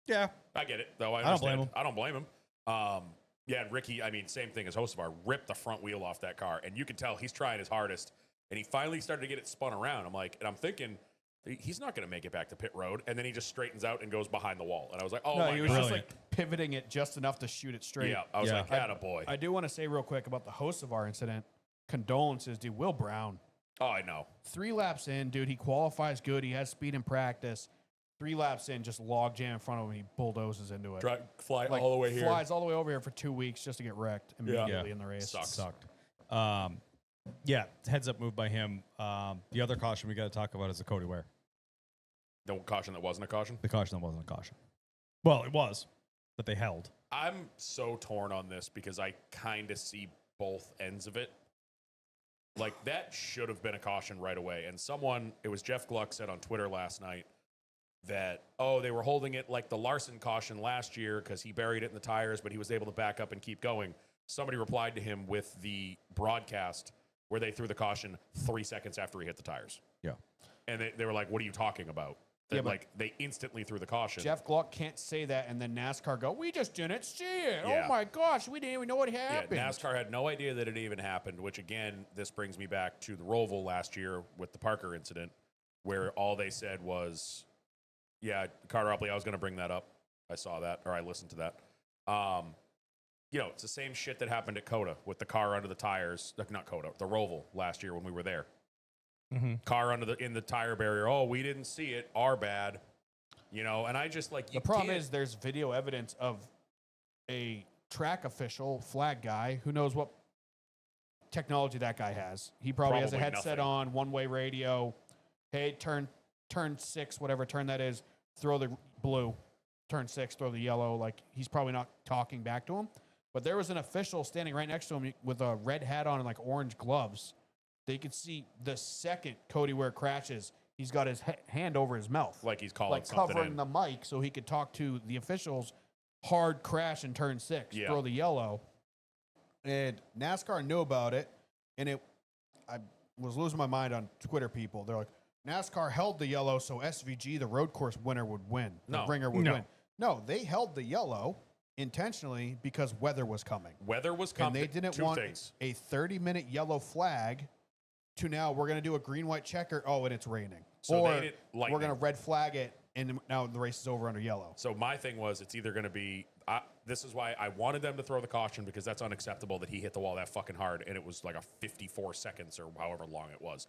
Yeah, I get it, though. I don't blame understand. him. I don't blame him. Yeah, and Ricky, I mean, same thing as Hocevar, ripped the front wheel off that car, and you could tell he's trying his hardest, and he finally started to get it spun around. I'm thinking, he's not going to make it back to pit road, and then he just straightens out and goes behind the wall, and I was like, oh no, my he was god, just Brilliant. like pivoting it just enough to shoot it straight. yeah. I was Yeah. like, attaboy. I do want to say real quick about the Hocevar incident. Condolences, dude. Will Brown. Oh, I know. 3 laps in, dude. He qualifies good. He has speed in practice. 3 laps in, just log jam in front of him. He bulldozes into it. Fly Like, all the way here. Flies all the way over here for 2 weeks just to get wrecked immediately in the race. Sucks. sucked. Yeah, heads-up move by him. The other caution we got to talk about is the Cody Ware. The caution that wasn't a caution. The caution that wasn't a caution. Well, it was, but they held. I'm so torn on this because I kind of see both ends of it. Like, that should have been a caution right away. And it was Jeff Gluck said on Twitter last night that, oh, they were holding it like the Larson caution last year because he buried it in the tires, but he was able to back up and keep going. Somebody replied to him with the broadcast where they threw the caution 3 seconds after he hit the tires. Yeah. And they were like, what are you talking about? Yeah, That, but like, they instantly threw the caution. Jeff Gluck can't say that, and then NASCAR go, we just didn't see it. Yeah. Oh my gosh, we didn't even know what happened. Yeah, NASCAR had no idea that it even happened, which again, this brings me back to the Roval last year with the Parker incident, where all they said was, yeah, Carter Opley, I was going to bring that up. I saw that, or I listened to that. It's the same shit that happened at Coda with the car under the tires. Not Coda, the Roval last year when we were there. Mm-hmm. Car in the tire barrier. Oh, we didn't see it. Our bad. And I just like, The problem is there's video evidence of a track official, flag guy, who knows what technology that guy has. He probably has a Probably headset nothing. on, one-way radio. Hey, turn 6, whatever turn that is, throw the blue. Turn 6, throw the yellow. Like, he's probably not talking back to him. But there was an official standing right next to him with a red hat on and like orange gloves. They could see the second Cody Ware crashes, he's got his hand over his mouth. like he's calling Like something covering in. the mic so he could talk to the officials. Hard crash in turn 6, Yeah. throw the yellow. And NASCAR knew about it, and I was losing my mind on Twitter people. They're like, NASCAR held the yellow so SVG, the road course winner, would win. No. The ringer would No. win. No, they held the yellow intentionally because weather was coming. Weather was And coming. they didn't Two want things. a 30-minute yellow flag to now we're going to do a green, white checker. Oh, and it's raining. So they or did we're lightning. going to red flag it, and now the race is over under yellow. So my thing was, it's either going to be. This is why I wanted them to throw the caution, because that's unacceptable that he hit the wall that fucking hard, and it was like a 54 seconds or however long it was.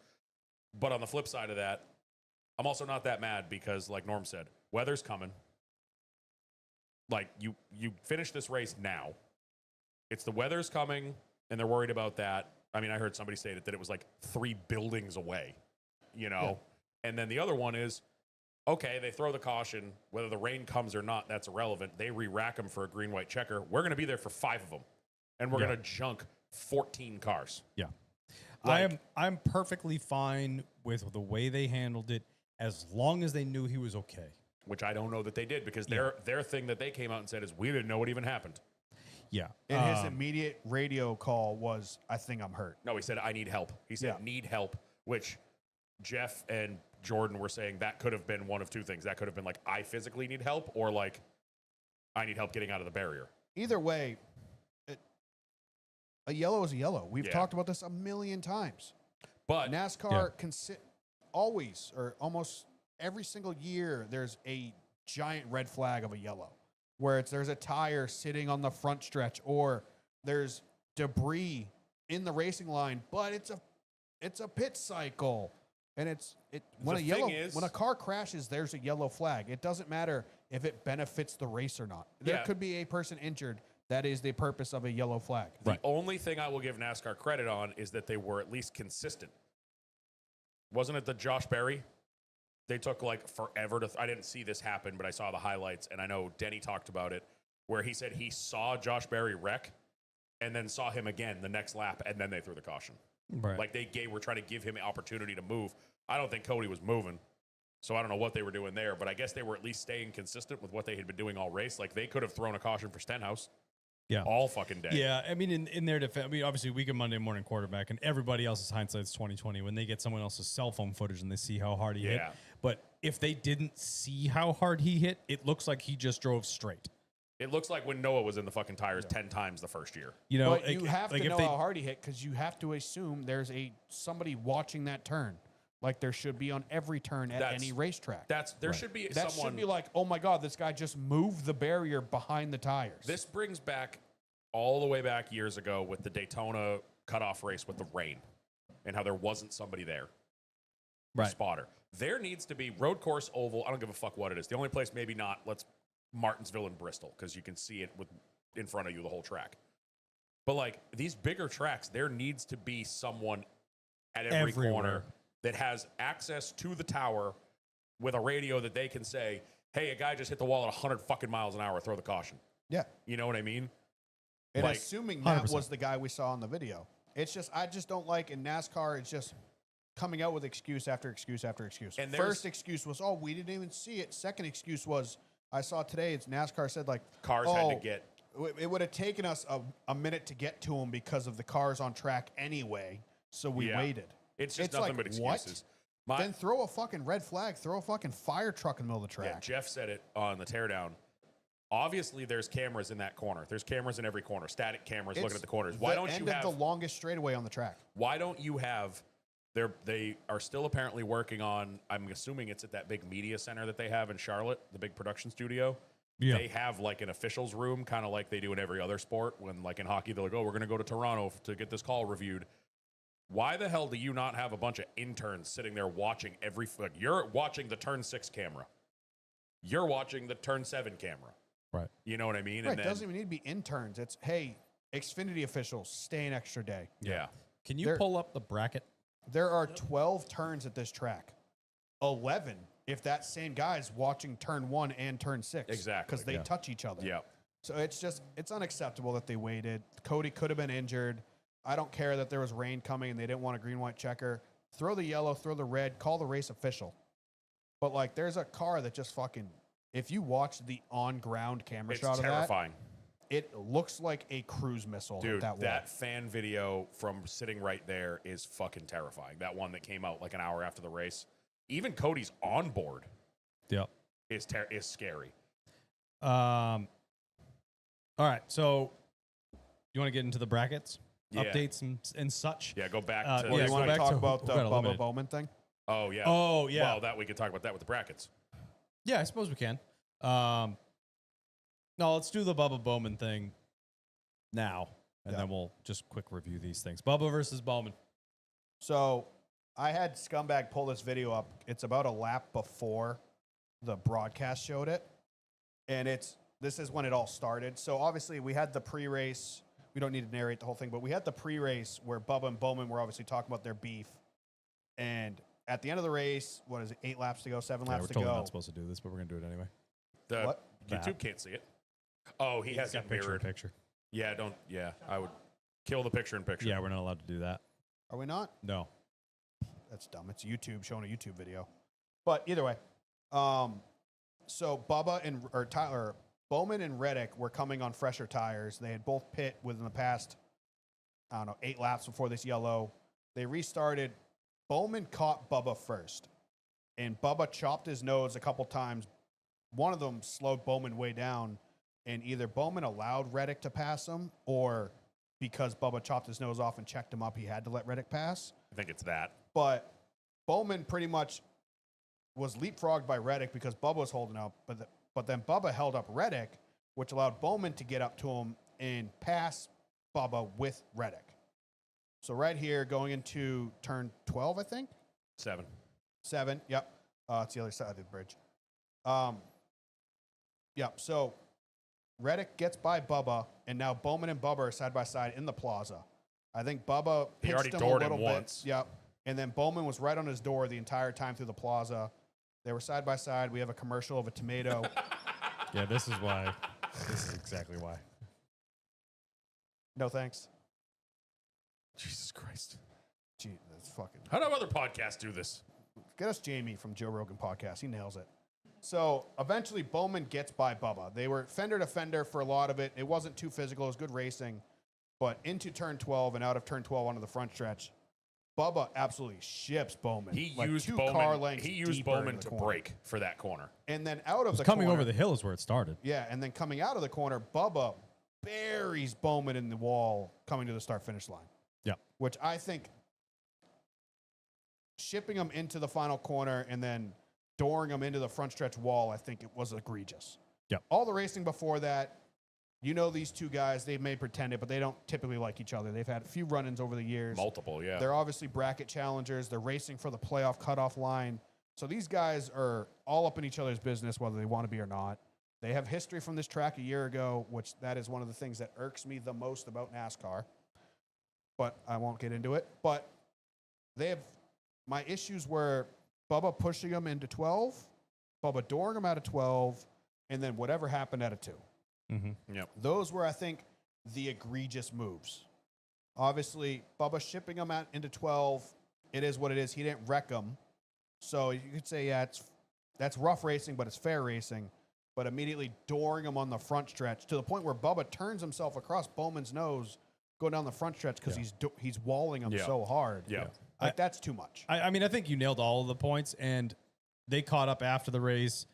But on the flip side of that, I'm also not that mad because, like Norm said, weather's coming. Like you finish this race now. It's the weather's coming, and they're worried about that. I mean, I heard somebody say that it was like 3 buildings away, you know. And then the other one is, okay, they throw the caution. Whether the rain comes or not, that's irrelevant. They re-rack them for a green, white checker. We're going to be there for 5 of them, and we're Yeah. going to junk 14 cars. Yeah. Like- I'm perfectly fine with the way they handled it as long as they knew he was okay. Which I don't know that they did, because their thing that they came out and said is, we didn't know what even happened. Yeah. And his immediate radio call was, I think I'm hurt. No, he said, I need help. He said, Yeah. need help, which Jeff and Jordan were saying that could have been one of two things. That could have been like, I physically need help, or like, I need help getting out of the barrier. Either way, a yellow is a yellow. We've Yeah. talked about this a million times. But NASCAR can sit always or almost every single year. There's a giant red flag of a yellow, where there's a tire sitting on the front stretch, or there's debris in the racing line, but it's a pit cycle, and when The a yellow thing is- when a car crashes, there's a yellow flag. It doesn't matter if it benefits the race or not. There Yeah. could be a person injured. That is the purpose of a yellow flag. the only thing I will give NASCAR credit on is that they were at least consistent. Wasn't it the Josh Berry? They took like forever to. I didn't see this happen, but I saw the highlights, and I know Denny talked about it, where he said he saw Josh Berry wreck, and then saw him again the next lap, and then they threw the caution. Right. Like they were trying to give him an opportunity to move. I don't think Cody was moving, so I don't know what they were doing there, but I guess they were at least staying consistent with what they had been doing all race. Like they could have thrown a caution for Stenhouse. Yeah. All fucking day. Yeah, I mean, in their defense, I mean, obviously, we can Monday morning quarterback, and everybody else's hindsight's 2020 when they get someone else's cell phone footage and they see how hard he hit. Yeah. But if they didn't see how hard he hit, it looks like he just drove straight. It looks like when Noah was in the fucking tires 10 times the first year. You know, But you have like to if know they, how hard he hit, because you have to assume there's somebody watching that turn, like there should be on every turn at That's- any racetrack. There should be That someone. should be like, oh my God, this guy just moved the barrier behind the tires. This brings back all the way back years ago with the Daytona cutoff race with the rain and how there wasn't somebody there. Right. Spotter. There needs to be road course, oval. I don't give a fuck what it is. The only place maybe not, Martinsville and Bristol, because you can see it in front of you the whole track. But like these bigger tracks, there needs to be someone at every Everywhere. corner that has access to the tower with a radio that they can say, hey, a guy just hit the wall at 100 fucking miles an hour, throw the caution. yeah. You know what I mean? And like, assuming that 100%. was the guy we saw in the video. I just don't like in NASCAR, it's just coming out with excuse after excuse after excuse. And there's- First excuse was, oh, we didn't even see it. Second excuse was, I saw today, it's NASCAR said like, Cars oh, had to get. It would have taken us a minute to get to him because of the cars on track anyway, so we Yeah. waited. It's just nothing like, but what? excuses. My- Then throw a fucking red flag, throw a fucking fire truck in the middle of the Yeah, track. Jeff said it on the teardown. Obviously, there's cameras in that corner. There's cameras in every corner. Static cameras looking It's at the corners. Why the don't end you of have? the longest straightaway on the track? Why don't you have? They are still apparently working on. I'm assuming it's at that big media center that they have in Charlotte, the big production studio. Yeah. They have like an officials room, kind of like they do in every other sport. When like in hockey, they're like, "Oh, we're going to go to Toronto to get this call reviewed." Why the hell do you not have a bunch of interns sitting there watching every? Like, you're watching the turn 6 camera. You're watching the turn 7 camera. right. You know what I mean? Right, And it then, doesn't even need to be interns. It's, hey, Xfinity officials, stay an extra day. yeah. Can you There- pull up the bracket? There are 12 turns at this track. 11 if that same guy's watching turn 1 and turn 6. Exactly, Because they yeah. touch each other. Yeah. So it's unacceptable that they waited. Cody could have been injured. I don't care that there was rain coming and they didn't want a green, white checker. Throw the yellow, throw the red, call the race official. But like, there's a car that just fucking, if you watch the on-ground camera It's shot of that, terrifying. it looks like a cruise missile Dude, hit that wall. that fan video from sitting right there is fucking terrifying. That one that came out like an hour after the race. Even Cody's onboard Yep. is scary. All right, so you want to get into the brackets, Yeah. updates, and such? Yeah, go back Uh, to. yeah, Well, you go want to back talk to about who the got Bubba eliminated. Bowman thing? Oh yeah. Oh yeah, Well, that we could talk about that with the brackets. yeah. I suppose we can. No, let's do the Bubba Bowman thing now, and Yeah. then we'll just quick review these things. Bubba versus Bowman. So I had Scumbag pull this video up. It's about a lap before the broadcast showed it. And this is when it all started. So obviously we had the pre-race. We don't need to narrate the whole thing, but we had the pre-race where Bubba and Bowman were obviously talking about their beef. And at the end of the race, what is it, 8 laps to go, 7 Yeah, laps we're to totally go. not supposed to do this, but we're gonna do it anyway. The What? YouTube That. can't see it. Oh, he has Got it picture in mirrored. picture. Yeah, don't. Yeah, I would kill the picture in picture. Yeah, we're not allowed to do that. Are we not? No. That's dumb. It's YouTube showing a YouTube video. But either way, so Bubba and or Tyler Bowman and Reddick were coming on fresher tires. They had both pit within the past, I don't know, 8 laps before this yellow. They restarted. Bowman caught Bubba first, and Bubba chopped his nose a couple times. One of them slowed Bowman way down, and either Bowman allowed Reddick to pass him, or because Bubba chopped his nose off and checked him up, he had to let Reddick pass. I think it's that. But Bowman pretty much was leapfrogged by Reddick because Bubba was holding up. But then Bubba held up Reddick, which allowed Bowman to get up to him and pass Bubba with Reddick. So right here, going into turn 12, I think? 7. 7, yep. It's the other side of the bridge. Yep, so Reddick gets by Bubba, and now Bowman and Bubba are side by side in the plaza. I think Bubba He already pitched him a doored him little bit. once. Yep. And then Bowman was right on his door the entire time through the plaza. They were side by side. We have a commercial of a tomato. Yeah, this is why. This is exactly why. No thanks. Jesus Christ. Gee, that's fucking. How do other podcasts do this? Get us Jamie from Joe Rogan Podcast. He nails it. So eventually Bowman gets by Bubba. They were fender to fender for a lot of it. It wasn't too physical. It was good racing. But into turn 12 and out of turn 12 onto the front stretch, Bubba absolutely ships Bowman. He like used 2 Bowman. car lengths He used deeper Bowman into to the corner. break for that corner. And then out of the Coming corner, over the hill is where it started. yeah, and then coming out of the corner, Bubba buries Bowman in the wall coming to the start-finish line. Yeah. Which I think shipping him into the final corner and then dooring him into the front stretch wall, I think it was egregious. Yep. All the racing before that, you know these two guys, they may pretend it, but they don't typically like each other. They've had a few run-ins over the years. Multiple, yeah. They're obviously bracket challengers. They're racing for the playoff cutoff line. So these guys are all up in each other's business, whether they want to be or not. They have history from this track a year ago, which that is one of the things that irks me the most about NASCAR. But I won't get into it. But they have my issues were Bubba pushing them into 12, Bubba dooring them out of 12, and then whatever happened out of 2. Mm-hmm. Yep. Those were, I think, the egregious moves. Obviously, Bubba shipping them out into 12, it is what it is. He didn't wreck them. So you could say, yeah, that's rough racing, but it's fair racing. But immediately dooring him on the front stretch to the point where Bubba turns himself across Bowman's nose going down the front stretch because Yeah. he's walling him Yeah. so hard. Yeah. Like, that's too much. I mean, I think you nailed all of the points, and they caught up after the race.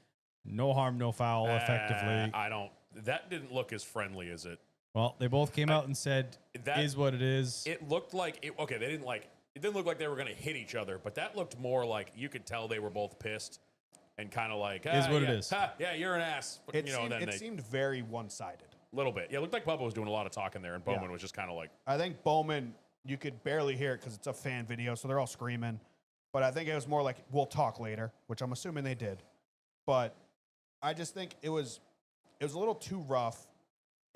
No harm, no foul, effectively. I don't. That didn't look as friendly as it. Well, they both came out and said, That is what it is. It looked like it. Okay, they didn't like. It didn't look like they were going to hit each other, but that looked more like you could tell they were both pissed and kind of like Is what it yeah, is. Yeah, you're an ass. But, It, you know, seemed, then it they seemed very one-sided. little bit. Yeah, it looked like Bubba was doing a lot of talking there, and Bowman was just kind of like, I think Bowman, you could barely hear it because it's a fan video, so they're all screaming. But I think it was more like, we'll talk later, which I'm assuming they did. But I just think it was a little too rough.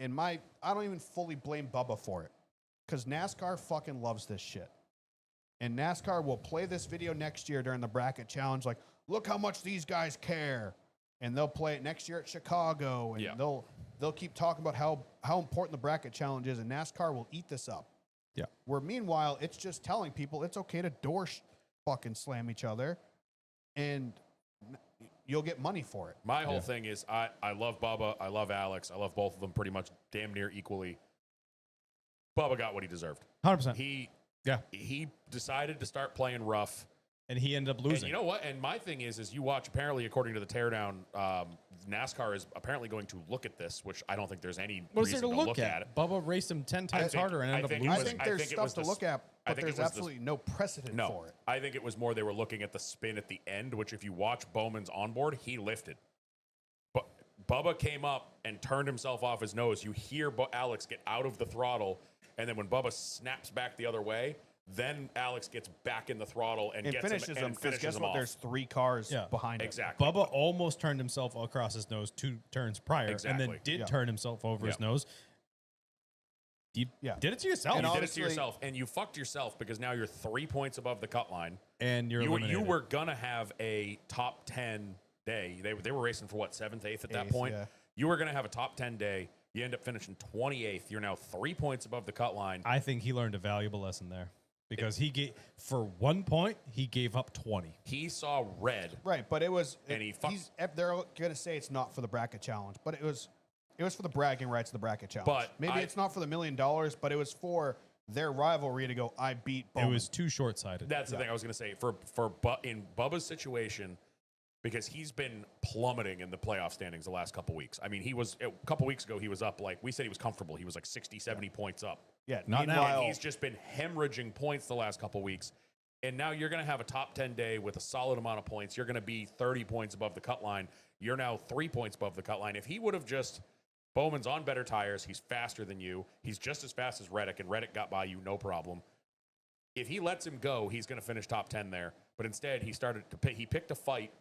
And I don't even fully blame Bubba for it because NASCAR fucking loves this shit. And NASCAR will play this video next year during the bracket challenge, like, look how much these guys care. And they'll play it next year at Chicago, and Yeah. they'll keep talking about how important the bracket challenge is, and NASCAR will eat this up. Yeah. Where meanwhile, it's just telling people it's okay to fucking slam each other, and you'll get money for it. my whole thing is I love Bubba, I love Alex, I love both of them pretty much damn near equally. Bubba got what he deserved. 100%. He Yeah. he decided to start playing rough. and he ended up And losing. you know what? And my thing is you watch, apparently, according to the teardown, NASCAR is apparently going to look at this, which I don't think there's any what is reason there to look at? it. Bubba raced him 10 times think- harder and I ended up think it losing. was- I think I there's think it stuff was to the- look at, I but think it there's was the- absolutely no precedent No, for it. I think it was more they were looking at the spin at the end, which if you watch Bowman's onboard, he lifted. But Bubba came up and turned himself off his nose. You hear Alex get out of the throttle, and then when Bubba snaps back the other way, then Alex gets back in the throttle and, And gets finishes him, them and because finishes guess him what? off. There's 3 cars Yeah. behind him. Exactly. Bubba almost turned himself across his nose 2 turns prior, and Exactly. then did Yeah. turn himself over his Yeah. nose. You Yeah. did it to yourself, And You did it honestly- to yourself, and you fucked yourself because now you're 3 points above the cut line. and you're You eliminated. were gonna have a top 10 day. They were racing for what, 7th, 8th at that Eighth, point. yeah. You were gonna have a top 10 day. You end up finishing 28th. You're now 3 points above the cut line. I think he learned a valuable lesson there because he gave for 1 point he gave up 20. He saw red. Right, but it was. And he fuck- they're going to say it's not for the bracket challenge, but it was for the bragging rights of the bracket challenge. But maybe it's not for the $1 million, but it was for their rivalry to go. I beat It Bowman. was too short-sighted. That's the thing I was gonna say. In Bubba's situation, because he's been plummeting in the playoff standings the last couple weeks. I mean, a couple weeks ago, he was up like, we said he was comfortable. He was like 60, 70 points up. Yeah, Not now. meanwhile, And he's just been hemorrhaging points the last couple weeks. And now you're going to have a top 10 day with a solid amount of points. You're going to be 30 points above the cut line. You're now 3 points above the cut line. If he would have just, Bowman's on better tires. He's faster than you. He's just as fast as Reddick, and Reddick got by you, no problem. If he lets him go, he's going to finish top 10 there. But instead, he picked a fight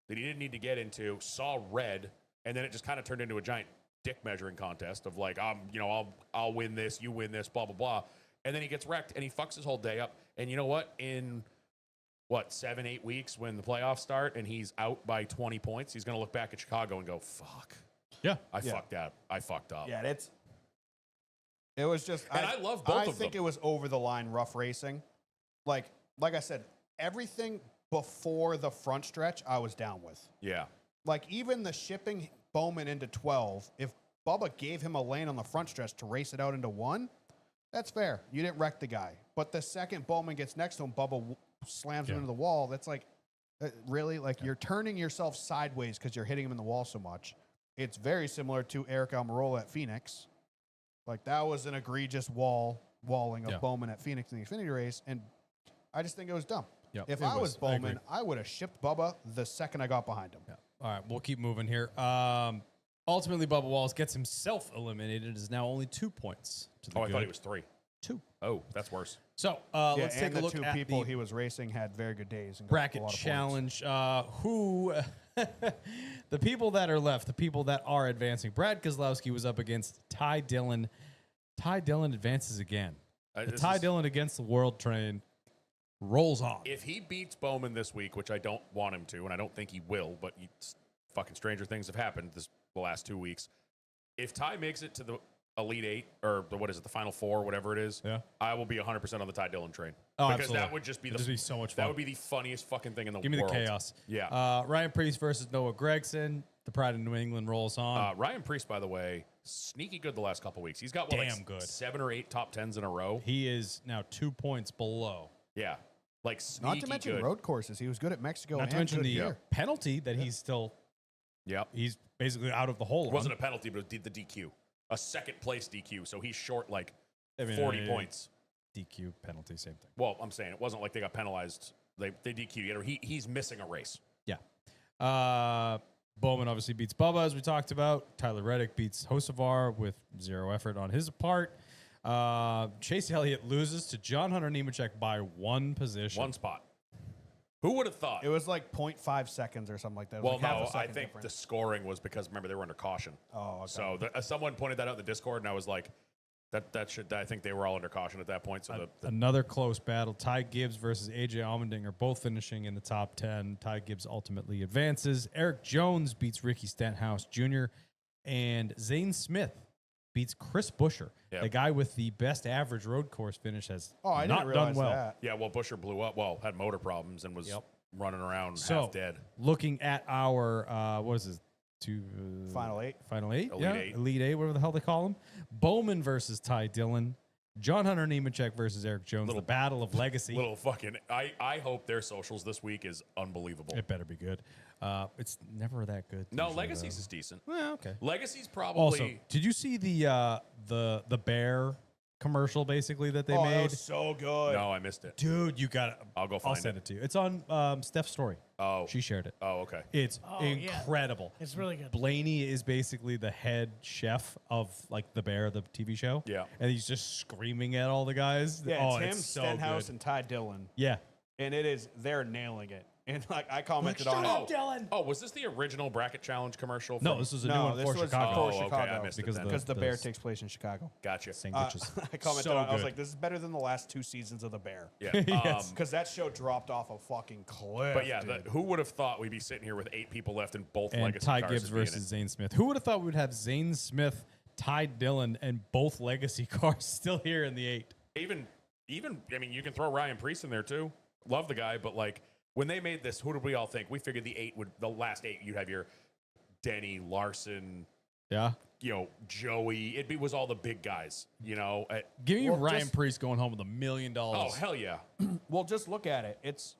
that he didn't need to get into, saw red, and then it just kind of turned into a giant dick measuring contest of like, I'll win this, you win this, blah, blah, blah. And then he gets wrecked and he fucks his whole day up. And you know what? In 7-8 weeks when the playoffs start and he's out by 20 points, he's going to look back at Chicago and go, fuck, Yeah. I Yeah. fucked up. I fucked up. yeah, it was just. And I love both I of think them. it was over the line rough racing. Like I said, everything before the front stretch, I was down with. Yeah. Like even the shipping Bowman into 12, if Bubba gave him a lane on the front stretch to race it out into 1, that's fair. You didn't wreck the guy. But the second Bowman gets next to him, Bubba slams him Yeah. into the wall. That's like, really? Like you're turning yourself sideways because you're hitting him in the wall so much. It's very similar to Eric Almirola at Phoenix. Like that was an egregious walling of Yeah. Bowman at Phoenix in the Xfinity race. And I just think it was dumb. Yep, If it I was was. I Bowman, agree. I would have shipped Bubba the second I got behind him. Yeah. All right, we'll keep moving here. Ultimately, Bubba Wallace gets himself eliminated. It is now only 2 points to the Oh, I good. thought he was 3. 2. Oh, that's worse. So Yeah, let's take and a the look two at people the he was racing had very good days. And got a bracket lot of points. challenge. Who the people that are left, the people that are advancing. Brad Kozlowski was up against Ty Dillon. Ty Dillon advances again. The This Ty is- Dillon against the world train rolls on. If he beats Bowman this week, which I don't want him to, and I don't think he will, but fucking stranger things have happened the last 2 weeks. If Ty makes it to the Elite 8 or the Final 4, whatever it is, Yeah. I will be 100% on the Ty Dillon train. Oh, because absolutely. that would just be It'd just be so much that fun. would be the funniest fucking thing in the Give me world. the chaos. Yeah. Ryan Preece versus Noah Gregson. The Pride of New England rolls on. Ryan Preece, by the way, sneaky good the last couple weeks. He's got Damn good. 7 or 8 top 10s in a row. He is now 2 points below. Yeah. Like sneaky Not to mention good. road courses. He was good at Mexico. Not and to mention good the here. penalty that he's still, Yep. he's basically out of the hole. It wasn't a penalty, but it was the DQ. A second place DQ. So he's short like 40 points. DQ penalty, same thing. Well, I'm saying it wasn't like they got penalized. They DQ'd. He's missing a race. Yeah. Bowman obviously beats Bubba, as we talked about. Tyler Reddick beats Hocevar with 0 effort on his part. Chase Elliott loses to John Hunter Nemechek by 1 position. 1 spot. Who would have thought? It was like 0.5 seconds or something like that. It was Well, like half a no, I second think the difference. scoring was because remember they were under caution. Oh, okay. So someone pointed that out in the Discord, and I was like, I think they were all under caution at that point. So Another close battle. Ty Gibbs versus AJ Allmendinger, both finishing in the top 10. Ty Gibbs ultimately advances. Eric Jones beats Ricky Stenhouse Jr. And Zane Smith beats Chris Buescher. Yep. The guy with the best average road course finish has I not didn't done realize well. that. yeah, well, Buescher blew up. Well, had motor problems and was running around So, half dead. looking at our, what is this? Final 8. Final 8? Elite yeah. 8. Elite 8, whatever the hell they call them. Bowman versus Ty Dillon. John Hunter Nemechek versus Eric Jones, the battle of legacy. Little fucking. I hope their socials this week is unbelievable. It better be good. It's never that good. No, usually, Legacies though. is decent. Well, okay. Legacy's probably. Also, did you see the bear commercial basically that they Oh, that made? was so good. No, I missed it. Dude, you got it. I'll go I'll find send it. it to you. It's on Steph's story. Oh, She shared it. oh, okay. It's Oh, yeah. incredible. It's really good. Blaney is basically the head chef of like the Bear, the TV show. Yeah. And he's just screaming at all the guys. Yeah, oh, it's him, it's so Stenhouse, good. and Ty Dillon. Yeah. And they're nailing it. And like I commented Like, on shut it. up, Dylan. Oh, was this the original bracket challenge commercial? No, from- this was a new No, one this for was Chicago. for Oh, okay, I Chicago. missed it Because then. the- Because the Bear this- takes place in Chicago. Gotcha. Sandwiches. I commented So on it. I was good. like, this is better than the last 2 seasons of The Bear. Yeah. Yes. Because that show dropped off a fucking cliff. But yeah, dude. who would have thought we'd be sitting here with 8 people left in both And legacy Ty cars Gibbs as being versus Zane Smith. Who would have thought we'd have Zane Smith, Ty Dillon, and both legacy cars still here in the 8? even I mean, you can throw Ryan Priest in there too. Love the guy, but like when they made this, who did we all think? We figured the last 8 you'd have your Denny, Larson, Yeah. Joey. Was all the big guys, Give me Well, Ryan just- Priest going home with $1 million. Oh hell yeah! Well, just look at it. It's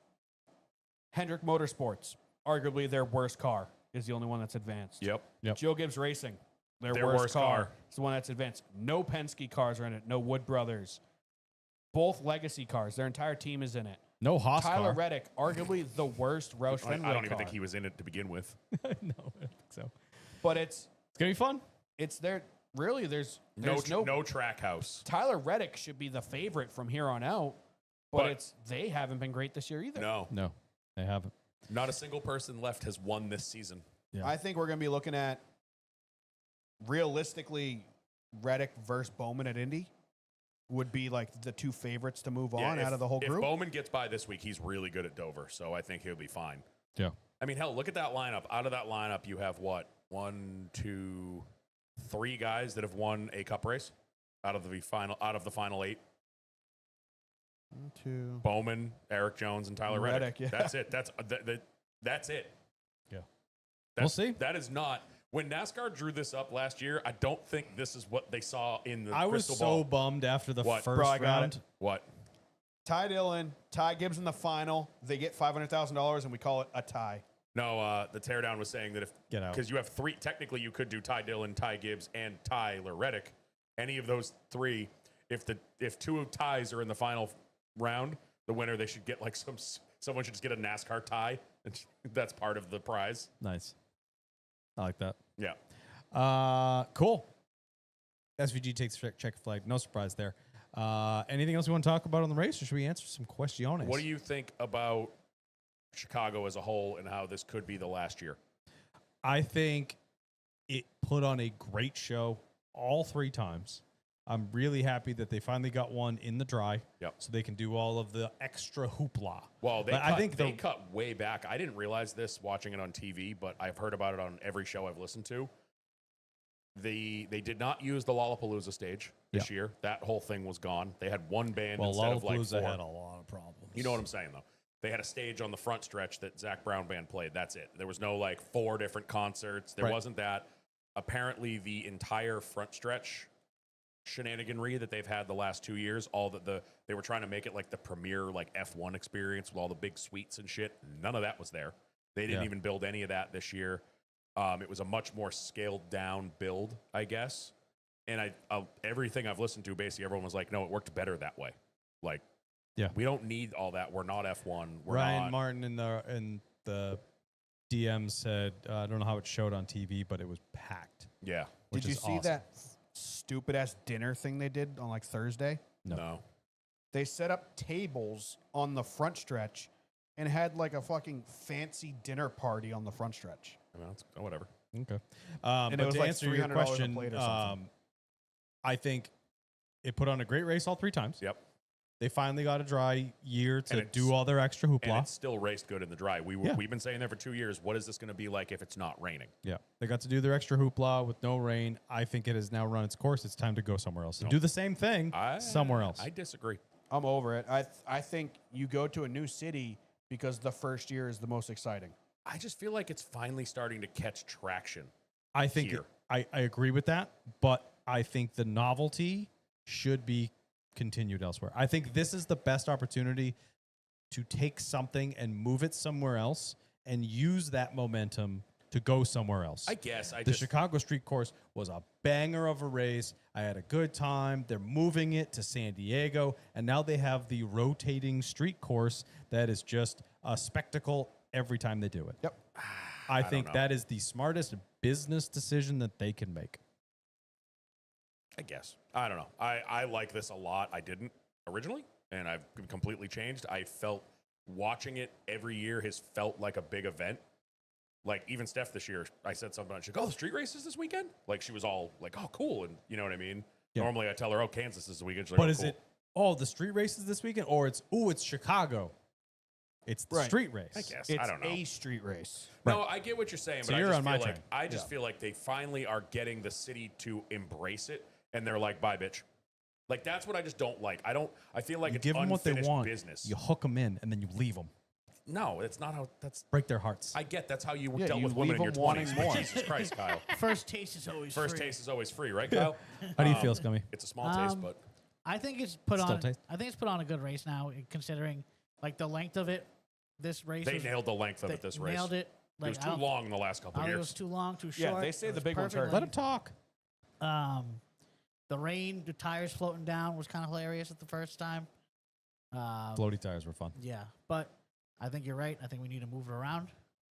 Hendrick Motorsports, arguably their worst car, is the only one that's advanced. Yep. Joe Gibbs Racing, their Their worst worst car, car. is the one that's advanced. No Penske cars are in it. No Wood Brothers. Both legacy cars. Their entire team is in it. No Haas Tyler car. Reddick, arguably the worst Roush I Fenway don't even car. think he was in it to begin with. No, I don't think so. But it's It's going to be fun. their really there's No, no no track house. Tyler Reddick should be the favorite from here on out. But they haven't been great this year either. No, No, they haven't. not a single person left has won this season. Yeah. I think we're going to be looking at realistically Reddick versus Bowman at Indy would be like the 2 favorites to move on Yeah, out of the whole If group. Bowman gets by this week, he's really good at Dover, so I think he'll be fine. Yeah. I mean, hell, look at that lineup. Out of that lineup, you have what? 1, 2, 3 guys that have won a cup race out of the final 8. 2. Bowman, Eric Jones, and Tyler Reddick. Reddick, yeah. That's it. That's it. Yeah. That's, We'll see. That is not. When NASCAR drew this up last year, I don't think this is what they saw in the I was crystal so ball. bummed after the What? first Bro, I got round. it. What? Ty Dillon, Ty Gibbs in the final. They get $500,000 and we call it a tie. No, the teardown was saying that Get out. because you have 3. Technically, you could do Ty Dillon, Ty Gibbs, and Tyler Reddick. Any of those 3, if 2 of ties are in the final round, the winner they should get like someone should just get a NASCAR tie, and that's part of the prize. Nice. I like that. Yeah. Cool. SVG takes check flag. No surprise there. Anything else we want to talk about on the race, or should we answer some questions? What do you think about Chicago as a whole and how this could be the last year? I think it put on a great show all 3 times. I'm really happy that they finally got one in the dry, Yep. so they can do all of the extra hoopla. Well, But I think they cut way back. I didn't realize this watching it on TV, but I've heard about it on every show I've listened to. They did not use the Lollapalooza stage this year. That whole thing was gone. They had one band Well, instead of like 4. Lollapalooza had a lot of problems. You know what I'm saying, though. They had a stage on the front stretch that Zach Brown Band played. That's it. There was no like 4 different concerts. There Right. wasn't that. Apparently, the entire front stretch shenaniganry that they've had the last 2 years, they were trying to make it like the premier like F1 experience with all the big suites and shit. None of that was there. They didn't Yeah. even build any of that this year. It was a much more scaled down build, I guess. And everything I've listened to, basically everyone was like, no, it worked better that way. Like, Yeah. we don't need all that. We're not F1. We're Ryan not. Martin in the DM said, I don't know how it showed on TV, but it was packed. Yeah. Which Did you is see awesome. that stupid ass dinner thing they did on like Thursday? No. They set up tables on the front stretch and had like a fucking fancy dinner party on the front stretch. I mean, whatever. Okay. And But it was to like answer your $300 a question, plate or something. I think it put on a great race all 3 times. Yep. They finally got a dry year to it's- do all their extra And hoopla. it still raced good in the dry. Yeah. We've been saying that for 2 years. What is this going to be like if it's not raining? Yeah. They got to do their extra hoopla with no rain. I think it has now run its course. It's time to go somewhere else. And do the same thing somewhere else. I disagree. I'm over it. I think you go to a new city because the first year is the most exciting. I just feel like it's finally starting to catch traction. I think here. I agree with that, but I think the novelty should be continued elsewhere. I think this is the best opportunity to take something and move it somewhere else and use that momentum to go somewhere else. I guess I The just Chicago Street Course was a banger of a race. I had a good time. They're moving it to San Diego, and now they have the rotating street course that is just a spectacle every time they do it. Yep. I think know. that is the smartest business decision that they can make. I guess. I don't know. I like this a lot. I didn't originally, and I've completely changed. I felt watching it every year has felt like a big event. Like, even Steph this year, I said something, she's like, oh, the street races this weekend? Like, she was all like, oh, cool. And you know what I mean? Yeah. Normally I tell her, oh, Kansas is the weekend. She's like, But oh, is cool. it, the street races this weekend? Or it's Chicago. It's the Right. street race. I guess. It's I don't know. a street race. No, I get what you're saying, So but you're I just on feel my like train. I just feel like they finally are getting the city to embrace it, and they're like, "Bye, bitch." Like, that's what I just don't like. I feel like You it's give them what they unfinished want. business. You hook them in, and then you leave them. No, that's not how. That's Break their hearts. I get. That's how you Yeah, dealt you with women in leave your 'em wanting 20s. more. Jesus Christ, Kyle. First taste is always First free. taste is always free, right, Kyle? How do you feel, Scummy? It's a small taste, Um, but I think it's put Still on. taste? I think it's put on a good race now, considering like the length of it. This race, they was- nailed the length of they it this race. Nailed it. It Like, was I too don't- long in the last couple I of think it years. was too long, too Yeah, short. they say It the was big ones perfect hurt. Let length. him talk. The rain, the tires floating down was kind of hilarious at the first time. Floaty tires were fun. Yeah, but I think you're right. I think we need to move it around.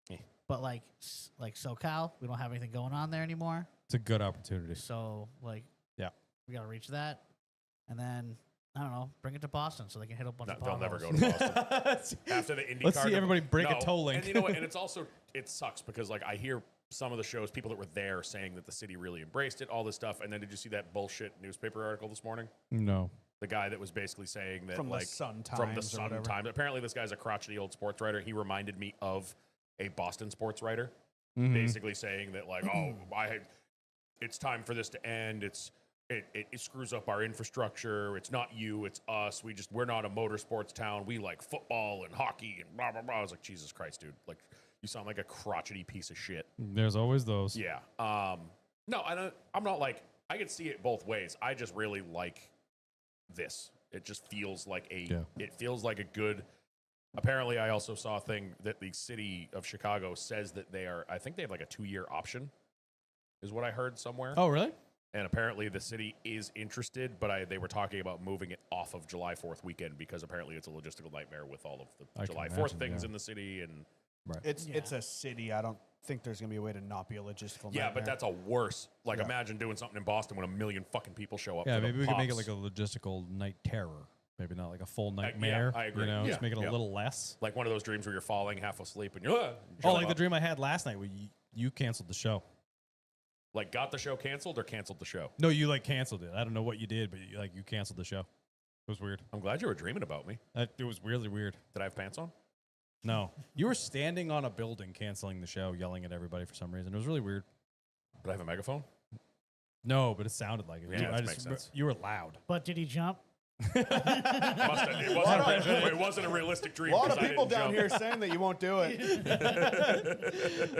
Yeah. But like SoCal, we don't have anything going on there anymore. It's a good opportunity. So like, Yeah. we gotta reach that, and then I don't know, bring it to Boston so they can hit a bunch No, of they'll never potholes. go to Boston. After the IndyCar, Let's see everybody break a No, toe link. And you know what? And it's also, it sucks because like I hear some of the shows, people that were there saying that the city really embraced it, all this stuff. And then did you see that bullshit newspaper article this morning? No. The guy that was basically saying that From the like Sun from the Times or Sun whatever. Times. Apparently, this guy's a crotchety old sports writer. He reminded me of a Boston sports writer, Mhm. basically saying that like, oh, it's time for this to end. It screws up our infrastructure. It's not you, it's us. We're not a motorsports town. We like football and hockey and blah blah blah. I was like, Jesus Christ, dude! Like, you sound like a crotchety piece of shit. There's always those. Yeah. No, I'm not like, I could see it both ways. I just really like this. It just feels like it feels like a good. Apparently, I also saw a thing that the city of Chicago says that I think they have like a 2-year option, is what I heard somewhere. Oh, really? And apparently the city is interested, but they were talking about moving it off of July 4th weekend because apparently it's a logistical nightmare with all of I the can July 4th imagine, things yeah. in the city. And Right. It's a city. I don't think there's gonna be a way to not be a logistical. yeah, but nightmare. that's a worse. Like, Yeah. imagine doing something in Boston when 1 million fucking people show up. Yeah, for the maybe we could make it Pops. like a logistical night terror. Maybe not like a full yeah, nightmare. I agree. You know, Yeah, just make it a yeah. little less. Like one of those dreams where you're falling half asleep and you're Oh, show like the up. dream I had last night where you canceled the show. Like, got the show canceled or canceled the show? No, you like canceled it. I don't know what you did, but you canceled the show. It was weird. I'm glad you were dreaming about me. It was really weird. Did I have pants on? No, you were standing on a building canceling the show, yelling at everybody for some reason. It was really weird. Did I have a megaphone? No, but it sounded like it. Yeah, that makes sense. You were loud. But did he jump? Must have. It wasn't a realistic dream. a lot 'cause of I people didn't down jump. here saying that you won't do it.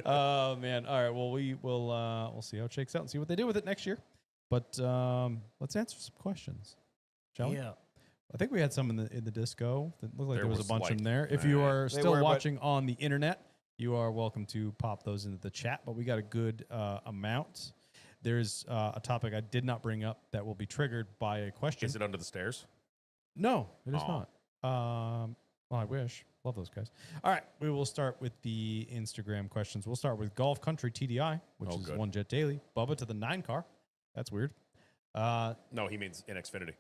Oh man! All right. Well, we'll see how it shakes out and see what they do with it next year. But let's answer some questions, shall we? Yeah. I think we had some in the disco. That looked like there was a bunch in like- there. If you are They still were, but- watching on the internet, you are welcome to pop those into the chat. But we got a good amount. There's a topic I did not bring up that will be triggered by a question. Is it under the stairs? No, it is Aw. not. Well, I wish. Love those guys. All right, we will start with the Instagram questions. We'll start with Golf Country TDI, which Oh, is good. One Jet Daily. Bubba to the 9 car. That's weird. No, he means in Xfinity.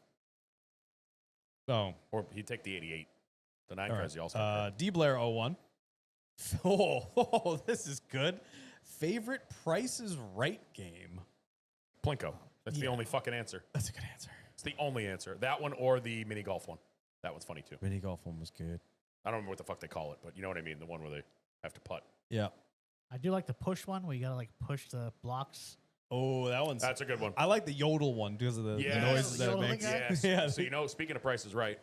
Oh, Or he'd take the 88. The 9 all cars, right. you also D Blair 01. Oh, this is good. Favorite Price is Right game. Plinko. That's the Yeah. only fucking answer. That's a good answer. It's the only answer. That one or the mini golf one. That one's funny too. Mini golf one was good. I don't remember what the fuck they call it, but you know what I mean. The one where they have to putt. Yeah. I do like the push one where you gotta like push the blocks. Oh, that one's. That's a good one. I like the yodel one because of the Yes. noises that it Yodeling makes. guy? Yes. Yeah. So, you know, speaking of Price is Right,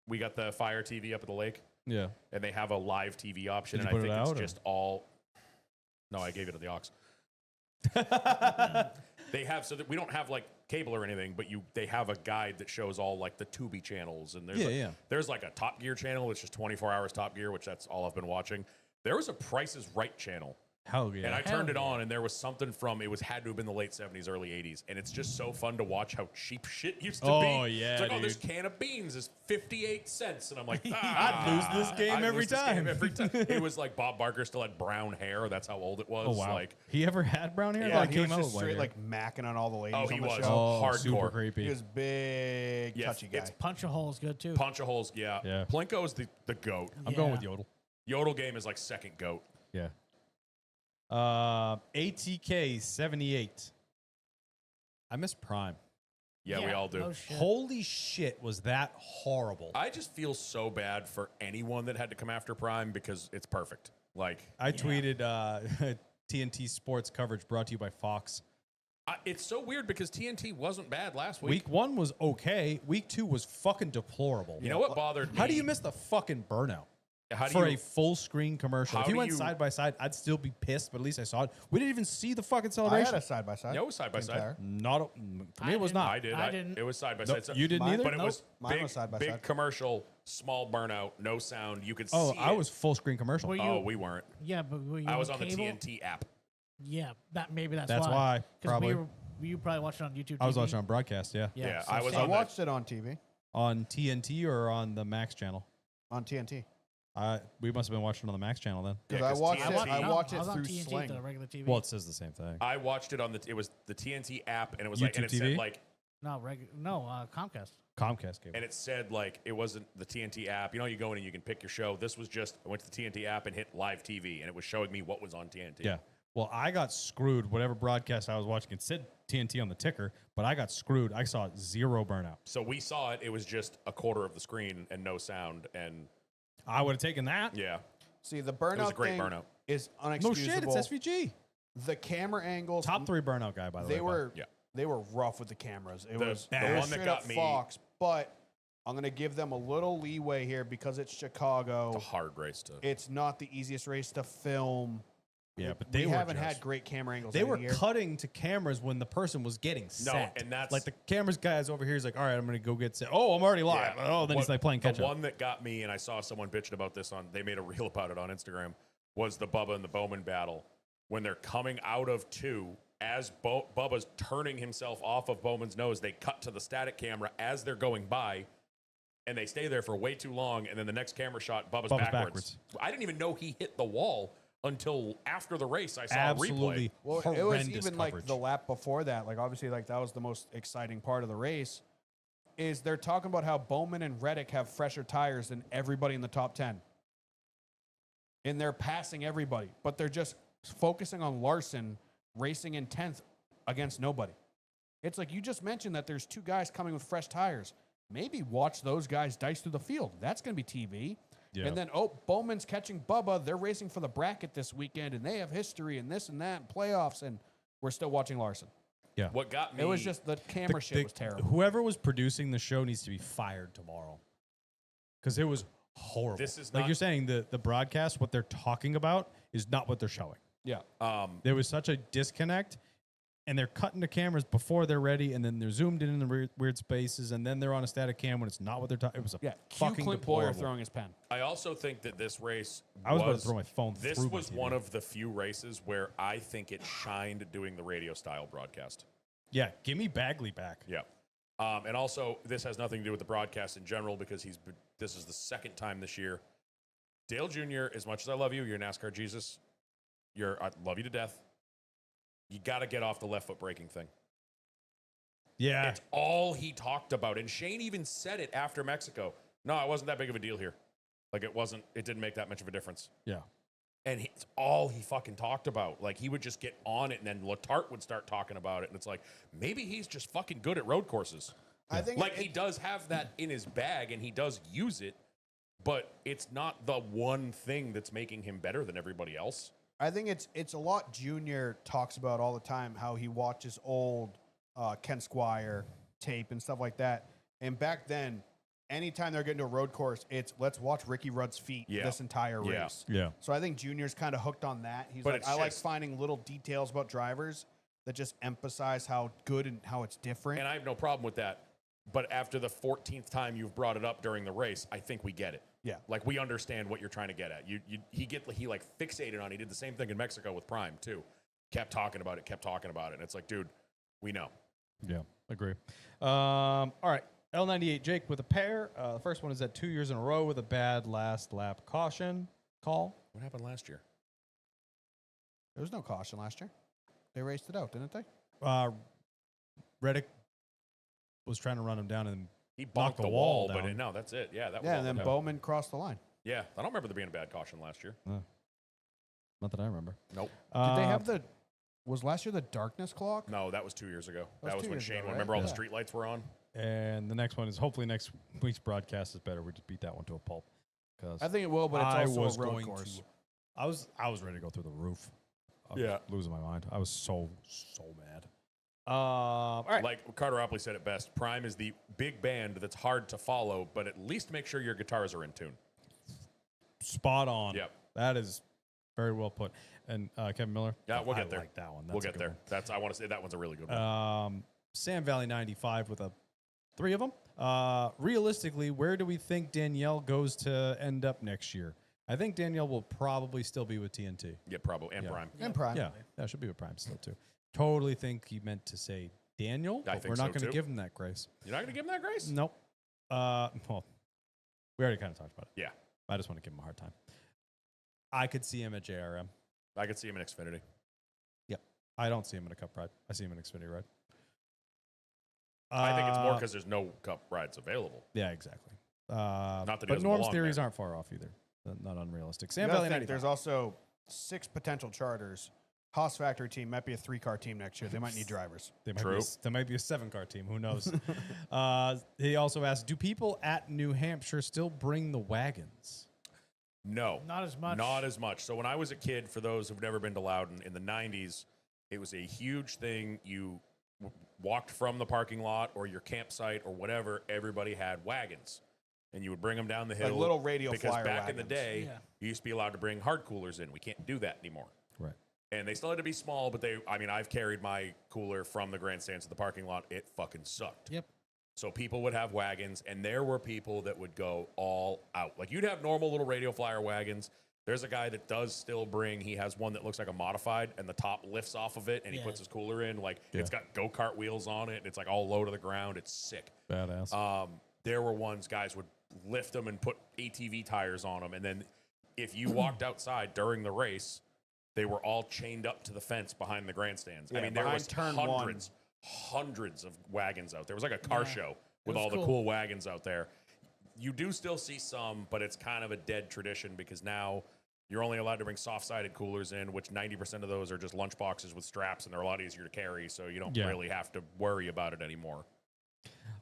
we got the Fire TV up at the lake, Yeah. and they have a live TV option, Did and you I put it think out, it's or- just all. No, I gave it to the Ox. they have so that we don't have like cable or anything, but they have a guide that shows all like the Tubi channels, and there's like a Top Gear channel, which is 24 hours Top Gear, which that's all I've been watching. There was a Price is Right channel. Hell yeah. And I turned it on, and there was something from had to have been the late 70s, early 80s. And it's just so fun to watch how cheap shit used to be. Oh, yeah, It's like, oh, dude. this can of beans is 58 cents. And I'm like, I'd lose this game I'd every lose this time. game every time. It was like Bob Barker still had brown hair. That's how old it was. Oh, wow. Like, He ever had brown hair? Yeah, I thought he was came out just with straight white like macking on all the ladies Oh, he on the was. show. hair. Oh, hardcore. super He creepy. was big, Yeah, touchy guy. it's Punch a hole is good too. Punch a holes, yeah. Yeah. Plinko's the goat. I'm going Yeah. with Yodel. Yodel game is like second goat. Yeah. ATK 78. I miss Prime. Yeah, we all do. No shit. Holy shit, was that horrible? I just feel so bad for anyone that had to come after Prime because it's perfect. Like, I tweeted TNT Sports coverage brought to you by Fox. it's so weird because TNT wasn't bad last week. Week 1 was okay. Week 2 was fucking deplorable. You know what bothered me? How do you miss the fucking burnout? How do For you- a full screen commercial. How If you do went you- side by side, I'd still be pissed, but at least I saw it. We didn't even see the fucking I celebration. had a side by side. No, side by side. Not a, for me, it was didn't. not. I did. I didn't. It was side by Nope, side. you didn't Mine- either? But it was Mine big, was side by big side. commercial, small burnout, no sound. You could Oh, see I it. was full screen commercial. Were you- Oh, we weren't. Yeah, but were you I was on the cable? TNT app. Yeah, maybe that's That's why. why, 'Cause probably. you probably watched it on YouTube. I was TV. watching on broadcast, yeah. Yeah, so I was same. I on the- watched it on TV, On TNT or on the Max channel. on TNT. We must have been watching it on the Max channel then. Because Yeah, I 'cause watched TNT it. I no, watched I it was on through TNT, Sling. the regular TV. Well, it says the same thing. I watched it on it was the TNT app, and it was like, YouTube and it TV? said like, Comcast. Comcast cable. and it said like it wasn't the TNT app. You know, you go in and you can pick your show. This was just I went to the TNT app and hit live TV, and it was showing me what was on TNT. Yeah. Well, I got screwed. Whatever broadcast I was watching, it said TNT on the ticker, but I got screwed. I saw 0 burnout. So we saw it. It was just a quarter of the screen and no sound. And I would have taken that. yeah, See, the burnout it was a great thing burnout. is No unexcusable. shit, it's SVG. The camera angles. Top 3 burnout guy, by the way. They were Yeah. they were rough with the cameras. It The- was the it was one that straight got up me- Fox, but I'm gonna give them a little leeway here because it's Chicago. It's a hard race to. It's not the easiest race to film. Yeah, but they we were haven't just- had great camera angles. They any were year. cutting to cameras when the person was getting set. and that's- like the cameras guy's over here. He's like, all right, I'm going to go get set. Oh, I'm already live. Yeah. Oh, then he's What- like playing catch The up. one that got me, and I saw someone bitching about this on. They made a reel about it on Instagram. Was the Bubba and the Bowman battle when they're coming out of 2 as Bubba's turning himself off of Bowman's nose. They cut to the static camera as they're going by, and they stay there for way too long. And then the next camera shot, Bubba's backwards. I didn't even know he hit the wall until after the race. I saw Absolutely a replay. Well, horrendous it was even coverage. like the lap before that. Like obviously, like that was the most exciting part of the race. Is they're talking about how Bowman and Reddick have fresher tires than everybody in the top 10, and they're passing everybody, but they're just focusing on Larson racing in 10th against nobody. It's like you just mentioned that there's 2 guys coming with fresh tires. Maybe watch those guys dice through the field. That's going to be TV. Yeah. And then, Bowman's catching Bubba. They're racing for the bracket this weekend, and they have history and this and that, and playoffs, and we're still watching Larson. Yeah. What got me? It was just the camera shit was terrible. Whoever was producing the show needs to be fired tomorrow because it was horrible. This is like not- you're saying, the broadcast, what they're talking about is not what they're showing. Yeah. There was such a disconnect, and they're cutting the cameras before they're ready, and then they're zoomed in the weird spaces, and then they're on a static cam when it's not what they're talking. It was a Yeah. Cue fucking Clint Boyer deplorable. throwing his pen. I also think that this race I was about to throw my phone This through my was TV. one of the few races where I think it shined doing the radio style broadcast. Yeah, give me Bagley back. Yeah. And also, this has nothing to do with the broadcast in general because this is the second time this year. Dale Jr., as much as I love you, you're NASCAR Jesus. I love you to death. You got to get off the left foot braking thing. Yeah, It's all he talked about. And Shane even said it after Mexico. No, it wasn't that big of a deal here. Like, it didn't make that much of a difference. yeah. And it's all he fucking talked about. Like, he would just get on it, and then Letarte would start talking about it. And it's like, maybe he's just fucking good at road courses. I think Like, he does have that in his bag, and he does use it, but it's not the one thing that's making him better than everybody else. I think it's a lot. Junior talks about all the time how he watches old Ken Squire tape and stuff like that. And back then, anytime they're getting to a road course, it's let's watch Ricky Rudd's feet Yeah. this entire Yeah. race. Yeah. So I think Junior's kind of hooked on that. He's But like, it's I like just- finding little details about drivers. that just emphasize how good and how it's different. And I have no problem with that. But after the 14th time you've brought it up during the race, I think we get it. Yeah. Like we understand what you're trying to get at. He like fixated on it. He did the same thing in Mexico with Prime too. Kept talking about it. And it's like, dude, we know. Yeah, agree. All right. L98 Jake with a pair. The first one is at 2 years in a row with a bad last lap caution call. What happened last year? There was no caution last year. They raced it out, didn't they? Reddick was trying to run him down and He knocked bumped the the wall wall, but down. no, that's it. Yeah, that was Yeah, all and then that- Bowman crossed the line. Yeah, I don't remember there being a bad caution last year. not that I remember. Nope. Did they have the? Was last year the darkness clock? No, that was 2 years ago. was That was 2 when years Shane ago, won. right? Remember all the Yeah. street lights were on? And the next one is hopefully next week's broadcast is better. We just beat that one to a pulp. Because I think it will, but it's also a road course. I was ready to go through the roof. I was Yeah. losing my mind. I was so mad. All right. Like Carter Opley said it best, Prime is the big band that's hard to follow, but at least make sure your guitars are in tune. Spot on. Yep. That is very well put. And Kevin Miller. Yeah, we'll I get there. like that one. We'll That's a get good there. I want to say that one's a really good one. one. Sam Valley 95 with three of them. Realistically, where do we think Danielle goes to end up next year? I think Danielle will probably still be with TNT. Yeah, probably. And yeah. Prime. And Prime. Yeah, that should be with Prime still too. Totally think he meant to say Daniel, I but think we're not so, going to too. give him that grace. You're not going to give him that grace? Nope. Well, we already kind of talked about it. Yeah. I just want to give him a hard time. I could see him at JRM. I could see him in Xfinity. I don't see him in a Cup ride. I see him in Xfinity ride. I think it's more because there's no Cup rides available. Yeah, exactly. Not that he but doesn't Norm's belong theories there. aren't far off either. Not unrealistic. You Sam gotta Valley think 95. there's also 6 potential charters. Haas Factory team might be a 3-car team next year. They might need drivers. There True. might be a 7-car team. Who knows? He also asked, do people at New Hampshire still bring the wagons? No. Not as much. Not as much. So when I was a kid, for those who've never been to Loudon, in the 90s, it was a huge thing. You walked from the parking lot or your campsite or whatever, everybody had wagons. And you would bring them down the hill. Like little radio because flyer back in the wagons. day, Yeah. you used to be allowed to bring hard coolers in. We can't do that anymore. Right. And they still had to be small, but I've carried my cooler from the grandstands to the parking lot. It fucking sucked. Yep. So people would have wagons, and there were people that would go all out. Like you'd have normal little radio flyer wagons. There's a guy that does still bring, he has one that looks like a modified, and the top lifts off of it, and he Yeah. puts his cooler in. Like Yeah. it's got go-kart wheels on it, and it's like all low to the ground. It's sick. Badass. There were ones guys would lift them and put ATV tires on them, and then if you walked outside during the race, they were all chained up to the fence behind the grandstands. I Yeah, mean, there behind was turn one. hundreds of wagons out there. It was like a car Yeah, show with was all the cool. cool wagons out there. You do still see some, but it's kind of a dead tradition because now you're only allowed to bring soft-sided coolers in, which 90% of those are just lunch boxes with straps, and they're a lot easier to carry, so you don't Yeah. really have to worry about it anymore.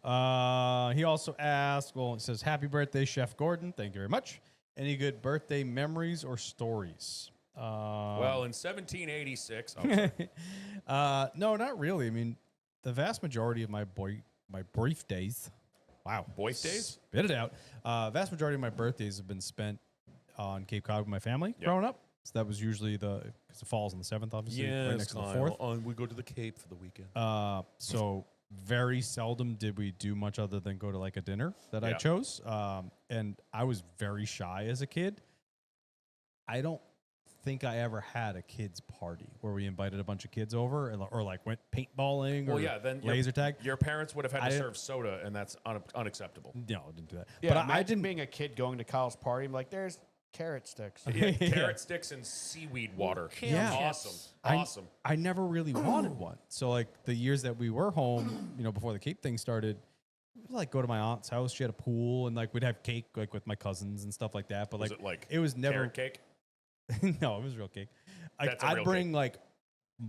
He also asked, it says, happy birthday, Chef Gordon. Thank you very much. Any good birthday memories or stories? Well, in 1786, I'm sorry. No, not really. I mean, the vast majority of my birthdays, wow. Birthdays? Spit it out. Vast majority of my birthdays have been spent on Cape Cod with my family growing up. So that was usually because it falls on the 7th, obviously, right next to the 4th. we go to the Cape for the weekend. So very seldom did we do much other than go to like a dinner that I Yeah. chose. And I was very shy as a kid. I don't think I ever had a kids party where we invited a bunch of kids over or like went paintballing Well, or yeah, then laser tag. Your parents would have had to I- serve soda, and that's unacceptable. No, I didn't do that. Yeah, but imagine I didn't. being a kid going to Kyle's party. I'm like, there's carrot sticks. Yeah, carrot sticks and seaweed water. Yeah. Awesome. I- Awesome. I never really wanted one. So like the years that we were home, before the Cape thing started, we'd, like go to my aunt's house. She had a pool, and like we'd have cake like with my cousins and stuff like that. But Was like it like it was never. carrot cake? No, it was real cake. That's a I'd real bring like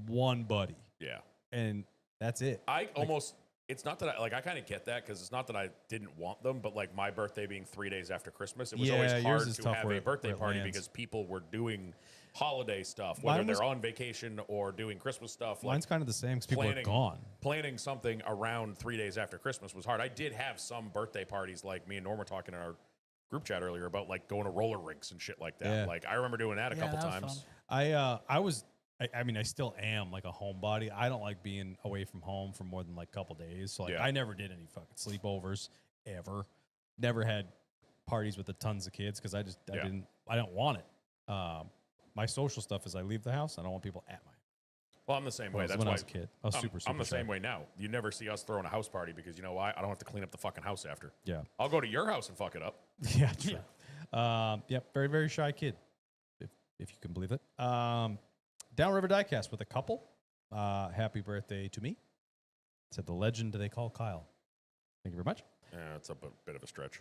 one buddy, Yeah. and that's it. I almost, it's not that I kind of get that because it's not that I didn't want them, but like my birthday being 3 days after Christmas, it was Yeah, always yours hard is to tough have where a it- birthday where it party lands. because people were doing holiday stuff, whether Mine was- they're on vacation or doing Christmas stuff. Like Mine's kind of the same because people are planning- gone. planning something around 3 days after Christmas was hard. I did have some birthday parties, like me and Norm were talking in our group chat earlier about like going to roller rinks and shit like that. Yeah. Like I remember doing that a Yeah, couple that was times. fun. I was I mean, I still am like a homebody. I don't like being away from home for more than like a couple days. So like, Yeah. I never did any fucking sleepovers ever. Never had parties with the tons of kids because I Yeah. don't want it. My social stuff is I leave the house. I don't want people at my. Well, I'm the same way. When That's I why was a kid, I was super. I'm the shy. same way now. You never see us throwing a house party because you know why? I don't have to clean up the fucking house after. Yeah. I'll go to your house and fuck it up. Yeah, true. Yeah, very, very shy kid, if you can believe it. Downriver Diecast with a couple. Happy birthday to me. Said the legend they call Kyle. Thank you very much. Yeah, it's a bit of a stretch.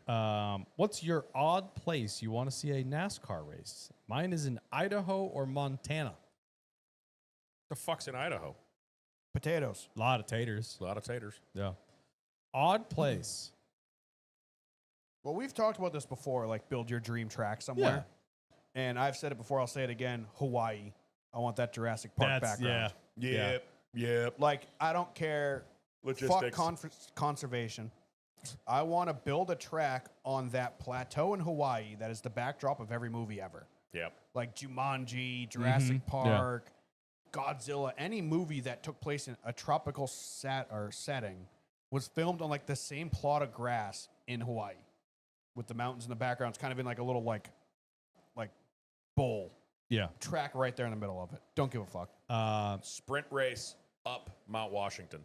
What's your odd place you want to see a NASCAR race? Mine is in Idaho or Montana. The fuck's in Idaho? Potatoes. A lot of taters. A lot of taters. Yeah. Odd place. Well, we've talked about this before, like build your dream track somewhere. And I've said it before, I'll say it again, Hawaii. I want that Jurassic Park background. Yeah. Yep. Like, I don't care. Logistics. Fuck conservation. I want to build a track on that plateau in Hawaii that is the backdrop of every movie ever. Yep. Like Jumanji, Jurassic Yeah. Park, Godzilla, any movie that took place in a tropical setting was filmed on like the same plot of grass in Hawaii with the mountains in the background. It's kind of in like a little like bowl Yeah. track right there in the middle of it. Don't give a fuck. Sprint race up Mount Washington.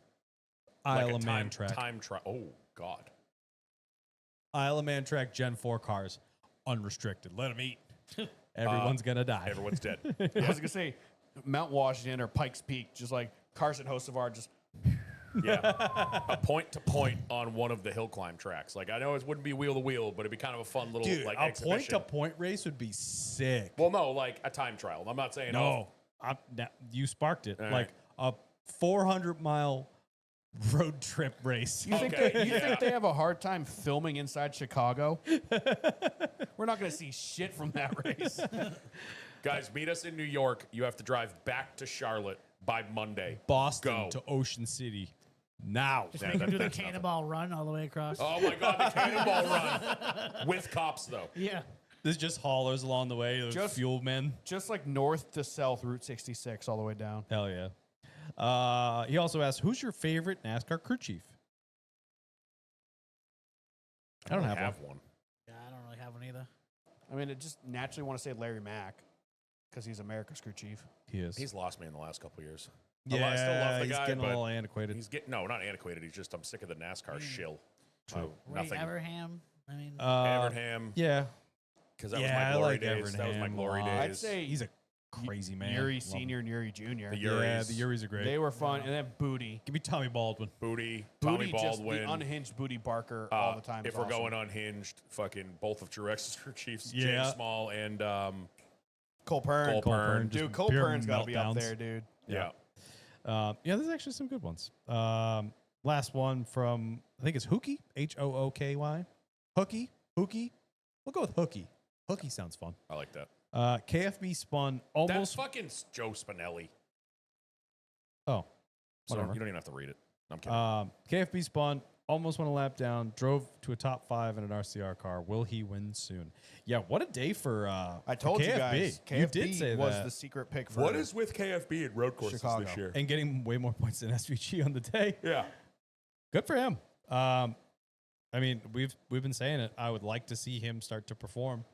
Isle a of Man track. Time trial. Oh, God. Isle of Man track Gen 4 cars. Unrestricted. Let them eat. Everyone's going to die. Everyone's dead. I was going to say Mount Washington or Pikes Peak, just like Carson Hocevar just Yeah. A point to point on one of the hill climb tracks. Like, I know it wouldn't be wheel to wheel, but it'd be kind of a fun little Dude, like a exhibition. point-to-point race would be sick. Well, no, like a time trial. I'm not saying No, you sparked it. All Like a 400-mile road trip race. You think Okay, you yeah. think they have a hard time filming inside Chicago? We're not going to see shit from that race. Guys, meet us in New York. You have to drive back to Charlotte by Monday. Boston Go. to Ocean City now. Just Yeah, make him do the that's nothing. cannonball run all the way across. Oh my God, the cannonball run with cops though. Yeah. There's just haulers along the way. There's Just- fuel men. Just like north to south, Route 66, all the way down. Hell yeah. He also asked, "Who's your favorite NASCAR crew chief?" I don't have one. Yeah, I don't really have one either. I mean, it just naturally want to say Larry Mack because he's America's crew chief. He is. He's lost me in the last couple years. yeah, I still love the he's guy, getting a but little antiquated. he's getting not antiquated. He's just I'm sick of the NASCAR shill. True. Ray Nothing. Everham. I mean, Evernham, Yeah, because that yeah, was my I glory like days. That was my Evernham glory a lot. days. I'd say he's a crazy man. Yuri Love Sr. him. and Yuri Jr. The Yeah, Uris. the Uris are great. They were fun. And then Booty. Give me Tommy Baldwin. Booty, Booty, Tommy just Baldwin. the unhinged Booty Barker all the time. If is we're awesome. going unhinged, fucking both of Truex's crew chiefs, Yeah. James Small and Cole Pern. Cole Pern. Dude, just Cole pure Pern's got to be up meltdowns. there, dude. yeah. Yeah, there's actually some good ones. Last one from, I think it's Hookie, Hooky. Hookie. We'll go with Hookie. Hookie sounds fun. I like that. KFB spun That's almost. fucking Joe Spinelli. Oh, So whatever. you don't even have to read it. I'm kidding. KFB spun almost went a lap down, drove to a top 5 in an RCR car. Will he win soon? Yeah, what a day for I told you KFB. guys, KFB You did say was that. the secret pick for What is with KFB and road courses Chicago. this year? And getting way more points than SVG on the day. Yeah. Good for him. I mean, we've been saying it. I would like to see him start to perform.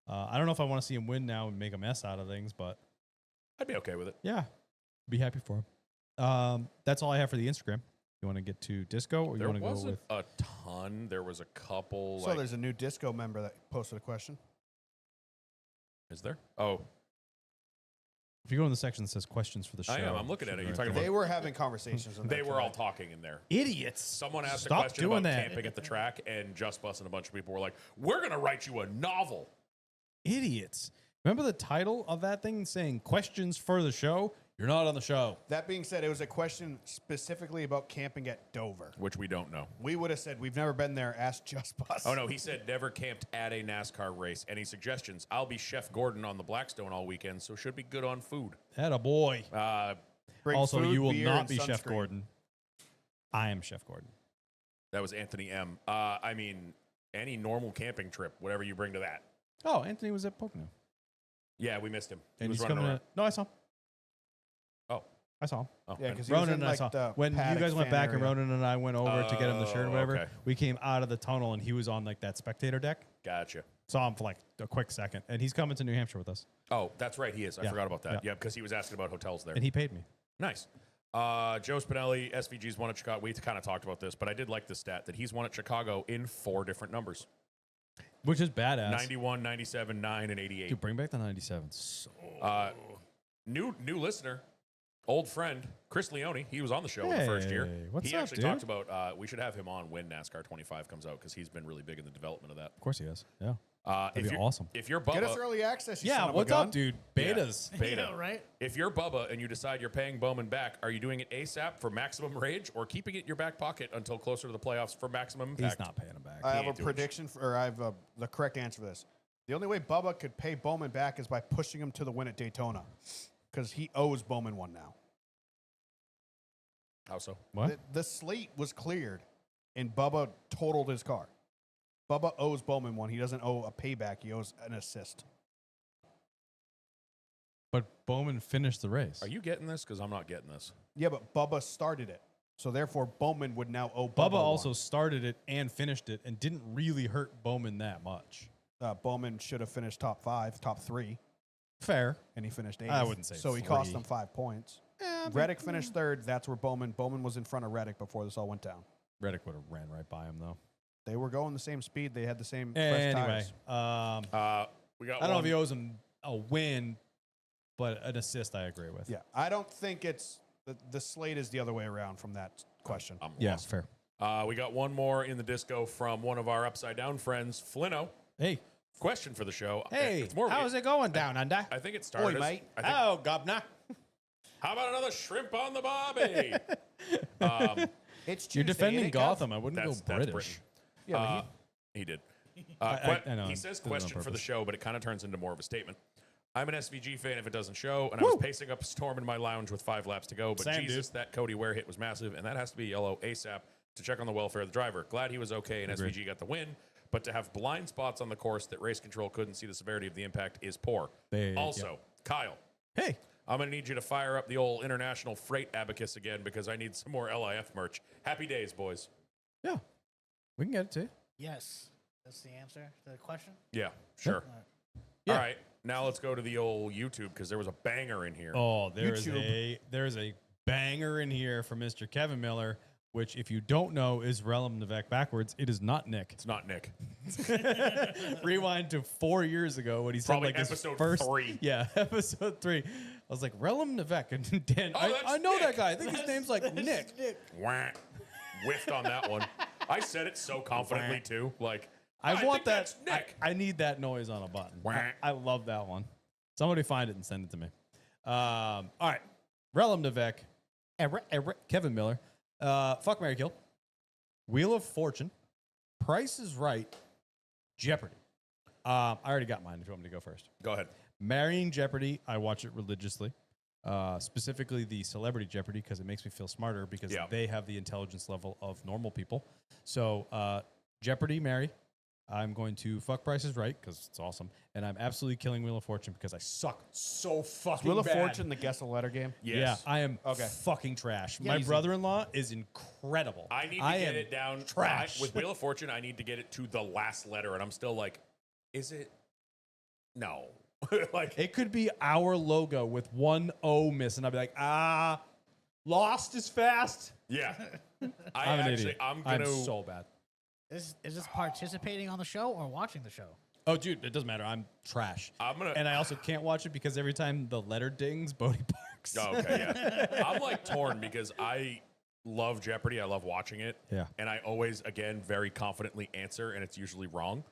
I don't know if I want to see him win now and make a mess out of things, but I'd be okay with it. yeah, be happy for him. That's all I have for the Instagram. You want to get to disco, or you There want to go wasn't with? a ton. There was a couple. So like, there's a new disco member that posted a question. is there? Oh, If you go in the section that says questions for the show, I am. I'm looking at it. You're right talking there. They were having conversations. in they there were all tonight. talking in there. idiots. Someone asked Stop a question doing about that. camping at the track, and Just Bus and a bunch of people were like, "We're gonna write you a novel." Idiots. Remember the title of that thing saying questions for the show? You're not on the show. That being said, it was a question specifically about camping at Dover. Which we don't know. We would have said we've never been there. Ask Just Bus. Oh no, he said never camped at a NASCAR race. Any suggestions? I'll be Chef Gordon on the Blackstone all weekend, so should be good on food. That a boy. Bring Also, food, you will beer, not and be Chef sunscreen. Gordon. I am Chef Gordon. That was Anthony M. I mean, any normal camping trip, whatever you bring to that. Oh, Anthony was at Pocono. Yeah, we missed him. He And was he's running coming around. No, I saw him. I saw him. Oh, Yeah, and- because he was Ronan in and I like saw the when you paddock guys went fan back and area. Ronan and I went over to get him the shirt or Oh, whatever. okay. We came out of the tunnel and he was on like that spectator deck. gotcha. Saw him for like a quick second, and he's coming to New Hampshire with us, Oh, that's right. He is. I Yeah. forgot about that. Yeah. Yeah, because he was asking about hotels there. and he paid me. Nice. Joe Spinelli, SVG's won at Chicago. We kind of talked about this, but I did like the stat that he's won at Chicago in 4 different numbers. Which is badass. 91, 97, 9, and 88. Dude, bring back the 97. So New listener, old friend, Chris Leone. He was on the show in the first year. Hey, what's he up, actually dude? talked about we should have him on when NASCAR 25 comes out because he's been really big in the development of that. of course he is. Yeah. If That'd be you're, awesome. If you're Get us Bubba, early access. You Yeah, son of a what's gun. up, dude? Yeah, Betas. beta. Yeah, right? If you're Bubba and you decide you're paying Bowman back, are you doing it ASAP for maximum rage or keeping it in your back pocket until closer to the playoffs for maximum impact? He's not paying him back. I have a ain't doing prediction, or I have the correct answer for this. The only way Bubba could pay Bowman back is by pushing him to the win at Daytona, because he owes Bowman one now. How so? What? The slate was cleared, and Bubba totaled his car. Bubba owes Bowman one. He doesn't owe a payback. He owes an assist. But Bowman finished the race. Are you getting this? Because I'm not getting this. Yeah, but Bubba started it. So therefore, Bowman would now owe Bubba Bubba also one. started it and finished it and didn't really hurt Bowman that much. Bowman should have finished top 5, top 3, Fair. and he finished 8th. I wouldn't say so. He cost 3. him 5 points. Reddick finished 3rd. That's where Bowman was in front of Reddick before this all went down. Reddick would have ran right by him though. They were going the same speed. They had the same fresh Anyway, tires. We got I don't know one. if he owes him a win, but an assist I agree with. Yeah, I don't think it's the slate is the other way around from that question. I'm Yeah, lost. fair. We got one more in the disco from one of our upside down friends, Flinno. Hey, Question for the show. hey, It's more of how's it going down under? I think it started. Oi, as- mate. I think, Oh, governor. how about another shrimp on the bobby? It's Tuesday, You're defending ain't it, Gov? Gotham. I wouldn't That's go Britain. British. Yeah, but He did. I know, He I says did it on question for the purpose. show, but it kind of turns into more of a statement. I'm an SVG fan if it doesn't show, and I was pacing up a storm in my lounge with 5 laps to go, but Same, Jesus, dude. that Cody Ware hit was massive, and that has to be yellow ASAP to check on the welfare of the driver. Glad he was okay and Agreed. SVG got the win, but to have blind spots on the course that race control couldn't see the severity of the impact is poor. Also, Kyle, Hey, I'm going to need you to fire up the old international freight abacus again because I need some more LIF merch. Happy days, boys. yeah, we can get it to you. Yes. That's the answer to the question. Yeah, sure. Yeah. All right, now let's go to the old YouTube because there was a banger in here. Oh, there's YouTube. a banger in here from Mr. Kevin Miller, which if you don't know is Relum Nevek backwards. It is not Nick. It's not Nick. Rewind to 4 years ago when he said Probably like his episode first 3. Yeah, episode 3. I was like Relum Nevek and Dan. Oh, that's I know Nick. that guy. I think his name's like Nick. Wah. Whiffed on that one. I said it so confidently too. Like I want think that. That's Nick. I need that noise on a button. Wah. I love that one. Somebody find it and send it to me. All right. Relum Nevek, Kevin Miller, Fuck, Marry, Kill, Wheel of Fortune, Price is Right, Jeopardy. I already got mine if you want me to go first. Go ahead. Marrying Jeopardy, I watch it religiously. Specifically the Celebrity Jeopardy because it makes me feel smarter because Yeah. they have the intelligence level of normal people. So Jeopardy, marry. I'm going to fuck Price is Right because it's awesome. And I'm absolutely killing Wheel of Fortune because I suck so fucking Wheel of bad. Fortune, the guess a letter game. Yes. Yeah, I am Okay. fucking trash. Yeah, My easy. brother-in-law is incredible. I need to am get it down. trash. With Wheel of Fortune, I need to get it to the last letter, and I'm still like, is it? No. Like It could be our logo with one O missing. I'd be like, lost is fast. yeah. I'm an idiot. I'm I'm gonna. so bad. Is this participating on the show or watching the show? Oh, dude, it doesn't matter. I'm trash. I'm gonna. And I also can't watch it because every time the letter dings, Bodie barks. Oh, okay, yeah. I'm like torn because I love Jeopardy. I love watching it. Yeah. And I always, again, very confidently answer, and it's usually wrong.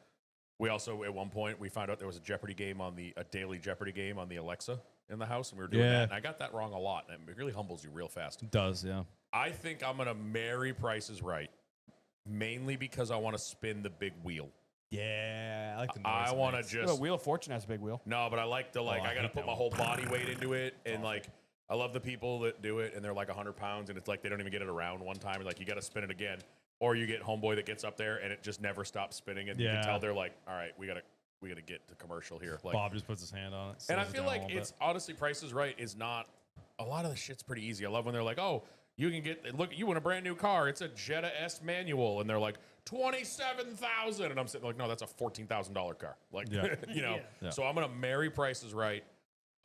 We also, at one point, we found out there was a Jeopardy game a daily Jeopardy game on the Alexa in the house, and we were doing Yeah. that. And I got that wrong a lot, and it really humbles you real fast. It does, yeah. I think I'm gonna marry Price is Right, mainly because I want to spin the big wheel. Yeah, I like the noise. I it want to makes. just Wheel of Fortune has a big wheel. no, but I like to like Oh, I I gotta hate put that my one. whole body weight into it, and like I love the people that do it, and they're like 100 pounds, and it's like they don't even get it around one time. Like you got to spin it again, or you get homeboy that gets up there and it just never stops spinning, and you Yeah. can tell they're like, all right, we gotta get to commercial here. Like, Bob just puts his hand on it. and I slows it feel down a like little it's bit. honestly Price is Right is not a lot of the shit's pretty easy. I love when they're like, oh, you can get, look, you want a brand new car. It's a Jetta S manual. And they're like, 27,000. And I'm sitting like, no, that's a $14,000 car. Like, Yeah. you know, Yeah. so I'm going to marry prices right.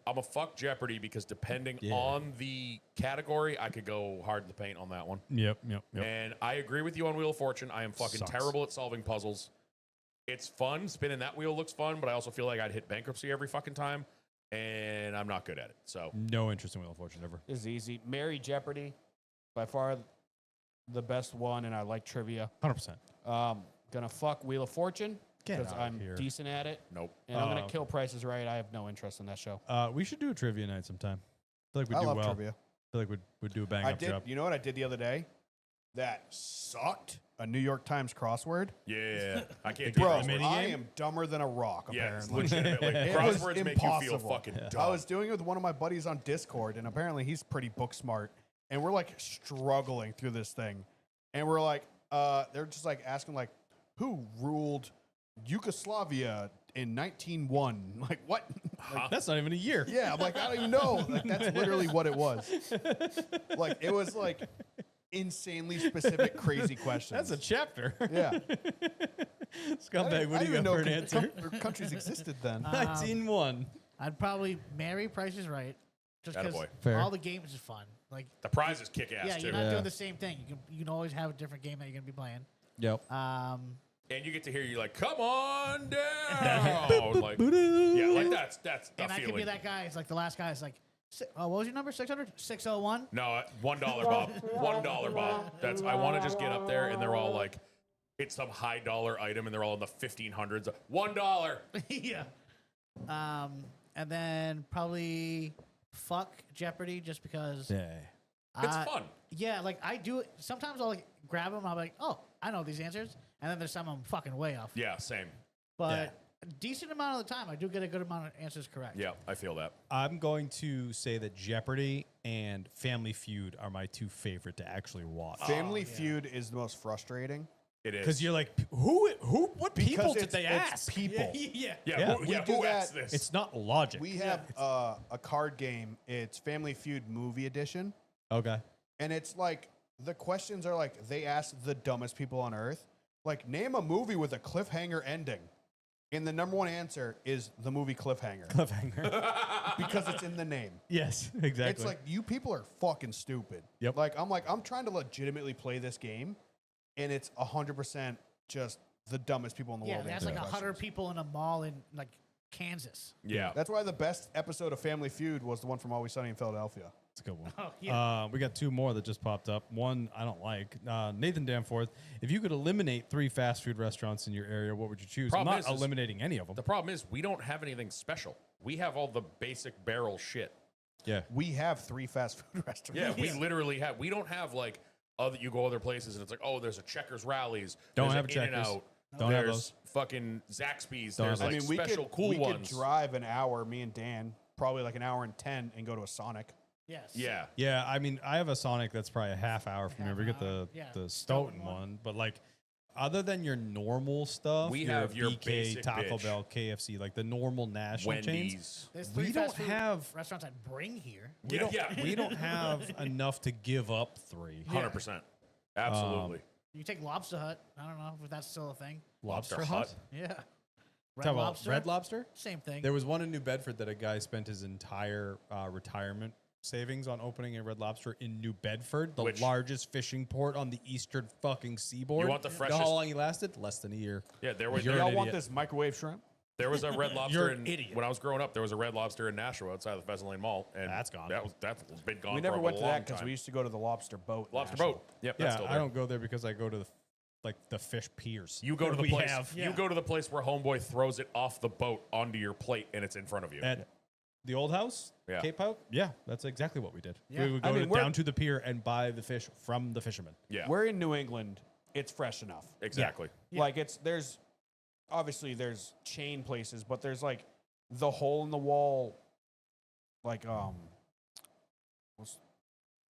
I'm a fuck Jeopardy because depending Yeah. on the category, I could go hard in the paint on that one. Yep. And I agree with you on Wheel of Fortune. I am fucking Sucks. terrible at solving puzzles. It's fun. Spinning that wheel looks fun, but I also feel like I'd hit bankruptcy every fucking time. And I'm not good at it. So No interest in Wheel of Fortune ever. This is easy. Mary Jeopardy, by far the best one, and I like trivia. 100%. Gonna fuck Wheel of Fortune Get because outta I'm here. decent at it, nope. and I'm Oh, gonna okay. kill Prices Right. I have no interest in that show. We should do a trivia night sometime. I feel like we'd I do love well. trivia. I feel like we'd do a bang I up did. job. You know what I did the other day? That sucked. A New York Times crossword. Yeah. I can't do Bro, crosswords. mini I game? am dumber than a rock, Yeah, it's apparently. legitimately. It was Crosswords make you feel impossible. fucking dumb. I was doing it with one of my buddies on Discord, and apparently he's pretty book smart. And we're like struggling through this thing. And we're like, they're just like asking, like, who ruled Yugoslavia in 1901? Like, what? Like, That's not even a year. yeah, I'm like, I don't even know. Like, that's literally what it was. Like, it was like insanely specific, crazy questions. That's a chapter. yeah. Scumbag, what do you I didn't got for even an answer? countries existed then. 1901. I'd probably marry Price is Right, just because Attaboy. Fair. all the games is fun. Like, The prizes kick ass, yeah, too. you're not Yeah. doing the same thing. You can always have a different game that you're gonna be playing. Yep. And you get to hear you like, come on down. Like, yeah, like that's the And I feeling. could be that guy. It's like the last guy. It's like, what was your number? 600? 601? No, $1, Bob. $1, Bob. That's. I want to just get up there, and they're all like, it's some high dollar item, and they're all in the 1500s. $1. Yeah. And then probably fuck Jeopardy just because. Yeah. It's fun. Yeah, like I do it. Sometimes I'll like grab them. I'll be like, oh, I know these answers. And then there's some I'm fucking way off. Yeah, same. But a decent amount of the time, I do get a good amount of answers correct. Yeah, I feel that. I'm going to say that Jeopardy and Family Feud are my two favorite to actually watch. Family yeah. Feud is the most frustrating. It is. Because you're like, what people Because did they it's ask? people. Yeah. yeah, Yeah, who, we yeah, do who that- asked this? It's not logic. We have a card game. It's Family Feud Movie Edition. Okay. And it's like, the questions are like, they ask the dumbest people on earth. Like, name a movie with a cliffhanger ending. And the number one answer is the movie Cliffhanger. Cliffhanger. Because it's in the name. Yes, exactly. It's like, you people are fucking stupid. Yep. Like, I'm trying to legitimately play this game, and it's 100% just the dumbest people in the Yeah, world. there's answering like 100 questions. people in a mall in like Kansas. yeah. That's why the best episode of Family Feud was the one from Always Sunny in Philadelphia. It's a good one. Oh, yeah. We got two more that just popped up. One I don't like. Nathan Danforth, if you could eliminate 3 fast food restaurants in your area, what would you choose? Problem I'm not is eliminating any of them. The problem is we don't have anything special. We have all the basic barrel shit. Yeah. We have 3 fast food restaurants. Yeah, we literally have. We don't have like other. You go other places and it's like, oh, there's a Checkers Rallies. Don't there's have an a Checkers. In-N-Out, Don't have there's those. fucking Zaxby's. Don't There's have like those. special cool we ones. could drive an hour, me and Dan, probably like an hour and 10, and go to a Sonic. Yes. Yeah. Yeah, I mean, I have a Sonic that's probably a half hour from here. Half We get hour, the yeah. the Stoughton Stoughton one. one, but like, other than your normal stuff, We your have your BK, basic Taco bitch. Bell, KFC, like the normal national chains. Wendy's. There's We 3 don't fast food have- restaurants I'd bring here. We don't have enough to give up 3. 100%. Absolutely. You take Lobster Hut. I don't know if that's still a thing. Lobster Lobster Hut. Hut? Yeah. Talk Red about Lobster. Red Lobster. Same thing. There was one in New Bedford that a guy spent his entire retirement savings on opening a Red Lobster in New Bedford, the Which- largest fishing port on the eastern fucking seaboard. You want the You know freshest- how long he lasted? Less than a year. Yeah, there was You're Y'all an want idiot. this microwave shrimp? there was a Red You're Lobster an idiot. when I was growing up. There was a Red Lobster in Nashua outside the Pheasant Lane Mall, and That's gone. That's been gone. We for never a went to long that because time. we used to go to the Lobster Boat. in Lobster Nashua. Boat. Yep, that's Yeah, still I there. don't go there because I go to the fish piers. You go to that the we place. have You go to the place where Homeboy throws it off the boat onto your plate, and it's in front of you. at the old house, Yeah. Cape Out. Yeah, that's exactly what we did. Yeah. We would I go mean, we're- down to the pier and buy the fish from the fishermen. Yeah, We're in New England. It's fresh enough. exactly. Yeah. Like there's obviously there's chain places, but there's like the hole in the wall, like what's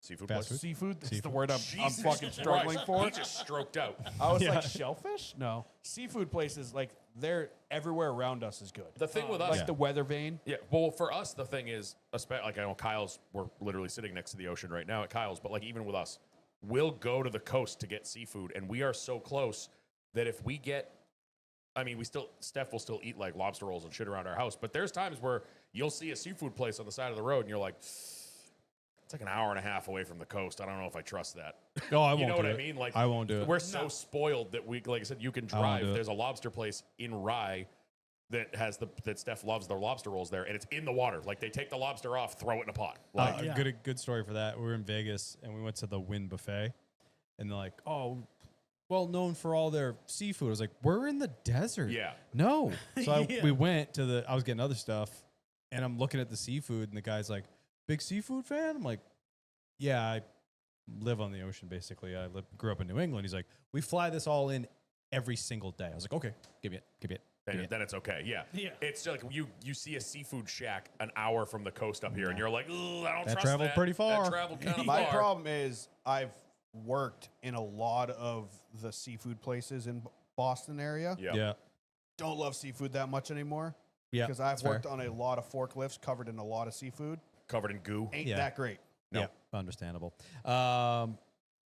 Seafood Fast place. food? Seafood. That's the Seafood. word I'm Jesus fucking struggling Christ, for. He just stroked out. I was Yeah. like, shellfish? No. Seafood places, like, they're everywhere around us is good. The thing with us, Like the weather vane. yeah. Well, for us, the thing is, like I know Kyle's. We're literally sitting next to the ocean right now at Kyle's, but like even with us, we'll go to the coast to get seafood, and we are so close that if we get, I mean, Steph will still eat like lobster rolls and shit around our house, but there's times where you'll see a seafood place on the side of the road, and you're like, it's like an hour and a half away from the coast. I don't know if I trust that. No, I won't. You know do what I it. mean? Like I won't do it. We're so spoiled that we, like I said, you can I won't drive. do it. There's a lobster place in Rye that Steph loves their lobster rolls there, and it's in the water. Like they take the lobster off, throw it in a pot. Like Yeah. Good story for that. We were in Vegas and we went to the Wynn Buffet, and they're like, "Oh, well known for all their seafood." I was like, "We're in the desert." Yeah. No. So Yeah. we went to I was getting other stuff, and I'm looking at the seafood, and the guy's like, "Big seafood fan?" I'm like, "Yeah, I live on the ocean basically. I grew up in New England." He's like, "We fly this all in every single day." I was like, "Okay, give me it, give me it." Give me and it." then it's okay. Yeah. Yeah. It's like you see a seafood shack an hour from the coast up here, and you're like, "Ugh, I don't That trust traveled that. pretty far. That traveled kind of My far. problem is I've worked in a lot of the seafood places in Boston area. Yeah. Yeah. Don't love seafood that much anymore Yeah. because I've that's fair. worked on a lot of forklifts covered in a lot of seafood. Covered in goo. Ain't Yeah. that great. No. Yeah, understandable.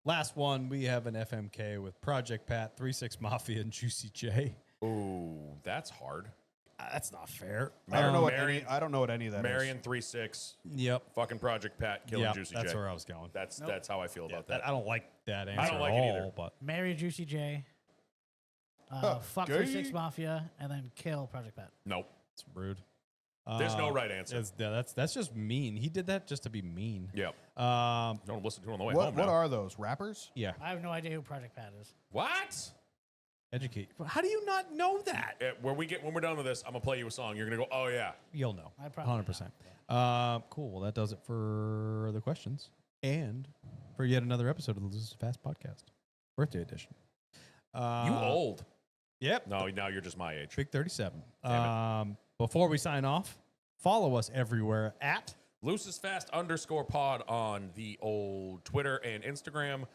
Last one, we have an FMK with Project Pat, 3-6 Mafia, and Juicy J. Ooh, that's hard. That's not fair. I don't know what Marion- I don't know what any of that is. Marion 3-6, Yep. fucking Project Pat, killing Yeah, Juicy that's J. where I was going. That's how I feel about that. I don't like that answer like at it all, either. but Marry Juicy J. Fuck gay. 3-6 Mafia, and then kill Project Pat. Nope. it's rude. There's no right answer. That's just mean. He did that just to be mean. Yep. Um, Don't listen to it on the way What home. what now. are those rappers? yeah. I have no idea who Project Pat is. What? Educate. How do you not know that? When we're done with this, I'm gonna play you a song. You're gonna go, oh yeah. You'll know. I probably 100%. Cool. Well, that does it for the questions and for yet another episode of the Lose Fast podcast, birthday edition. You old? Yep. No, now you're just my age. Big 37. Damn Before we sign off, follow us everywhere at Loosest Fast _pod on the old Twitter and Instagram.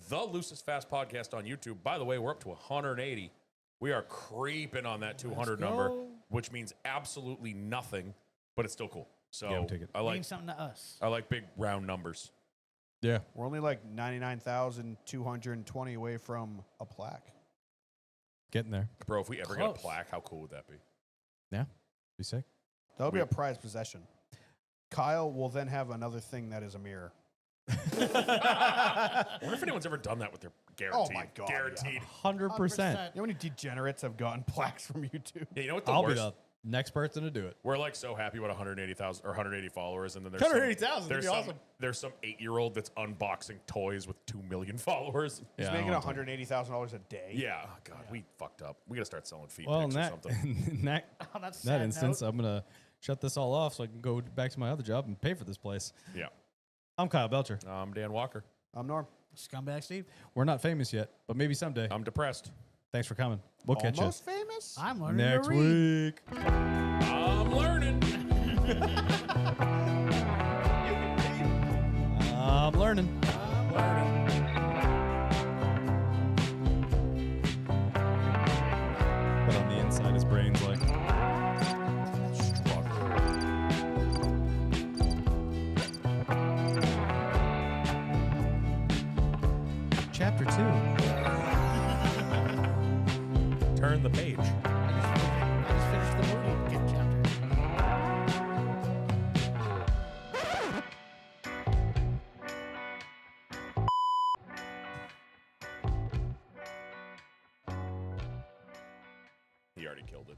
The Loosest Fast podcast on YouTube. By the way, we're up to 180. We are creeping on that 200 number, go. which means absolutely nothing, but it's still cool. So Yeah, we'll take it. I like Means something to us. big round numbers. yeah. We're only like 99,220 away from a plaque. Getting there. Bro, if we ever get a Close. plaque, how cool would that be? Yeah. Be sick. That'll be We- a prized possession. Kyle will then have another thing that is a mirror. I wonder if anyone's ever done that with their guaranteed. my God, yeah. Guaranteed. 100%. You know how many degenerates have gotten plaques from YouTube? Yeah, you know what the I'll worst? be the next person to do it. We're like so happy about 180,000 or 180 followers, and then there's 180,000, There's that'd be some, awesome. there's some 8-year-old that's unboxing toys with 2 million followers. He's Yeah, I making don't want to- $180,000 a day. Yeah, oh God, we fucked up. We gotta start selling feet Well, in pics or that, something. in that, On that that sad instance, note, I'm going to shut this all off so I can go back to my other job and pay for this place. Yeah, I'm Kyle Belcher. I'm Dan Walker. I'm Norm. Scumbag Steve. We're not famous yet, but maybe someday. I'm depressed. Thanks for coming. We'll catch you Almost famous? I'm learning next to read. week. I'm learning. I'm learning. I'm learning. But on the inside, his brain's like, Chapter 2. Turn the page. I just finished the movie. Get chapter. He already killed it.